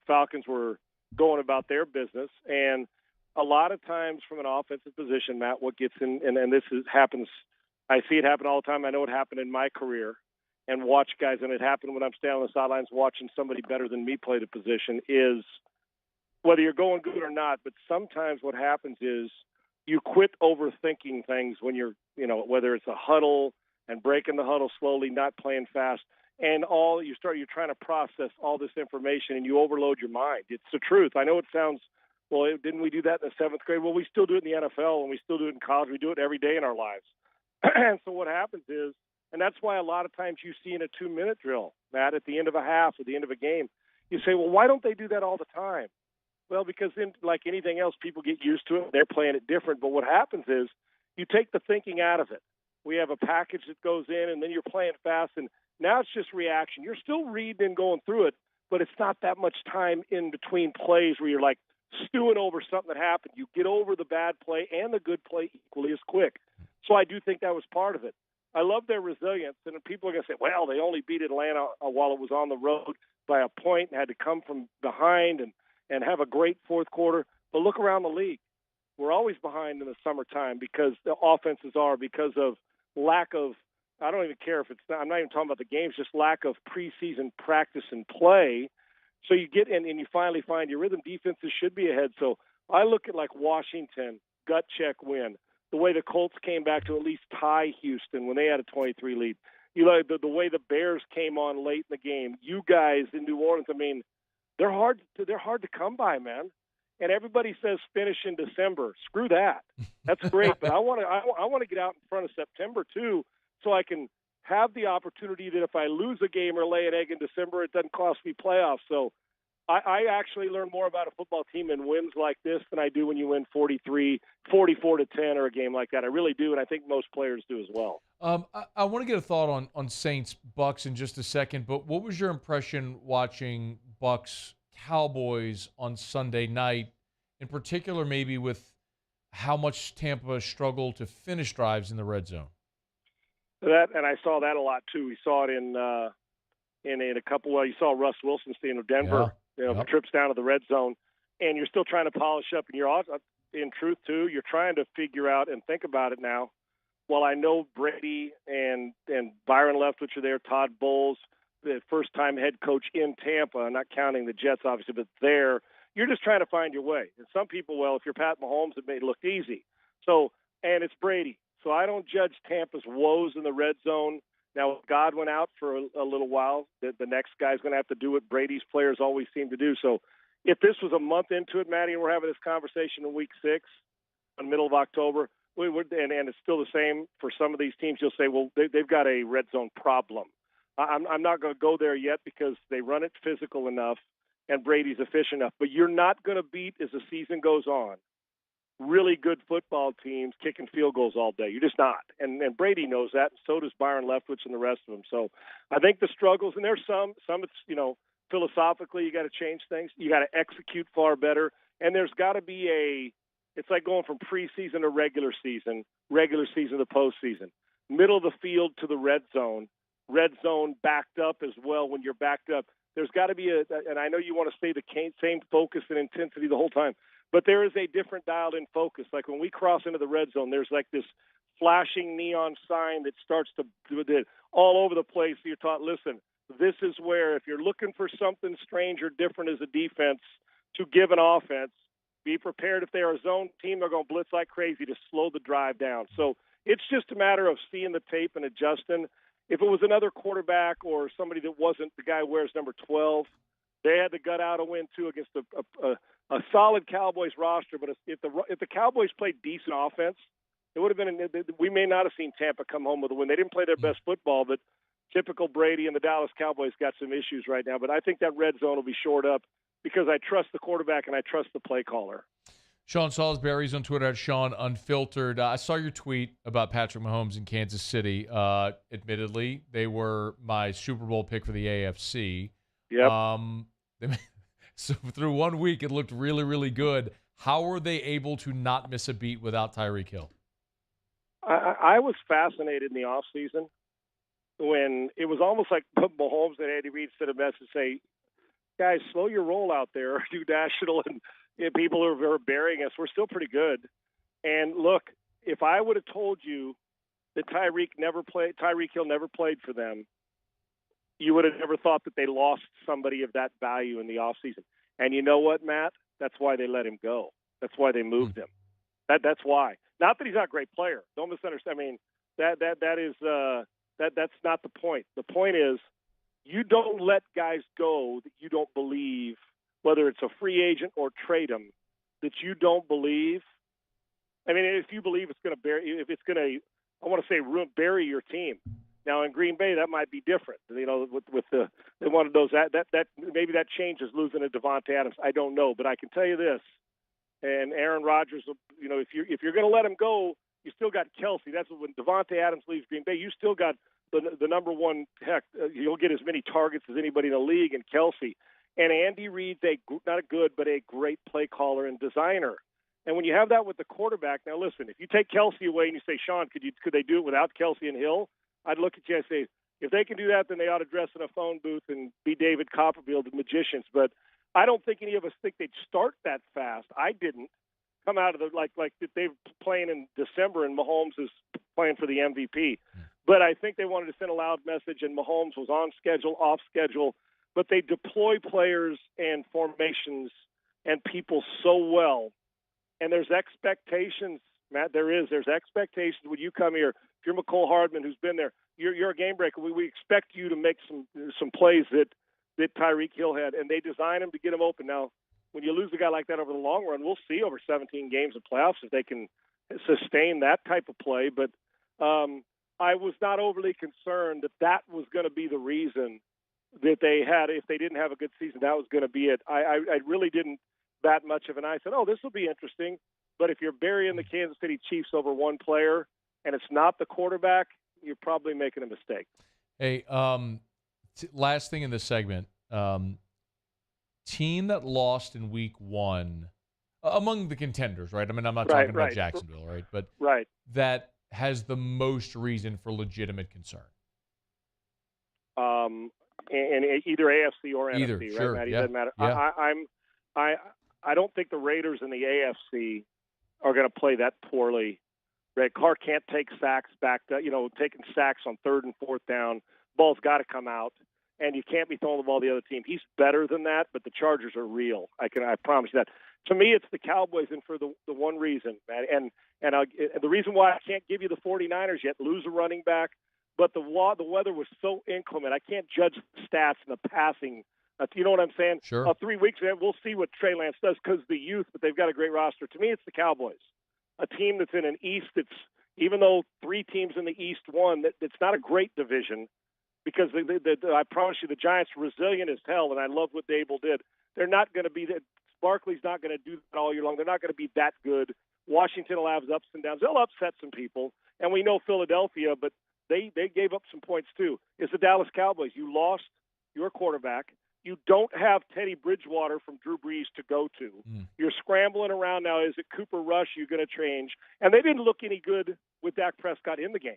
Falcons were going about their business. And a lot of times from an offensive position, Matt, what gets in, and this happens, I see it happen all the time. I know it happened in my career and watch guys, and it happened when I'm standing on the sidelines watching somebody better than me play the position, is whether you're going good or not, but sometimes what happens is you quit overthinking things when you're, whether it's a huddle and breaking the huddle slowly, not playing fast. And you're trying to process all this information and you overload your mind. It's the truth. I know it sounds, well, didn't we do that in the 7th grade? Well, we still do it in the NFL and we still do it in college. We do it every day in our lives. And so what happens is, and that's why a lot of times you see in a 2-minute drill, Matt, at the end of a half or the end of a game, you say, well, why don't they do that all the time? Well, because like anything else, people get used to it. They're playing it different. But what happens is you take the thinking out of it. We have a package that goes in and then you're playing fast and now it's just reaction. You're still reading and going through it, but it's not that much time in between plays where you're like stewing over something that happened. You get over the bad play and the good play equally as quick. So I do think that was part of it. I love their resilience. And people are going to say, well, they only beat Atlanta while it was on the road by a point and had to come from behind and have a great fourth quarter. But look around the league. We're always behind in the summertime because the offenses are, because of lack of, I don't even care if it's not, I'm not even talking about the games, just lack of preseason practice and play. So you get in and you finally find your rhythm. Defenses should be ahead. So I look at like Washington, gut check win. The way the Colts came back to at least tie Houston when they had a 23 lead. You know, the way the Bears came on late in the game. You guys in New Orleans, I mean, they're hard to come by, man. And everybody says finish in December. Screw that. That's great, but I want to get out in front of September too, so I can have the opportunity that if I lose a game or lay an egg in December, it doesn't cost me playoffs. So I actually learn more about a football team in wins like this than I do when you win 44-10 or a game like that. I really do, and I think most players do as well. I want to get a thought on Saints Bucs in just a second, but what was your impression watching Bucs Cowboys on Sunday night, in particular maybe with how much Tampa struggled to finish drives in the red zone? That, and I saw that a lot too. We saw it in a couple. Well, you saw Russ Wilson staying in Denver. Yeah. Trips down to the red zone, and you're still trying to polish up. And you're, in truth, too, you're trying to figure out and think about it now. Well, I know Brady and Byron Leftwich are there, Todd Bowles, the first-time head coach in Tampa, not counting the Jets, obviously, but there. You're just trying to find your way. And some people, well, if you're Pat Mahomes, it may look easy. So, and it's Brady. So I don't judge Tampa's woes in the red zone. Now, if God went out for a little while, the next guy's going to have to do what Brady's players always seem to do. So if this was a month into it, Matty, and we're having this conversation in week 6, in the middle of October, and it's still the same for some of these teams, you'll say, well, they've got a red zone problem. I'm not going to go there yet because they run it physical enough and Brady's efficient enough. But you're not going to beat, as the season goes on, really good football teams kicking field goals all day. You're just not. And Brady knows that, and so does Byron Leftwich and the rest of them. So I think the struggles, and there's some it's, philosophically you got to change things. You got to execute far better. And there's got to be it's like going from preseason to regular season to postseason. Middle of the field to the red zone backed up as well when you're backed up. There's got to be and I know you want to stay the same focus and intensity the whole time, but there is a different dialed-in focus. Like when we cross into the red zone, there's like this flashing neon sign that starts to do it all over the place. You're taught, listen, this is where if you're looking for something strange or different as a defense to give an offense, be prepared. If they're a zone team, they're going to blitz like crazy to slow the drive down. So it's just a matter of seeing the tape and adjusting. If it was another quarterback or somebody that wasn't the guy who wears number 12, they had the gut out a win too against a solid Cowboys roster. But if the Cowboys played decent offense, it would have been. We may not have seen Tampa come home with a win. They didn't play their best football, but typical Brady and the Dallas Cowboys got some issues right now. But I think that red zone will be shored up because I trust the quarterback and I trust the play caller. Sean Salisbury's on Twitter at Sean Unfiltered. I saw your tweet about Patrick Mahomes in Kansas City. Admittedly, they were my Super Bowl pick for the AFC. Yep. So through 1 week, it looked really, really good. How were they able to not miss a beat without Tyreek Hill? I was fascinated in the offseason when it was almost like Mahomes and Andy Reid sent a message say, guys, slow your roll out there. Do national and people are burying us. We're still pretty good. And look, if I would have told you that Tyreek Hill never played for them, you would have never thought that they lost somebody of that value in the offseason. And you know what, Matt? That's why they let him go. That's why they moved him. That's why. Not that he's not a great player. Don't misunderstand. I mean, that's not the point. The point is you don't let guys go that you don't believe, whether it's a free agent or trade them, that you don't believe. I mean, if you believe it's going to bury your team. Now in Green Bay, that might be different. They wanted those that maybe that changes losing a Devontae Adams. I don't know, but I can tell you this. And Aaron Rodgers, if you're going to let him go, you still got Kelsey. That's when Devontae Adams leaves Green Bay. You still got the number one. You'll get as many targets as anybody in the league, and Kelsey. And Andy Reid's not a good, but a great play caller and designer. And when you have that with the quarterback, now listen, if you take Kelsey away and you say, Sean, could they do it without Kelsey and Hill? I'd look at you and say, if they can do that, then they ought to dress in a phone booth and be David Copperfield, the magicians. But I don't think any of us think they'd start that fast. I didn't come out of the like they're playing in December and Mahomes is playing for the MVP. But I think they wanted to send a loud message, and Mahomes was on schedule, off schedule. But they deploy players and formations and people so well. And there's expectations, Matt. There's expectations when you come here. If you're McCole Hardman, who's been there, you're a game breaker. We expect you to make some plays that Tyreek Hill had, and they design him to get him open. Now, when you lose a guy like that over the long run, we'll see over 17 games of playoffs if they can sustain that type of play. But I was not overly concerned that was going to be the reason that they had. If they didn't have a good season, that was going to be it. I really didn't bat much of an eye. I said, oh, this will be interesting. But if you're burying the Kansas City Chiefs over one player and it's not the quarterback, you're probably making a mistake. Hey, last thing in this segment, team that lost in week 1 among the contenders, right? I mean, I'm not talking about Jacksonville, right? But that has the most reason for legitimate concern. And either AFC or NFC, either, right, sure. Matt? It yeah. doesn't matter. Yeah. I don't think the Raiders in the AFC are going to play that poorly. Right? Carr can't take sacks taking sacks on 3rd and 4th down. Ball's got to come out, and you can't be throwing the ball to the other team. He's better than that, but the Chargers are real. I promise you that. To me, it's the Cowboys, and for the one reason, Matt, and the reason why I can't give you the 49ers yet, lose a running back, but the weather was so inclement. I can't judge the stats and the passing. You know what I'm saying? Sure. 3 weeks, we'll see what Trey Lance does because the youth, but they've got a great roster. To me, it's the Cowboys, a team that's in an East that's, even though 3 teams in the East won, it's not a great division because I promise you the Giants are resilient as hell, and I love what Dable did. They're not going to be that. Barkley's not going to do that all year long. They're not going to be that good. Washington will have ups and downs. They'll upset some people, and we know Philadelphia, but they gave up some points too. It's the Dallas Cowboys. You lost your quarterback. You don't have Teddy Bridgewater from Drew Brees to go to. You're scrambling around now. Is it Cooper Rush you're going to change? And they didn't look any good with Dak Prescott in the game.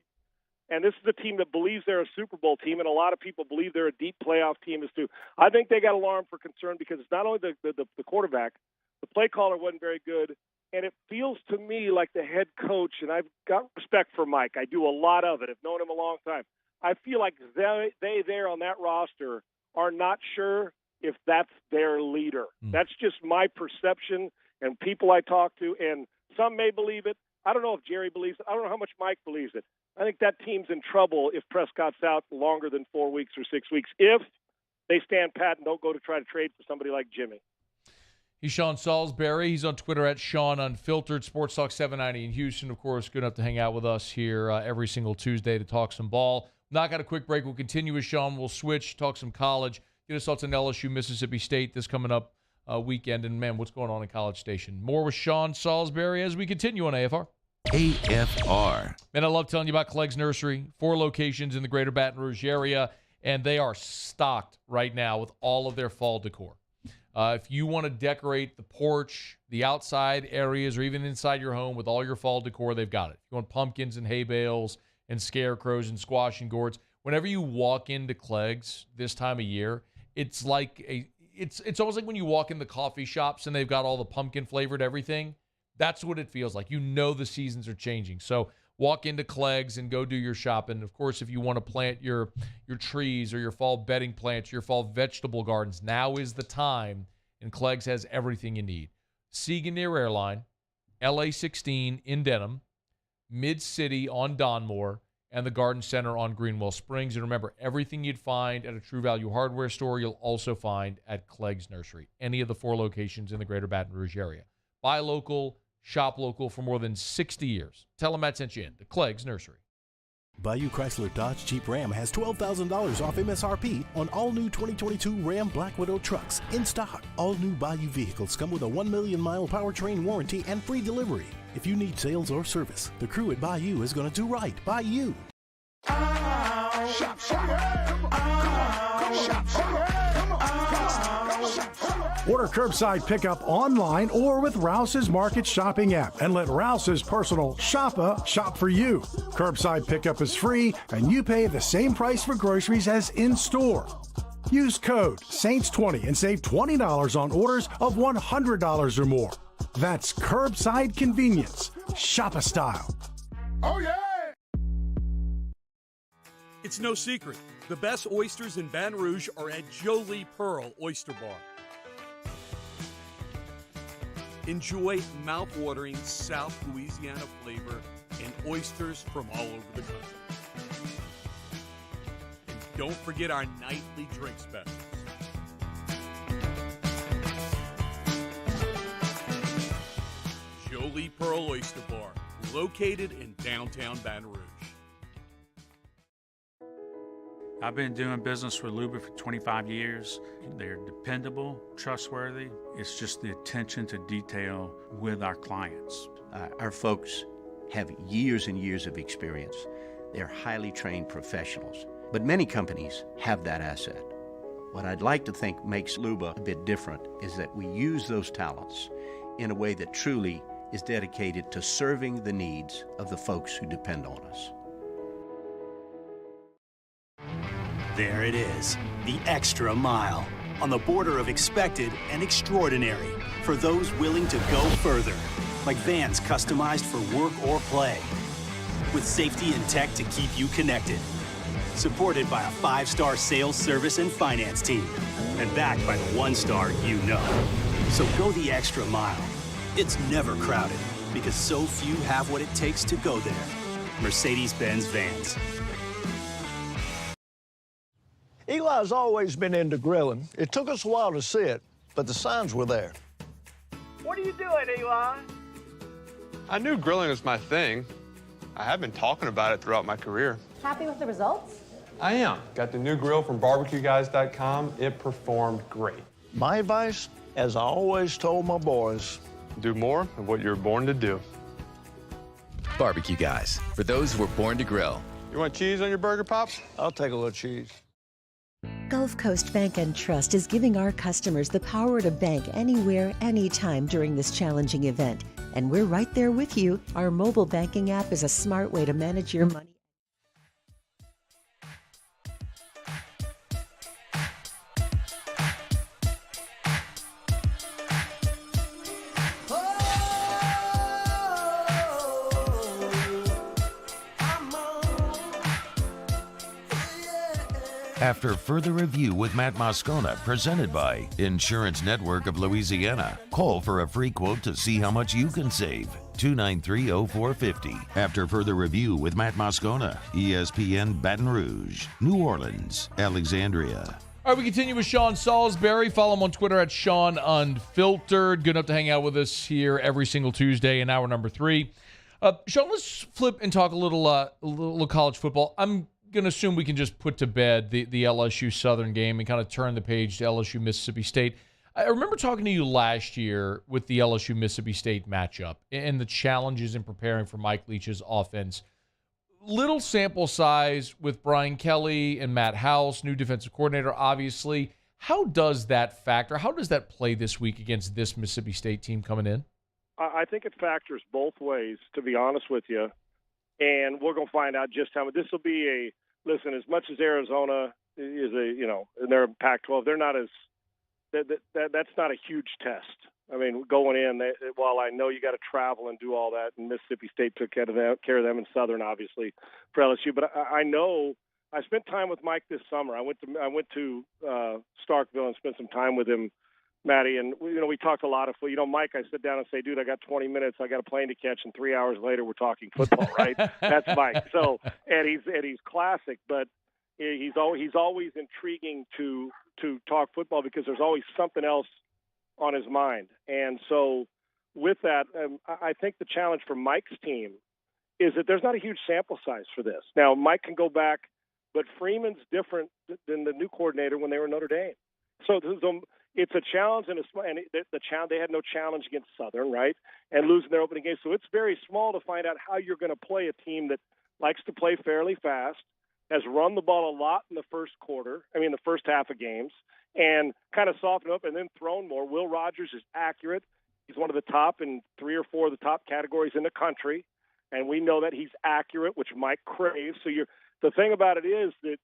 And this is a team that believes they're a Super Bowl team, and a lot of people believe they're a deep playoff team as too. I think they got alarm for concern because it's not only the quarterback, the play caller wasn't very good, and it feels to me like the head coach, and I've got respect for Mike. I do a lot of it. I've known him a long time. I feel like they there on that roster are not sure if that's their leader. That's just my perception and people I talk to, and some may believe it. I don't know if Jerry believes it. I don't know how much Mike believes it. I think that team's in trouble if Prescott's out longer than 4 weeks or 6 weeks, if they stand pat and don't go to try to trade for somebody like Jimmy. He's Sean Salisbury. He's on Twitter at Sean Unfiltered. Sports Talk 790 in Houston, of course. Good enough to hang out with us here every single Tuesday to talk some ball. Knock out a quick break. We'll continue with Sean. We'll switch, talk some college, get us thoughts on LSU, Mississippi State this coming up weekend. And, man, what's going on in College Station? More with Sean Salisbury as we continue on AFR. AFR. And I love telling you about Clegg's Nursery, 4 locations in the greater Baton Rouge area, and they are stocked right now with all of their fall decor. If you want to decorate the porch, the outside areas, or even inside your home with all your fall decor, they've got it. If you want pumpkins and hay bales and scarecrows and squash and gourds, whenever you walk into Clegg's this time of year, it's like it's almost like when you walk in the coffee shops and they've got all the pumpkin-flavored everything. That's what it feels like. You know the seasons are changing. So walk into Clegg's and go do your shopping. Of course, if you want to plant your trees or your fall bedding plants, your fall vegetable gardens, now is the time. And Clegg's has everything you need. Seagoneer Airline, LA 16 in Denham, Mid-City on Donmore, and the Garden Center on Greenwell Springs. And remember, everything you'd find at a True Value hardware store, you'll also find at Clegg's Nursery. Any of the 4 locations in the greater Baton Rouge area. Buy local. Shop local for more than 60 years. Tell them Matt sent you in to Clegg's Nursery. Bayou Chrysler Dodge Jeep Ram has $12,000 off MSRP on all new 2022 Ram Black Widow trucks in stock. All new Bayou vehicles come with a 1 million mile powertrain warranty and free delivery. If you need sales or service, the crew at Bayou is going to do right by you. Order curbside pickup online or with Rouse's Market Shopping app and let Rouse's personal shopper shop for you. Curbside pickup is free and you pay the same price for groceries as in-store. Use code SAINTS20 and save $20 on orders of $100 or more. That's curbside convenience. Shopper style. Oh, yeah! It's no secret. The best oysters in Baton Rouge are at Jolie Pearl Oyster Bar. Enjoy mouth-watering South Louisiana flavor and oysters from all over the country. And don't forget our nightly drink specials. Jolie Pearl Oyster Bar, located in downtown Baton Rouge. I've been doing business with Luba for 25 years. They're dependable, trustworthy. It's just the attention to detail with our clients. Our folks have years and years of experience. They're highly trained professionals. But many companies have that asset. What I'd like to think makes Luba a bit different is that we use those talents in a way that truly is dedicated to serving the needs of the folks who depend on us. There it is, the extra mile, on the border of expected and extraordinary for those willing to go further, like vans customized for work or play, with safety and tech to keep you connected, supported by a 5-star sales, service, and finance team, and backed by the 1-star you know. So go the extra mile. It's never crowded, because so few have what it takes to go there. Mercedes-Benz Vans. Eli's always been into grilling. It took us a while to see it, but the signs were there. What are you doing, Eli? I knew grilling was my thing. I have been talking about it throughout my career. Happy with the results? I am. Got the new grill from barbecueguys.com. It performed great. My advice, as I always told my boys, do more of what you're born to do. Barbecue Guys, for those who were born to grill. You want cheese on your burger, Pops? I'll take a little cheese. Gulf Coast Bank and Trust is giving our customers the power to bank anywhere, anytime during this challenging event. And we're right there with you. Our mobile banking app is a smart way to manage your money. After further review with Matt Moscona, presented by Insurance Network of Louisiana. Call for a free quote to see how much you can save. 293-0450. After further review with Matt Moscona, ESPN Baton Rouge, New Orleans, Alexandria. All right, we continue with Sean Salisbury. Follow him on Twitter at Sean Unfiltered. Good enough to hang out with us here every single Tuesday in hour number 3. Sean, let's flip and talk a little college football. I'm going to assume we can just put to bed the LSU Southern game and kind of turn the page to LSU Mississippi State. I remember talking to you last year with the LSU Mississippi State matchup and the challenges in preparing for Mike Leach's offense. Little sample size with Brian Kelly and Matt House, new defensive coordinator, obviously. How does that factor? How does that play this week against this Mississippi State team coming in? I think it factors both ways, to be honest with you. And we're going to find out just how much. This will be listen, as much as Arizona is and they're Pac-12, they're not as that's not a huge test. I mean, going in, while I know you got to travel and do all that, and Mississippi State took care of them, and Southern, obviously, for LSU. But I know I spent time with Mike this summer. I went to Starkville and spent some time with him, Maddie, and we talked a lot of football. Mike, I sit down and say, dude, I got 20 minutes, I got a plane to catch, and 3 hours later we're talking football, right? That's Mike. So, and he's classic, but he's always intriguing to talk football because there's always something else on his mind. And so, with that, I think the challenge for Mike's team is that there's not a huge sample size for this. Now, Mike can go back, but Freeman's different than the new coordinator when they were in Notre Dame. So it's a challenge, and they had no challenge against Southern, right, and losing their opening game. So it's very small to find out how you're going to play a team that likes to play fairly fast, has run the ball a lot in the first half of games, and kind of softened up and then thrown more. Will Rogers is accurate. He's one of the top in 3 or 4 of the top categories in the country, and we know that he's accurate, which Mike craves. So the thing about it is that,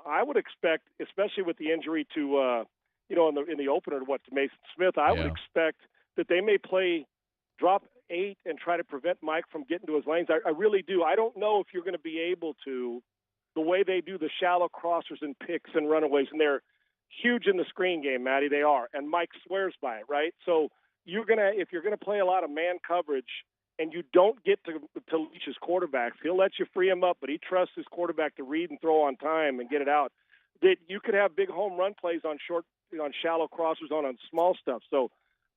I would expect, especially with the injury to, in the opener to Mason Smith, I would expect that they may drop 8 and try to prevent Mike from getting to his lanes. I really do. I don't know if you're going to be able to, the way they do the shallow crossers and picks and runaways, and they're huge in the screen game, Matty, they are, and Mike swears by it, right? So if you're gonna play a lot of man coverage and you don't get to Leach's quarterbacks, he'll let you free him up, but he trusts his quarterback to read and throw on time and get it out. That you could have big home run plays on on shallow crossers on small stuff. So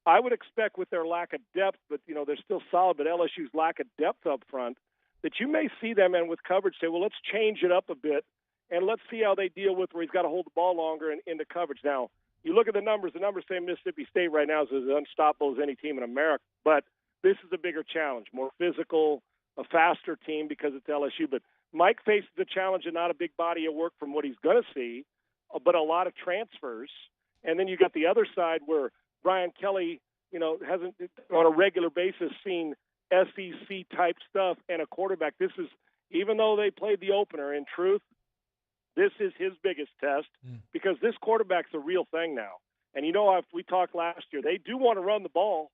I would expect with their lack of depth, but they're still solid, but LSU's lack of depth up front, that you may see them, and with coverage, say, well, let's change it up a bit, and let's see how they deal with where he's got to hold the ball longer and into coverage. Now, you look at the numbers say Mississippi State right now is as unstoppable as any team in America, but this is a bigger challenge, more physical, a faster team because it's LSU. But Mike faces the challenge of not a big body of work from what he's going to see, but a lot of transfers. And then you got the other side where Brian Kelly, hasn't on a regular basis seen SEC-type stuff and a quarterback. This is, even though they played the opener, in truth, this is his biggest test because this quarterback's a real thing now. And we talked last year, they do want to run the ball,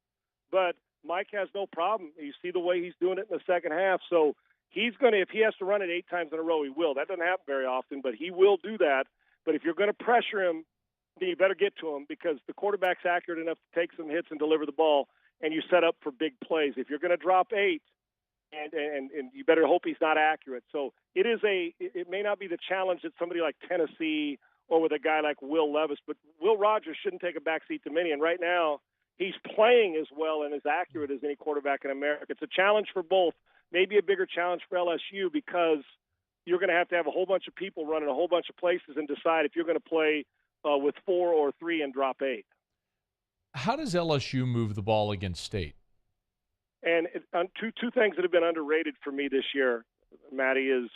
but Mike has no problem. You see the way he's doing it in the second half. So he's going to, if he has to run it 8 times in a row, he will. That doesn't happen very often, but he will do that. But if you're going to pressure him, then you better get to him because the quarterback's accurate enough to take some hits and deliver the ball, and you set up for big plays. If you're going to drop 8, and you better hope he's not accurate. So it may not be the challenge that somebody like Tennessee or with a guy like Will Levis, but Will Rogers shouldn't take a backseat to many. And right now, he's playing as well and as accurate as any quarterback in America. It's a challenge for both, maybe a bigger challenge for LSU because you're going to have a whole bunch of people running a whole bunch of places and decide if you're going to play with 4 or 3 and drop 8. How does LSU move the ball against State? And two things that have been underrated for me this year, Matty, is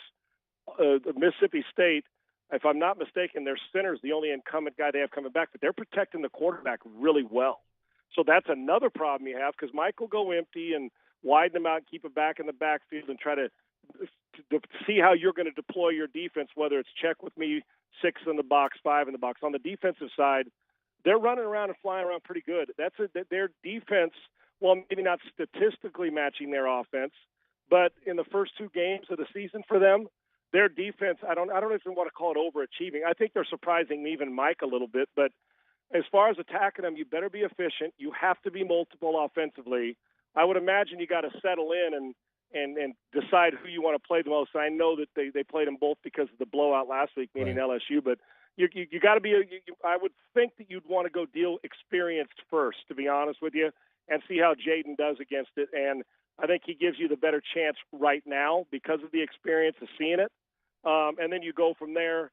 Mississippi State. If I'm not mistaken, their center's the only incumbent guy they have coming back, but they're protecting the quarterback really well. So that's another problem you have because Mike will go empty and widen them out and keep it back in the backfield and try to see how you're going to deploy your defense, whether it's check with me, 6 in the box, 5 in the box. On the defensive side, they're running around and flying around pretty good. Their defense, well, maybe not statistically matching their offense, but in the first 2 games of the season for them, their defense, I don't even want to call it overachieving. I think they're surprising even Mike a little bit, but as far as attacking them, you better be efficient. You have to be multiple offensively. I would imagine you got to settle in and decide who you want to play the most. I know that they played them both because of the blowout last week, meaning right. LSU, but you got to be I would think that you'd want to go deal experienced first, to be honest with you, and see how Jaden does against it. And I think he gives you the better chance right now because of the experience of seeing it. And then you go from there.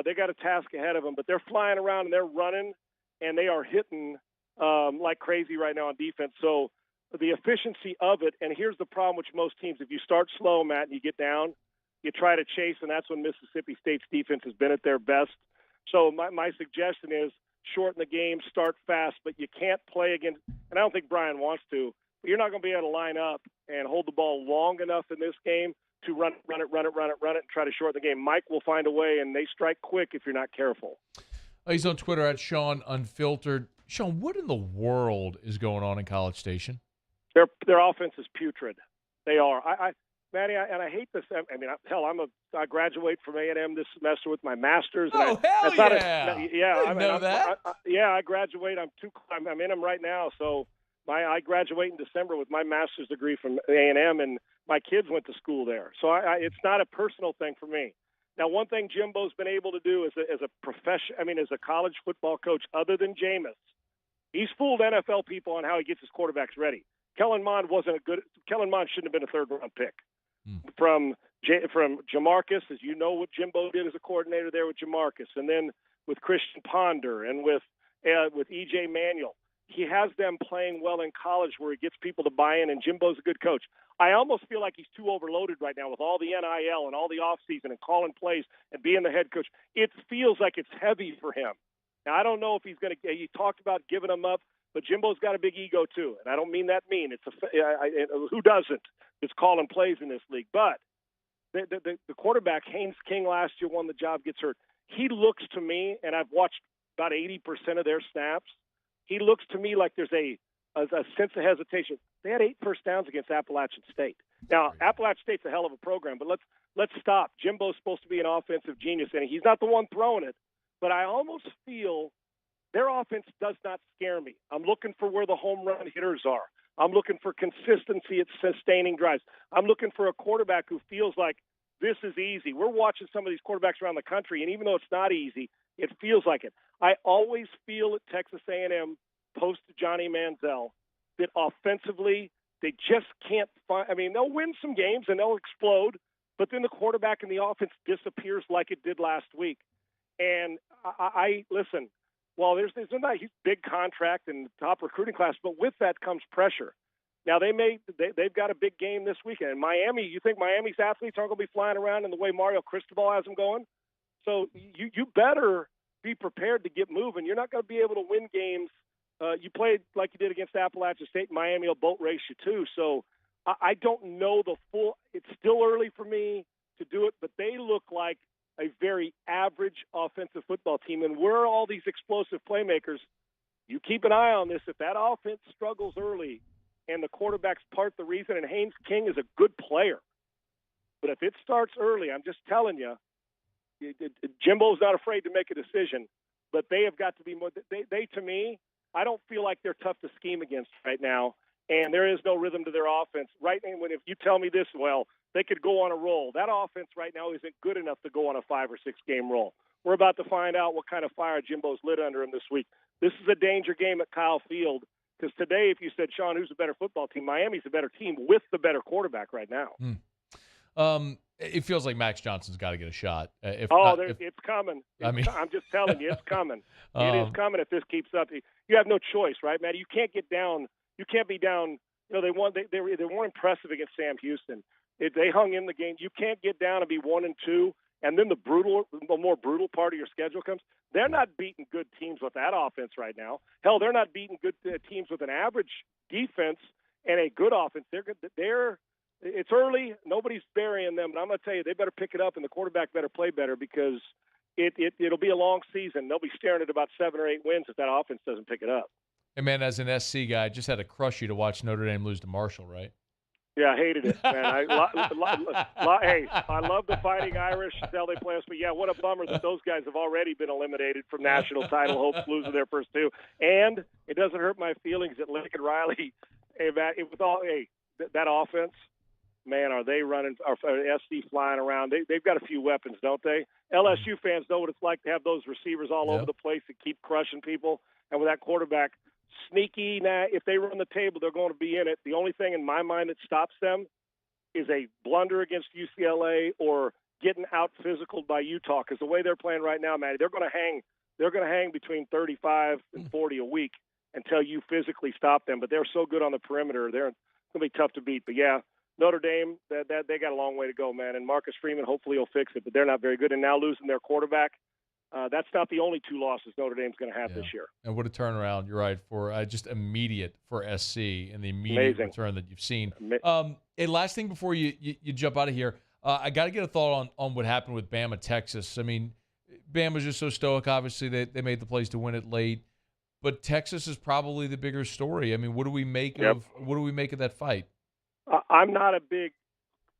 They got a task ahead of them, but they're flying around and they're running and they are hitting like crazy right now on defense. So the efficiency of it, and here's the problem with most teams. If you start slow, Matt, and you get down, you try to chase, and that's when Mississippi State's defense has been at their best. So my suggestion is shorten the game, start fast, but you can't play against – and I don't think Brian wants to, but you're not going to be able to line up and hold the ball long enough in this game to run it, and try to shorten the game. Mike will find a way, and they strike quick if you're not careful. He's on Twitter at Sean Unfiltered. Sean, what in the world is going on in College Station? Their offense is putrid. They are. Matty, I hate this. I mean, hell, I graduate from A&M this semester with my master's. Oh, hell yeah! I know that. I graduate. I'm in them right now. So I graduate in December with my master's degree from A&M, and my kids went to school there. So it's not a personal thing for me. Now, one thing Jimbo's been able to do as a college football coach, other than Jameis, he's fooled NFL people on how he gets his quarterbacks ready. Kellen Mond shouldn't have been a third-round pick. From Jamarcus, as you know what Jimbo did as a coordinator there with Jamarcus, and then with Christian Ponder and with E.J. Manuel. he has them playing well in college where he gets people to buy in, and Jimbo's a good coach. I almost feel like he's too overloaded right now with all the NIL and all the offseason and calling plays and being the head coach. It feels like it's heavy for him. Now, I don't know if he's going to – he talked about giving them up, but Jimbo's got a big ego too, and I don't mean that mean. Who doesn't? It's calling plays in this league. But the quarterback, Haynes King, last year won the job, gets hurt. He looks to me, and I've watched about 80% of their snaps, he looks to me like there's a sense of hesitation. They had 8 first downs against Appalachian State. Now, Appalachian State's a hell of a program, but let's stop. Jimbo's supposed to be an offensive genius, and he's not the one throwing it. But I almost feel their offense does not scare me. I'm looking for where the home run hitters are. I'm looking for consistency at sustaining drives. I'm looking for a quarterback who feels like this is easy. We're watching some of these quarterbacks around the country, and even though it's not easy, it feels like it. I always feel at Texas A&M post Johnny Manziel that offensively they just can't find – I mean, they'll win some games and they'll explode, but then the quarterback and the offense disappears like it did last week. And I listen, well, there's a nice big contract and top recruiting class, but with that comes pressure. Now, they've got a big game this weekend. In Miami, you think Miami's athletes aren't going to be flying around in the way Mario Cristobal has them going? So you better be prepared to get moving. You're not going to be able to win games. You played like you did against Appalachian State. Miami will boat race you too. So I don't know the full – it's still early for me to do it, but they look like a very average offensive football team. And where are all these explosive playmakers? You keep an eye on this. If that offense struggles early and the quarterback's part the reason, and Haynes King is a good player, but if it starts early, I'm just telling you, Jimbo's not afraid to make a decision, but they have got to be more – they to me, I don't feel like they're tough to scheme against right now, and there is no rhythm to their offense. Right now, if you tell me this, well, they could go on a roll. That offense right now isn't good enough to go on a 5 or 6 game roll. We're about to find out what kind of fire Jimbo's lit under him this week. This is a danger game at Kyle Field because today, if you said, Sean, who's a better football team, Miami's a better team with the better quarterback right now. It feels like Max Johnson's got to get a shot. It's coming. I'm just telling you, it's coming. It is coming if this keeps up. You have no choice, right, Matt? You can't get down. You can't be down. You know, they weren't impressive against Sam Houston. They hung in the game. You can't get down and be 1-2, and then the more brutal part of your schedule comes. They're not beating good teams with that offense right now. Hell, they're not beating good teams with an average defense and a good offense. It's early. Nobody's burying them, but I'm going to tell you, they better pick it up, and the quarterback better play better because it'll be a long season. They'll be staring at about 7 or 8 wins if that offense doesn't pick it up. And, man, as an SC guy, I just had to crush you to watch Notre Dame lose to Marshall, right? Yeah, I hated it, man. Hey, I love the Fighting Irish, how they play us, but yeah, what a bummer that those guys have already been eliminated from national title hopes, losing their first 2. And it doesn't hurt my feelings that Lincoln Riley, that offense, man, are they running? Are SC flying around? They've got a few weapons, don't they? LSU fans know what it's like to have those receivers all over the place that keep crushing people, and with that quarterback. Sneaky. If they run the table, they're going to be in it. The only thing in my mind that stops them is a blunder against UCLA or getting out physical by Utah. Because the way they're playing right now, Matty, they're going to hang. They're going to hang between 35 and 40 a week until you physically stop them. But they're so good on the perimeter, they're going to be tough to beat. But yeah, Notre Dame, they got a long way to go, man. And Marcus Freeman hopefully will fix it. But they're not very good. And now losing their quarterback. That's not the only 2 losses Notre Dame's going to have this year. And what a turnaround, you're right, for just immediate for SC and the immediate return that you've seen. Last thing before you jump out of here, I got to get a thought on what happened with Bama, Texas. I mean, Bama's just so stoic. Obviously, they made the plays to win it late. But Texas is probably the bigger story. I mean, what do we make of that fight? I'm not a big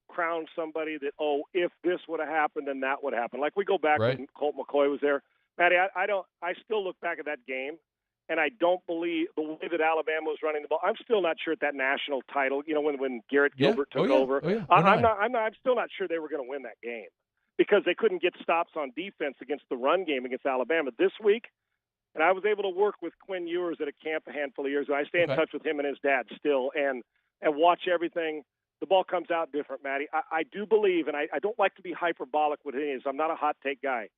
crown somebody that, if this would have happened, then that would happen. Like we go back when Colt McCoy was there. Matty, I still look back at that game, and I don't believe the way that Alabama was running the ball. I'm still not sure at that national title, when Garrett Gilbert took over. I'm still not sure they were going to win that game because they couldn't get stops on defense against the run game against Alabama this week. And I was able to work with Quinn Ewers at a camp a handful of years ago. I stay in touch with him and his dad still and watch everything. The ball comes out different, Matty. I do believe, and I don't like to be hyperbolic with it is. I'm not a hot take guy.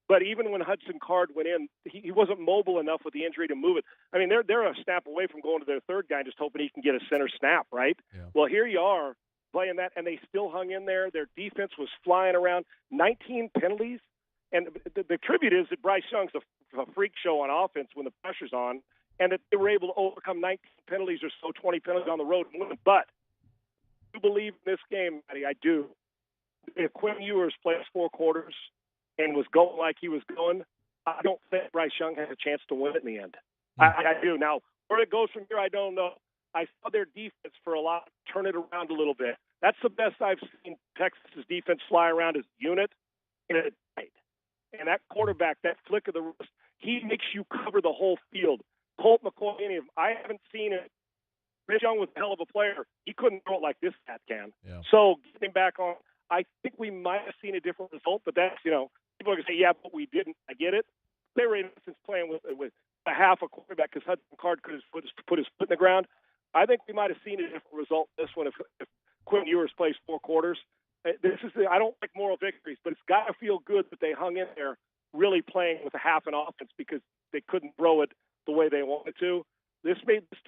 But even when Hudson Card went in, he wasn't mobile enough with the injury to move it. I mean, they're a snap away from going to their third guy, just hoping he can get a center snap, right? Yeah. Well, here you are playing that, and they still hung in there. Their defense was flying around. 19 penalties. And the tribute is that Bryce Young's a freak show on offense when the pressure's on, and that they were able to overcome 19 penalties or so, 20 penalties on the road and win. But I do believe in this game, Matty, I do. If Quinn Ewers plays 4 quarters and was going like he was going, I don't think Bryce Young has a chance to win it in the end. I do. Now, where it goes from here, I don't know. I saw their defense for a lot turn it around a little bit. That's the best I've seen Texas's defense fly around as a unit in a night. And that quarterback, that flick of the wrist, he makes you cover the whole field. Colt McCoy, I haven't seen it. Bryce Young was a hell of a player. He couldn't throw it like this cat can. Yeah. So getting back on, I think we might have seen a different result, but that's, people are going to say, yeah, but we didn't. I get it. They were, in essence, playing with a half a quarterback because Hudson Card could have put his foot in the ground. I think we might have seen a different result this one if Quinn Ewers plays 4 quarters. I don't like moral victories, but it's got to feel good that they hung in there really playing with a half an offense because they couldn't throw it the way they wanted to. This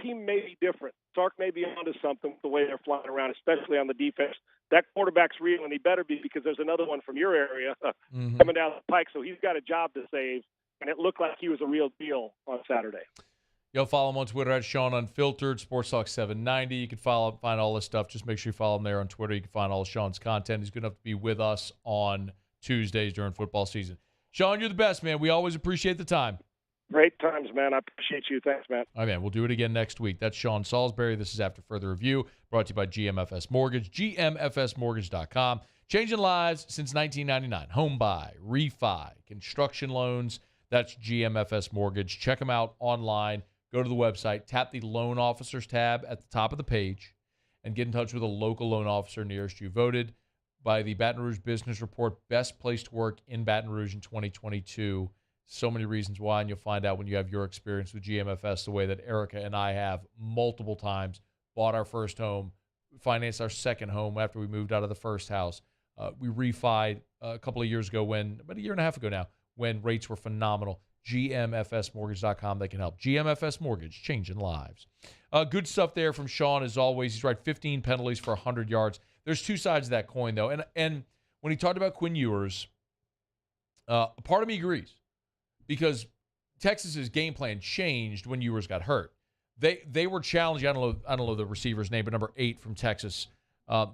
team may be different. Sark may be onto something with the way they're flying around, especially on the defense. That quarterback's real, and he better be because there's another one from your area coming down the pike, so he's got a job to save, and it looked like he was a real deal on Saturday. You'll follow him on Twitter at Sean Unfiltered, Sports Talk 790. You can find all this stuff. Just make sure you follow him there on Twitter. You can find all of Sean's content. He's good enough to be with us on Tuesdays during football season. Sean, you're the best, man. We always appreciate the time. Great times, man. I appreciate you. Thanks, man. All right, man. We'll do it again next week. That's Sean Salisbury. This is After Further Review, brought to you by GMFS Mortgage, gmfsmortgage.com. Changing lives since 1999. Home buy, refi, construction loans. That's GMFS Mortgage. Check them out online. Go to the website, tap the Loan Officers tab at the top of the page, and get in touch with a local loan officer nearest you. Voted by the Baton Rouge Business Report best place to work in Baton Rouge in 2022. So many reasons why, and you'll find out when you have your experience with GMFS the way that Erica and I have multiple times. Bought our first home, financed our second home after we moved out of the first house. We refied a couple of years ago about a year and a half ago now, when rates were phenomenal. GMFSmortgage.com. They can help. GMFS Mortgage, changing lives. Good stuff there from Sean, as always. He's right, 15 penalties for 100 yards. There's two sides of that coin, though. And when he talked about Quinn Ewers, a part of me agrees because Texas's game plan changed when Ewers got hurt. They were challenging, I don't know the receiver's name, but number 8 from Texas.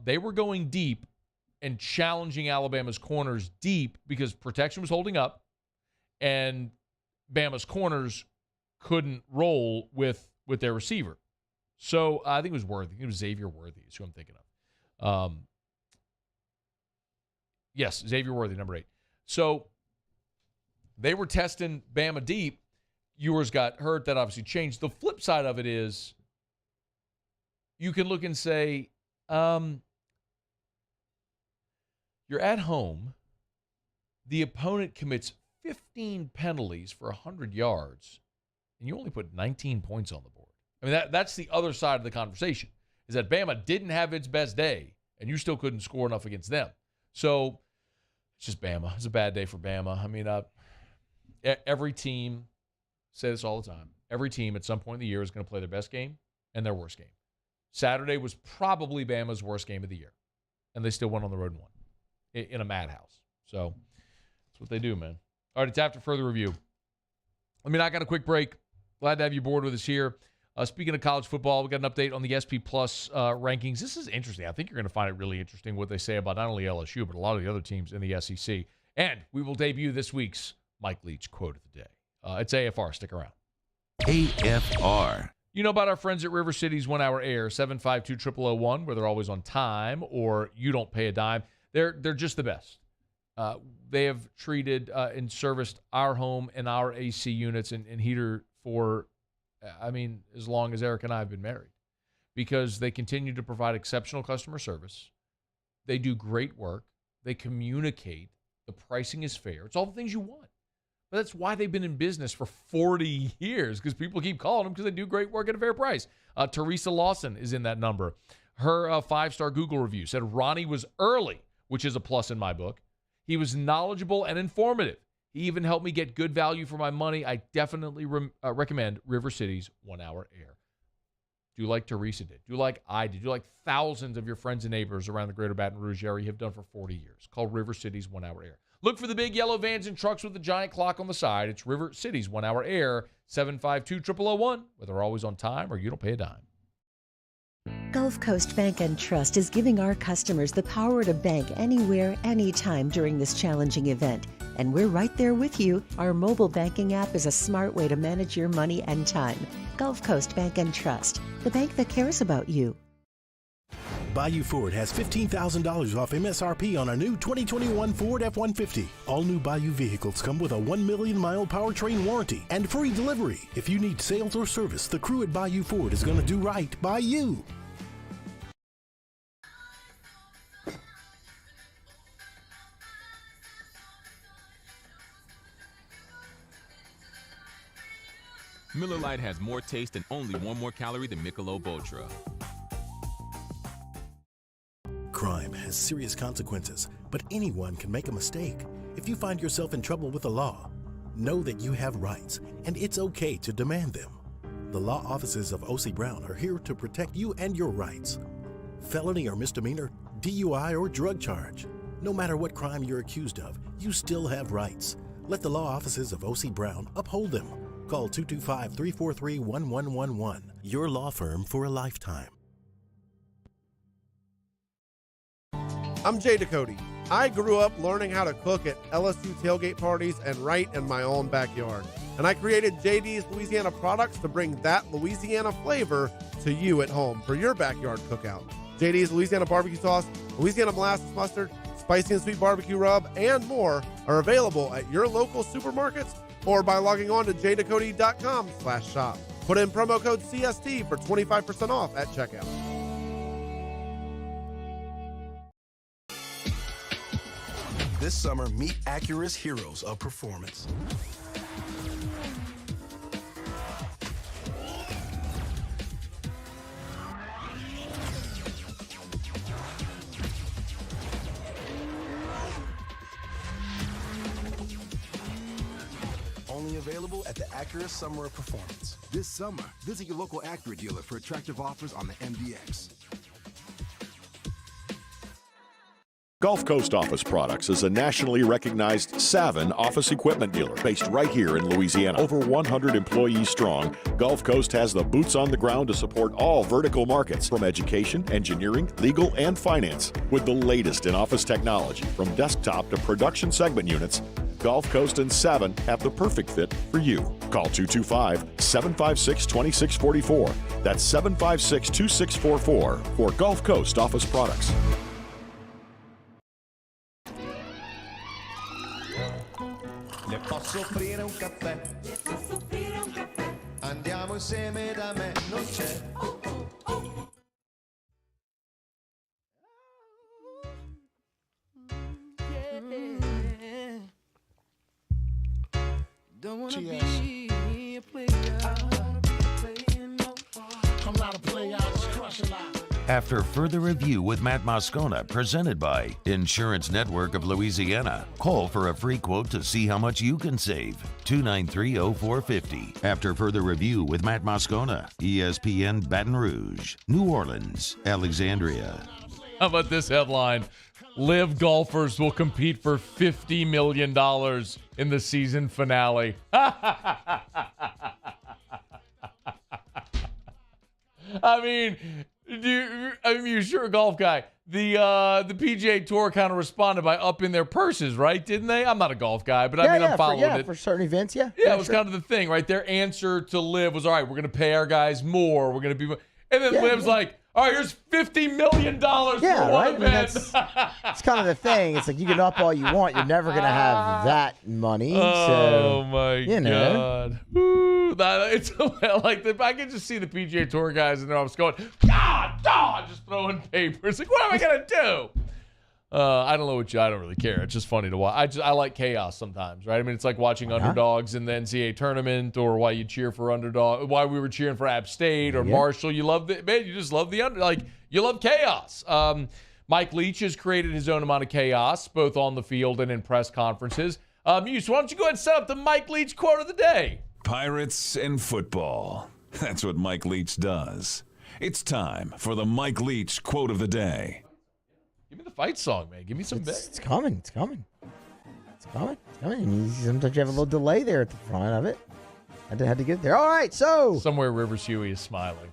They were going deep and challenging Alabama's corners deep because protection was holding up, and Bama's corners couldn't roll with their receiver. So I think it was Worthy. It was Xavier Worthy is who I'm thinking of. Yes, Xavier Worthy, number 8. So they were testing Bama deep. Ewers got hurt. That obviously changed. The flip side of it is you can look and say, you're at home. The opponent commits 15 penalties for 100 yards, and you only put 19 points on the board. I mean, that's the other side of the conversation, is that Bama didn't have its best day, and you still couldn't score enough against them. So it's just Bama. It's a bad day for Bama. I mean, every team, say this all the time, every team at some point in the year is going to play their best game and their worst game. Saturday was probably Bama's worst game of the year, and they still went on the road and won in a madhouse. So that's what they do, man. All right, it's After Further Review. I got a quick break. Glad to have you aboard with us here. Speaking of college football, we got an update on the SP Plus rankings. This is interesting. I think you're going to find it really interesting what they say about not only LSU, but a lot of the other teams in the SEC. And we will debut this week's Mike Leach quote of the day. It's AFR. Stick around. AFR. You know about our friends at River City's 1 Hour Air, 752-0001, where they're always on time or you don't pay a dime. They're just the best. They have treated and serviced our home and our AC units and heater for, as long as Eric and I have been married, because they continue to provide exceptional customer service. They do great work. They communicate. The pricing is fair. It's all the things you want. But that's why they've been in business for 40 years, because people keep calling them because they do great work at a fair price. Teresa Lawson is in that number. Her 5-star Google review said Ronnie was early, which is a plus in my book. He was knowledgeable and informative. He even helped me get good value for my money. I definitely recommend River City's 1 Hour Air. Do like Teresa did. Do like I did. Do like thousands of your friends and neighbors around the greater Baton Rouge area have done for 40 years. Call River City's 1 Hour Air. Look for the big yellow vans and trucks with the giant clock on the side. It's River City's 1 Hour Air, 752-0001. Whether they're always on time or you don't pay a dime. Gulf Coast Bank and Trust is giving our customers the power to bank anywhere, anytime during this challenging event. And we're right there with you. Our mobile banking app is a smart way to manage your money and time. Gulf Coast Bank and Trust, the bank that cares about you. Bayou Ford has $15,000 off MSRP on a new 2021 Ford F-150. All new Bayou vehicles come with a 1 million-mile powertrain warranty and free delivery. If you need sales or service, the crew at Bayou Ford is going to do right by you. Miller Lite has more taste and only one more calorie than Michelob Ultra. Crime has serious consequences, but anyone can make a mistake. If you find yourself in trouble with the law, know that you have rights, and it's okay to demand them. The law offices of O.C. Brown are here to protect you and your rights. Felony or misdemeanor, DUI or drug charge. No matter what crime you're accused of, you still have rights. Let the law offices of O.C. Brown uphold them. Call 225-343-1111. Your law firm for a lifetime. I'm Jay Ducote. I grew up learning how to cook at LSU tailgate parties and right in my own backyard. And I created JD's Louisiana products to bring that Louisiana flavor to you at home for your backyard cookout. JD's Louisiana barbecue sauce, Louisiana molasses mustard, spicy and sweet barbecue rub, and more are available at your local supermarkets or by logging on to jducote.com/shop. Put in promo code CST for 25% off at checkout. This summer, meet Acura's heroes of performance. Only available at the Acura Summer of Performance. This summer, visit your local Acura dealer for attractive offers on the MDX. Gulf Coast Office Products is a nationally recognized Savin office equipment dealer based right here in Louisiana. Over 100 employees strong, Gulf Coast has the boots on the ground to support all vertical markets, from education, engineering, legal, and finance. With the latest in office technology, from desktop to production segment units, Gulf Coast and Savin have the perfect fit for you. Call 225-756-2644. That's 756-2644 for Gulf Coast Office Products. Le posso offrire un caffè? Le posso offrire un caffè? Andiamo insieme da me, non c'è. Don't wanna be a player. I don't wanna be playing no more. I'm not a player, I just crush a lot. After further review with Matt Moscona, presented by Insurance Network of Louisiana. Call for a free quote to see how much you can save. 293-0450. After further review with Matt Moscona, ESPN Baton Rouge, New Orleans, Alexandria. How about this headline? Live golfers will compete for $50 million in the season finale. I mean, you're sure a golf guy. The PGA Tour kind of responded by upping their purses, right? Didn't they? I'm not a golf guy, but I'm following it. For certain events, yeah. Yeah, it was kind of the thing, right? Their answer to Liv was, all right, we're going to pay our guys more. We're going to be, and then Liv's like, all right, here's $50 million for one event. It's kind of the thing. It's like you can up all you want. You're never going to have that money. Oh, my God. Ooh, it's like I can just see the PGA Tour guys in their office going, God, just throwing papers. Like, what am I going to do? I don't know I don't really care. It's just funny to watch. I like chaos sometimes, right? I mean, it's like watching underdogs in the NCAA tournament, or why you cheer for underdog, why we were cheering for App State or Marshall. You love you just love the you love chaos. Mike Leach has created his own amount of chaos, both on the field and in press conferences. Muse, why don't you go ahead and set up the Mike Leach quote of the day? Pirates and football. That's what Mike Leach does. It's time for the Mike Leach quote of the day. Give me the fight song, man. Give me some bit. It's coming. It's coming. Sometimes you have a little delay there at the front of it. I had to get there. All right, so. Somewhere Rivers Huey is smiling.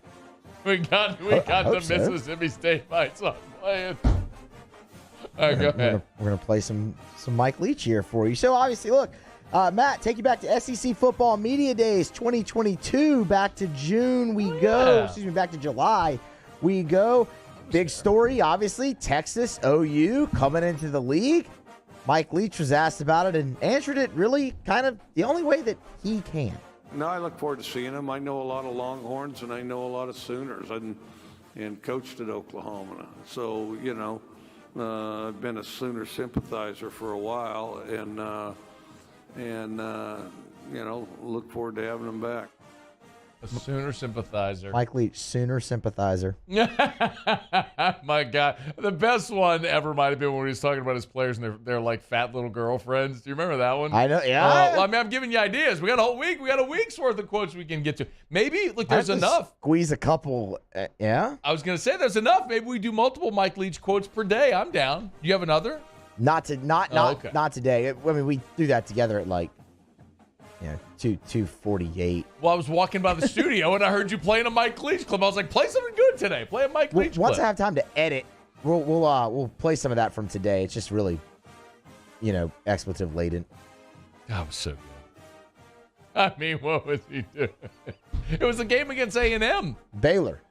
We got the Mississippi State fight song playing. All right, go ahead. We're going to play some Mike Leach here for you. So, obviously, look, Matt, take you back to SEC Football Media Days 2022. Back to June we go. Excuse me, back to July we go. Big story, obviously, Texas OU coming into the league. Mike Leach was asked about it and answered it really kind of the only way that he can. No, I look forward to seeing him. I know a lot of Longhorns and I know a lot of Sooners and coached at Oklahoma. So, I've been a Sooner sympathizer for a while and look forward to having him back. A Sooner sympathizer. Mike Leach, Sooner sympathizer. My God. The best one ever might have been when he was talking about his players and they're like fat little girlfriends. Do you remember that one? I know, yeah. I'm giving you ideas. We got a whole week. We got a week's worth of quotes we can get to. Maybe, look, there's enough. Squeeze a couple, yeah? I was going to say there's enough. Maybe we do multiple Mike Leach quotes per day. I'm down. Do you have another? Not today. I mean, we do that together at 2:48. Well, I was walking by the studio and I heard you playing a Mike Leach clip. I was like, play something good today. Play a Mike Leach clip. Once I have time to edit, we'll play some of that from today. It's just really, expletive laden. That was so good. I mean, what was he doing? It was a game against A&M. Baylor.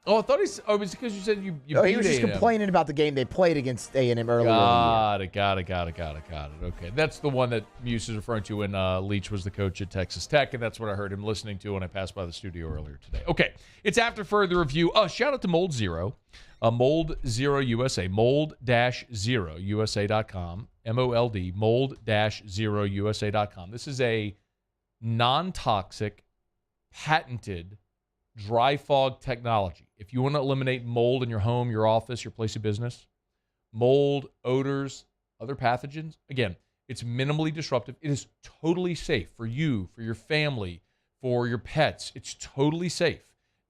Oh, I thought it was because you said you beat he was just A&M. complaining about the game they played against A&M earlier. Got it. Okay. That's the one that Muse is referring to when Leach was the coach at Texas Tech, and that's what I heard him listening to when I passed by the studio earlier today. Okay, it's after further review. Shout out to Mold Zero. Mold Zero USA. Mold-Zero-USA.com. M-O-L-D. Mold-Zero-USA.com. This is a non-toxic, patented dry fog technology. If you want to eliminate mold in your home, your office, your place of business, mold, odors, other pathogens, again, it's minimally disruptive. It is totally safe for you, for your family, for your pets. It's totally safe.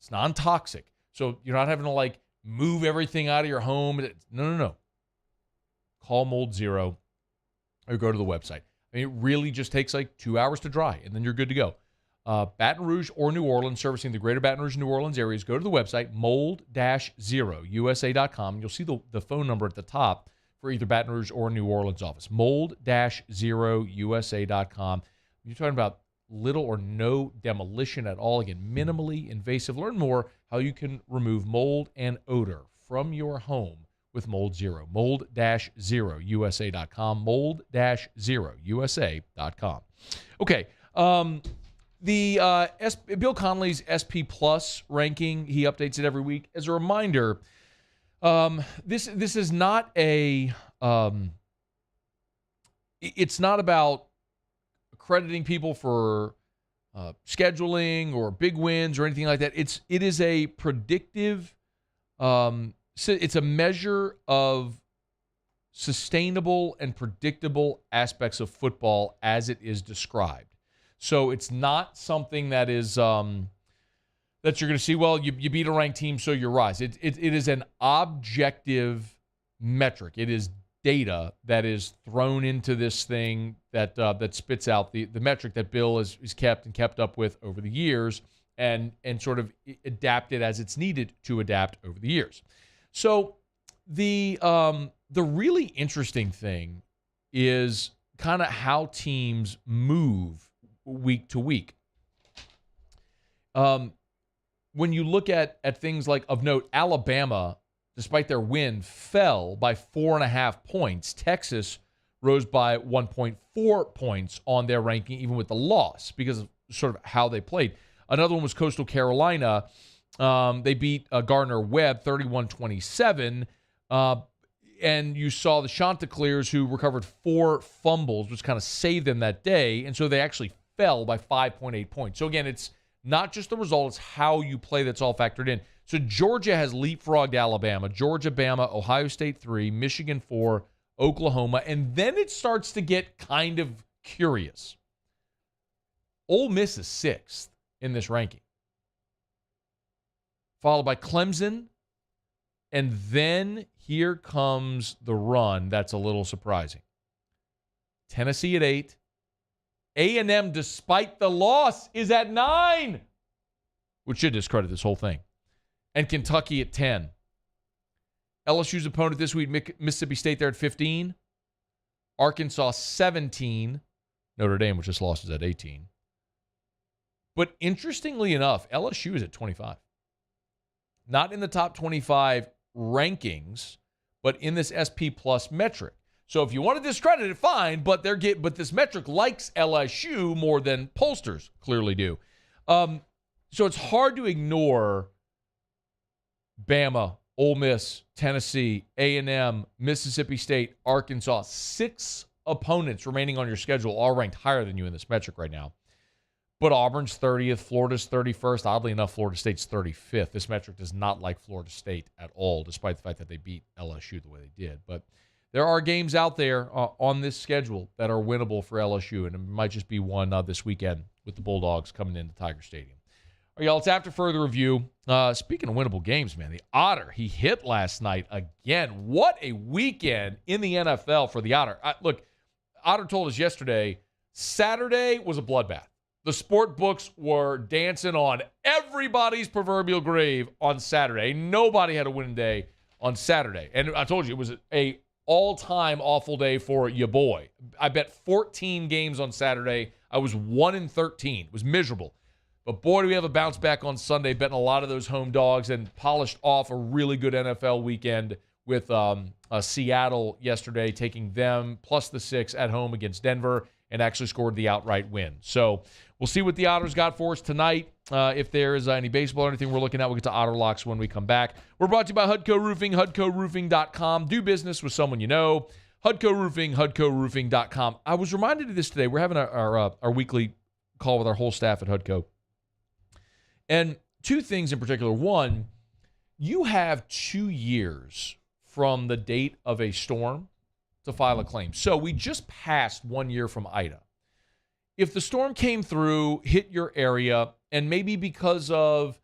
It's non-toxic. So you're not having to move everything out of your home. No. Call Mold Zero or go to the website. I mean, it really just takes 2 hours to dry, and then you're good to go. Baton Rouge or New Orleans, servicing the greater Baton Rouge and New Orleans areas, go to the website, mold-0usa.com. You'll see the phone number at the top for either Baton Rouge or New Orleans office, mold-0usa.com. You're talking about little or no demolition at all. Again, minimally invasive. Learn more how you can remove mold and odor from your home with Mold Zero. Mold-0usa.com. Mold-0usa.com. Okay. Bill Connolly's SP Plus ranking, he updates it every week. As a reminder, this is not it's not about accrediting people for scheduling or big wins or anything like that. It is a predictive, it's a measure of sustainable and predictable aspects of football as it is described. So it's not something that is that you're going to see, well, you beat a ranked team, so you rise. It is an objective metric. It is data that is thrown into this thing that spits out the metric that Bill is kept up with over the years and sort of adapted as it's needed to adapt over the years. So the really interesting thing is kind of how teams move week to week. When you look at things like, of note, Alabama, despite their win, fell by 4.5 points. Texas rose by 1.4 points on their ranking, even with the loss, because of sort of how they played. Another one was Coastal Carolina. They beat Gardner-Webb 31-27. And you saw the Chanticleers, who recovered 4 fumbles, which kind of saved them that day. And so they actually fell by 5.8 points. So again, it's not just the result, it's how you play that's all factored in. So Georgia has leapfrogged Alabama, Georgia, Bama, Ohio State 3, Michigan 4, Oklahoma, and then it starts to get kind of curious. Ole Miss is 6th in this ranking, followed by Clemson, and then here comes the run that's a little surprising. Tennessee at 8. A&M, despite the loss, is at 9, which should discredit this whole thing. And Kentucky at 10. LSU's opponent this week, Mississippi State, there at 15. Arkansas, 17. Notre Dame, which just lost, is at 18. But interestingly enough, LSU is at 25. Not in the top 25 rankings, but in this SP Plus metric. So if you want to discredit it, fine, but this metric likes LSU more than pollsters clearly do. So it's hard to ignore Bama, Ole Miss, Tennessee, A&M, Mississippi State, Arkansas. 6 opponents remaining on your schedule, all ranked higher than you in this metric right now. But Auburn's 30th, Florida's 31st. Oddly enough, Florida State's 35th. This metric does not like Florida State at all, despite the fact that they beat LSU the way they did. But there are games out there on this schedule that are winnable for LSU, and it might just be one this weekend with the Bulldogs coming into Tiger Stadium. All right, y'all, it's after further review. Speaking of winnable games, man, the Otter, he hit last night again. What a weekend in the NFL for the Otter. Look, Otter told us yesterday, Saturday was a bloodbath. The sport books were dancing on everybody's proverbial grave on Saturday. Nobody had a winning day on Saturday. And I told you, it was a all-time awful day for your boy. I bet 14 games on Saturday. I was 1-13. It was miserable. But boy, do we have a bounce back on Sunday, betting a lot of those home dogs and polished off a really good NFL weekend with Seattle yesterday, taking them plus the 6 at home against Denver, and actually scored the outright win. So we'll see what the Otters got for us tonight. If there is any baseball or anything we're looking at, we'll get to Otter Locks when we come back. We're brought to you by HUDCO Roofing, HUDCORoofing.com. Do business with someone you know. HUDCO Roofing, HUDCORoofing.com. I was reminded of this today. We're having our weekly call with our whole staff at HUDCO. And 2 things in particular. One, you have 2 years from the date of a storm to file a claim. So we just passed 1 year from Ida. If the storm came through, hit your area, and maybe because of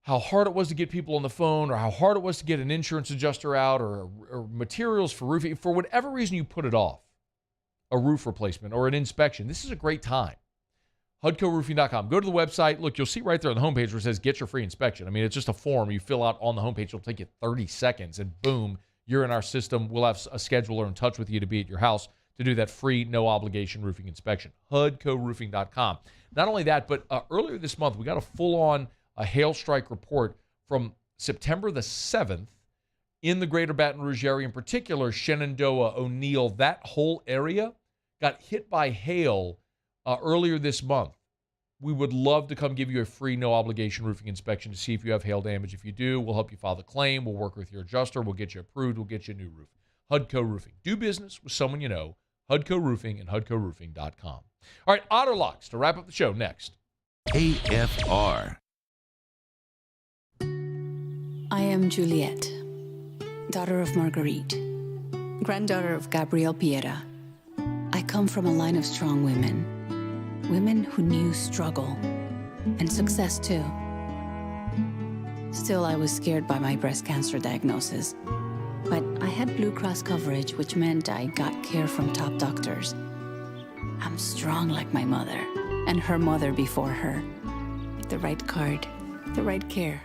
how hard it was to get people on the phone or how hard it was to get an insurance adjuster out or materials for roofing, for whatever reason you put it off, a roof replacement or an inspection, this is a great time. HUDCORoofing.com. Go to the website. Look, you'll see right there on the homepage where it says get your free inspection. I mean, it's just a form you fill out on the homepage. It'll take you 30 seconds, and boom, you're in our system. We'll have a scheduler in touch with you to be at your house to do that free, no-obligation roofing inspection. HUDCORoofing.com. Not only that, but earlier this month, we got a full-on hail strike report from September the 7th in the greater Baton Rouge area, in particular, Shenandoah, O'Neill, that whole area got hit by hail earlier this month. We would love to come give you a free, no-obligation roofing inspection to see if you have hail damage. If you do, we'll help you file the claim. We'll work with your adjuster. We'll get you approved. We'll get you a new roof. HUDCO Roofing. Do business with someone you know. HUDCO Roofing and HUDCORoofing.com. All right, Otter Locks to wrap up the show next. AFR. I am Juliet, daughter of Marguerite, granddaughter of Gabriel Piera. I come from a line of strong women. Women who knew struggle and success too. Still, I was scared by my breast cancer diagnosis. But I had Blue Cross coverage, which meant I got care from top doctors. I'm strong like my mother, and her mother before her. The right card, the right care.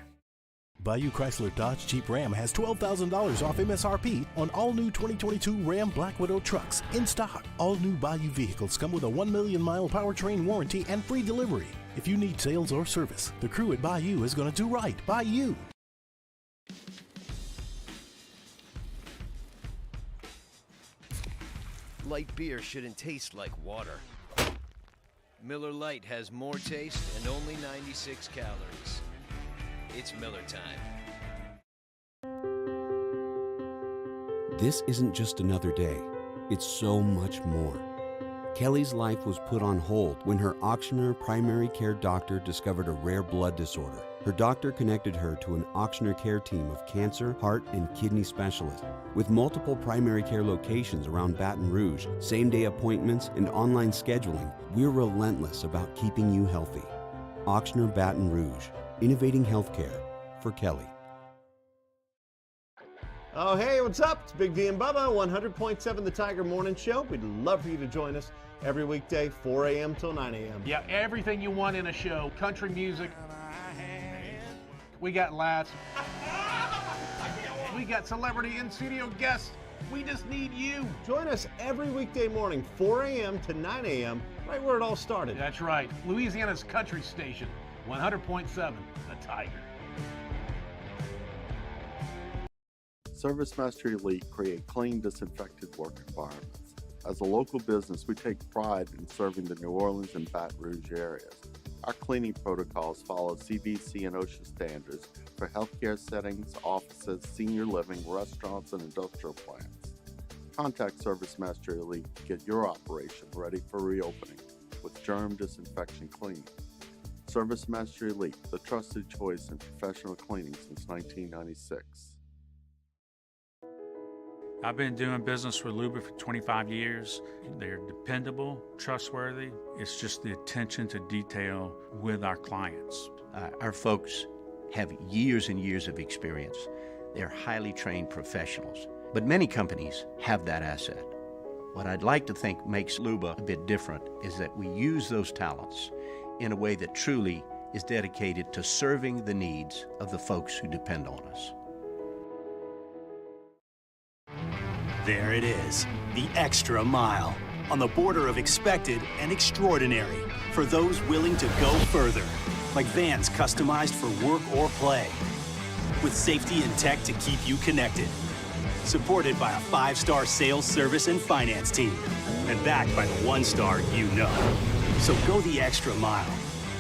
Bayou Chrysler Dodge Jeep Ram has $12,000 off MSRP on all new 2022 Ram Black Widow trucks in stock. All new Bayou vehicles come with a 1 million mile powertrain warranty and free delivery. If you need sales or service, the crew at Bayou is going to do right by you. Light beer shouldn't taste like water. Miller Lite has more taste and only 96 calories. It's Miller time. This isn't just another day. It's so much more. Kelly's life was put on hold when her auctioneer primary care doctor discovered a rare blood disorder, Her doctor connected her to an Auctioner care team of cancer, heart, and kidney specialists. With multiple primary care locations around Baton Rouge, same-day appointments, and online scheduling, we're relentless about keeping you healthy. Auctioner Baton Rouge, innovating healthcare for Kelly. Oh, hey, what's up? It's Big D and Bubba, 100.7 The Tiger Morning Show. We'd love for you to join us every weekday, 4 a.m. till 9 a.m. Yeah, everything you want in a show. Country music. We got laughs. We got celebrity in-studio guests. We just need you. Join us every weekday morning, 4 a.m. to 9 a.m., right where it all started. That's right. Louisiana's country station, 100.7 The Tiger. ServiceMaster Elite create clean, disinfected work environments. As a local business, we take pride in serving the New Orleans and Baton Rouge areas. Our cleaning protocols follow CDC and OSHA standards for healthcare settings, offices, senior living, restaurants, and industrial plants. Contact ServiceMaster Elite to get your operation ready for reopening with germ disinfection cleaning. ServiceMaster Elite, the trusted choice in professional cleaning since 1996. I've been doing business with Luba for 25 years. They're dependable, trustworthy. It's just the attention to detail with our clients. Our folks have years and years of experience. They're highly trained professionals. But many companies have that asset. What I'd like to think makes Luba a bit different is that we use those talents in a way that truly is dedicated to serving the needs of the folks who depend on us. There it is, the extra mile, on the border of expected and extraordinary for those willing to go further, like vans customized for work or play, with safety and tech to keep you connected, supported by a 5-star sales, service, and finance team, and backed by the 1-star you know. So go the extra mile.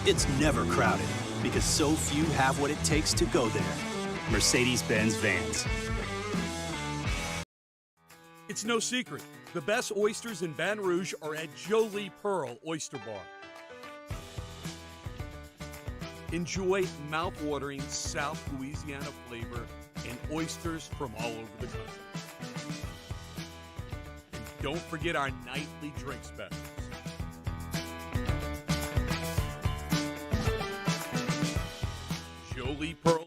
It's never crowded, because so few have what it takes to go there. Mercedes-Benz Vans. It's no secret. The best oysters in Baton Rouge are at Jolie Pearl Oyster Bar. Enjoy mouth-watering South Louisiana flavor and oysters from all over the country. And don't forget our nightly drink specials. Jolie Pearl.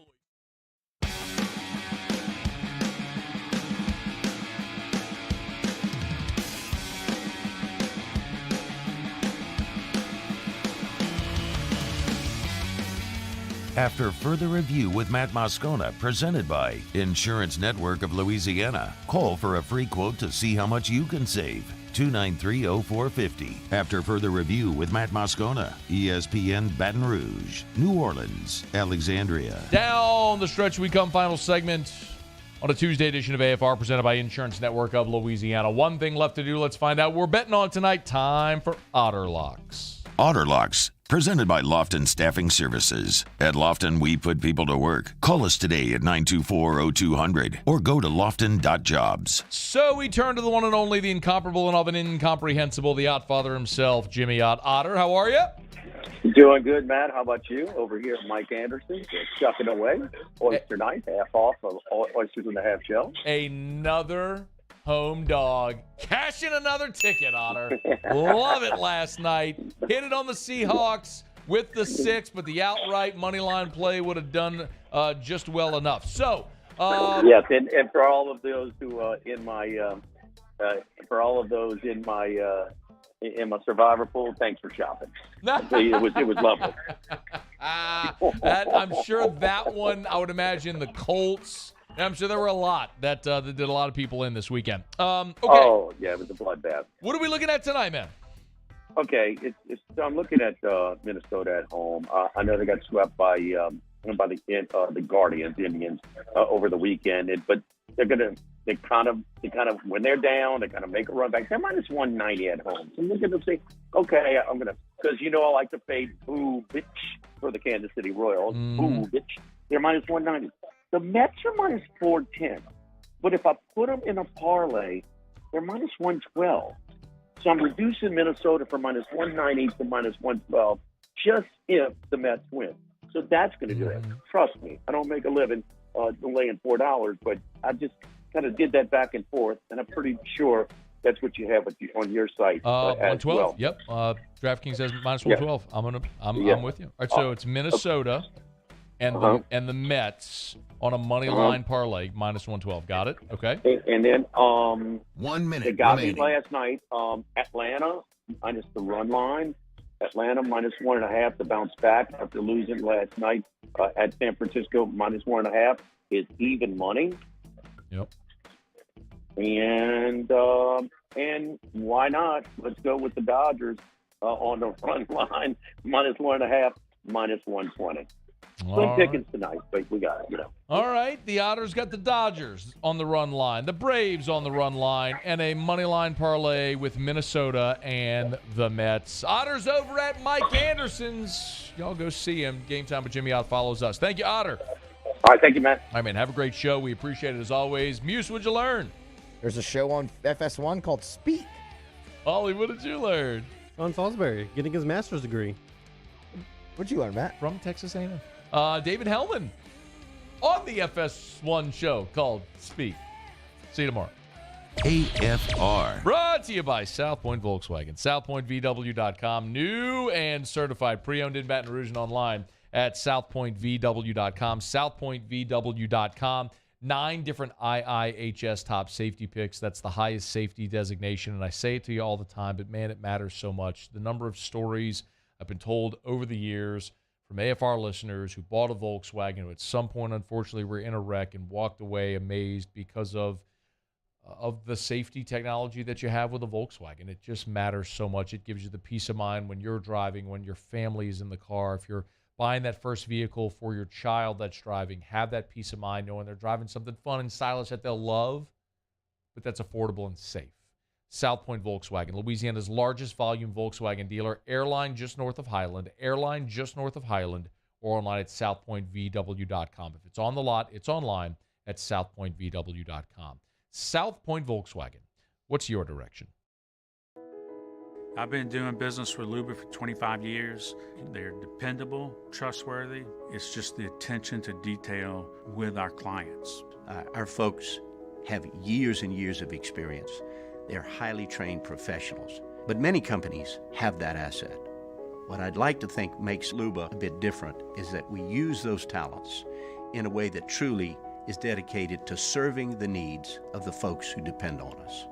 After further review with Matt Moscona, presented by Insurance Network of Louisiana. Call for a free quote to see how much you can save. 293-0450. After further review with Matt Moscona, ESPN Baton Rouge, New Orleans, Alexandria. Down the stretch we come, final segment on a Tuesday edition of AFR presented by Insurance Network of Louisiana. One thing left to do. Let's find out. We're betting on tonight. Time for Otter Locks. Otter Locks, presented by Lofton Staffing Services. At Lofton, we put people to work. Call us today at 924-0200 or go to lofton.jobs. So we turn to the one and only, the incomparable and often incomprehensible, the Ott father himself, Jimmy Ott. Otter, how are you? Doing good, Matt. How about you? Over here, Mike Anderson, just chucking away. Oyster night, half off of oysters in the half shell. Another home dog. Cash in another ticket, Otter. Love it last night. Hit it on the Seahawks with the 6, but the outright money line play would have done just well enough. So, yes, and for all of those who in my survivor pool, thanks for shopping. It was lovely. I'm sure that one, I would imagine the Colts. I'm sure there were a lot that did a lot of people in this weekend. Okay. Oh, yeah, it was a bloodbath. What are we looking at tonight, man? Okay, so I'm looking at Minnesota at home. I know they got swept by the Guardians, Indians, over the weekend, but they kind of when they're down, they kind of make a run back. They're minus 190 at home. So I'm looking to say, okay, I'm gonna, because I like to fade boo bitch for the Kansas City Royals. Boo bitch. They're minus 190. The Mets are minus 410, but if I put them in a parlay, they're minus 112. So I'm reducing Minnesota from minus 190 to minus 112, just if the Mets win. So that's going to do it. Trust me, I don't make a living laying $4, but I just kind of did that back and forth, and I'm pretty sure that's what you have on your site as 112. well. Yep. DraftKings says minus 112. I'm with you. All right, so it's Minnesota and the Mets on a money line parlay minus 112. Got it? Okay. And then 1 minute. They got me last night. Atlanta minus the run line. Atlanta minus 1.5 to bounce back after losing last night at San Francisco. Minus 1.5 is even money. Yep. And why not? Let's go with the Dodgers on the run line. Minus 1.5, minus 120. Slim pickings tonight, but we got it. All right, the Otters got the Dodgers on the run line, the Braves on the run line, and a money line parlay with Minnesota and the Mets. Otters over at Mike Anderson's. Y'all go see him. Game Time with Jimmy Out follows us. Thank you, Otter. All right, thank you, Matt. All right, man, have a great show. We appreciate it as always. Muse, what'd you learn? There's a show on FS1 called Speak. Ollie, what did you learn? On Salisbury, getting his master's degree. What'd you learn, Matt? From Texas A&M. David Hellman on the FS1 show called Speak. See you tomorrow. AFR. Brought to you by South Point Volkswagen. SouthPointVW.com. New and certified pre-owned in Baton Rouge and online at SouthPointVW.com. SouthPointVW.com. 9 different IIHS top safety picks. That's the highest safety designation. And I say it to you all the time, but man, it matters so much. The number of stories I've been told over the years from AFR listeners who bought a Volkswagen, who at some point, unfortunately, were in a wreck and walked away amazed because of the safety technology that you have with a Volkswagen. It just matters so much. It gives you the peace of mind when you're driving, when your family is in the car. If you're buying that first vehicle for your child that's driving, have that peace of mind knowing they're driving something fun and stylish that they'll love, but that's affordable and safe. South Point Volkswagen, Louisiana's largest volume Volkswagen dealer. Airline just north of Highland. Or online at southpointvw.com. If it's on the lot, it's online at southpointvw.com. South Point Volkswagen. What's your direction? I've been doing business with Luba for 25 years. They're dependable, trustworthy. It's just the attention to detail with our clients. Our folks have years and years of experience. They're highly trained professionals, but many companies have that asset. What I'd like to think makes Luba a bit different is that we use those talents in a way that truly is dedicated to serving the needs of the folks who depend on us.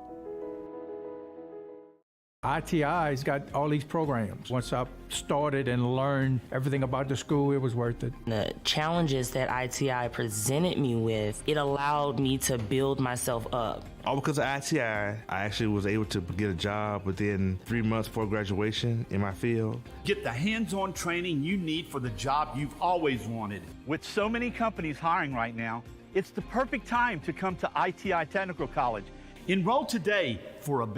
ITI's got all these programs. Once I started and learned everything about the school, it was worth it. The challenges that ITI presented me with, it allowed me to build myself up. All because of ITI, I actually was able to get a job within 3 months before graduation in my field. Get the hands-on training you need for the job you've always wanted. With so many companies hiring right now, it's the perfect time to come to ITI Technical College. Enroll today for a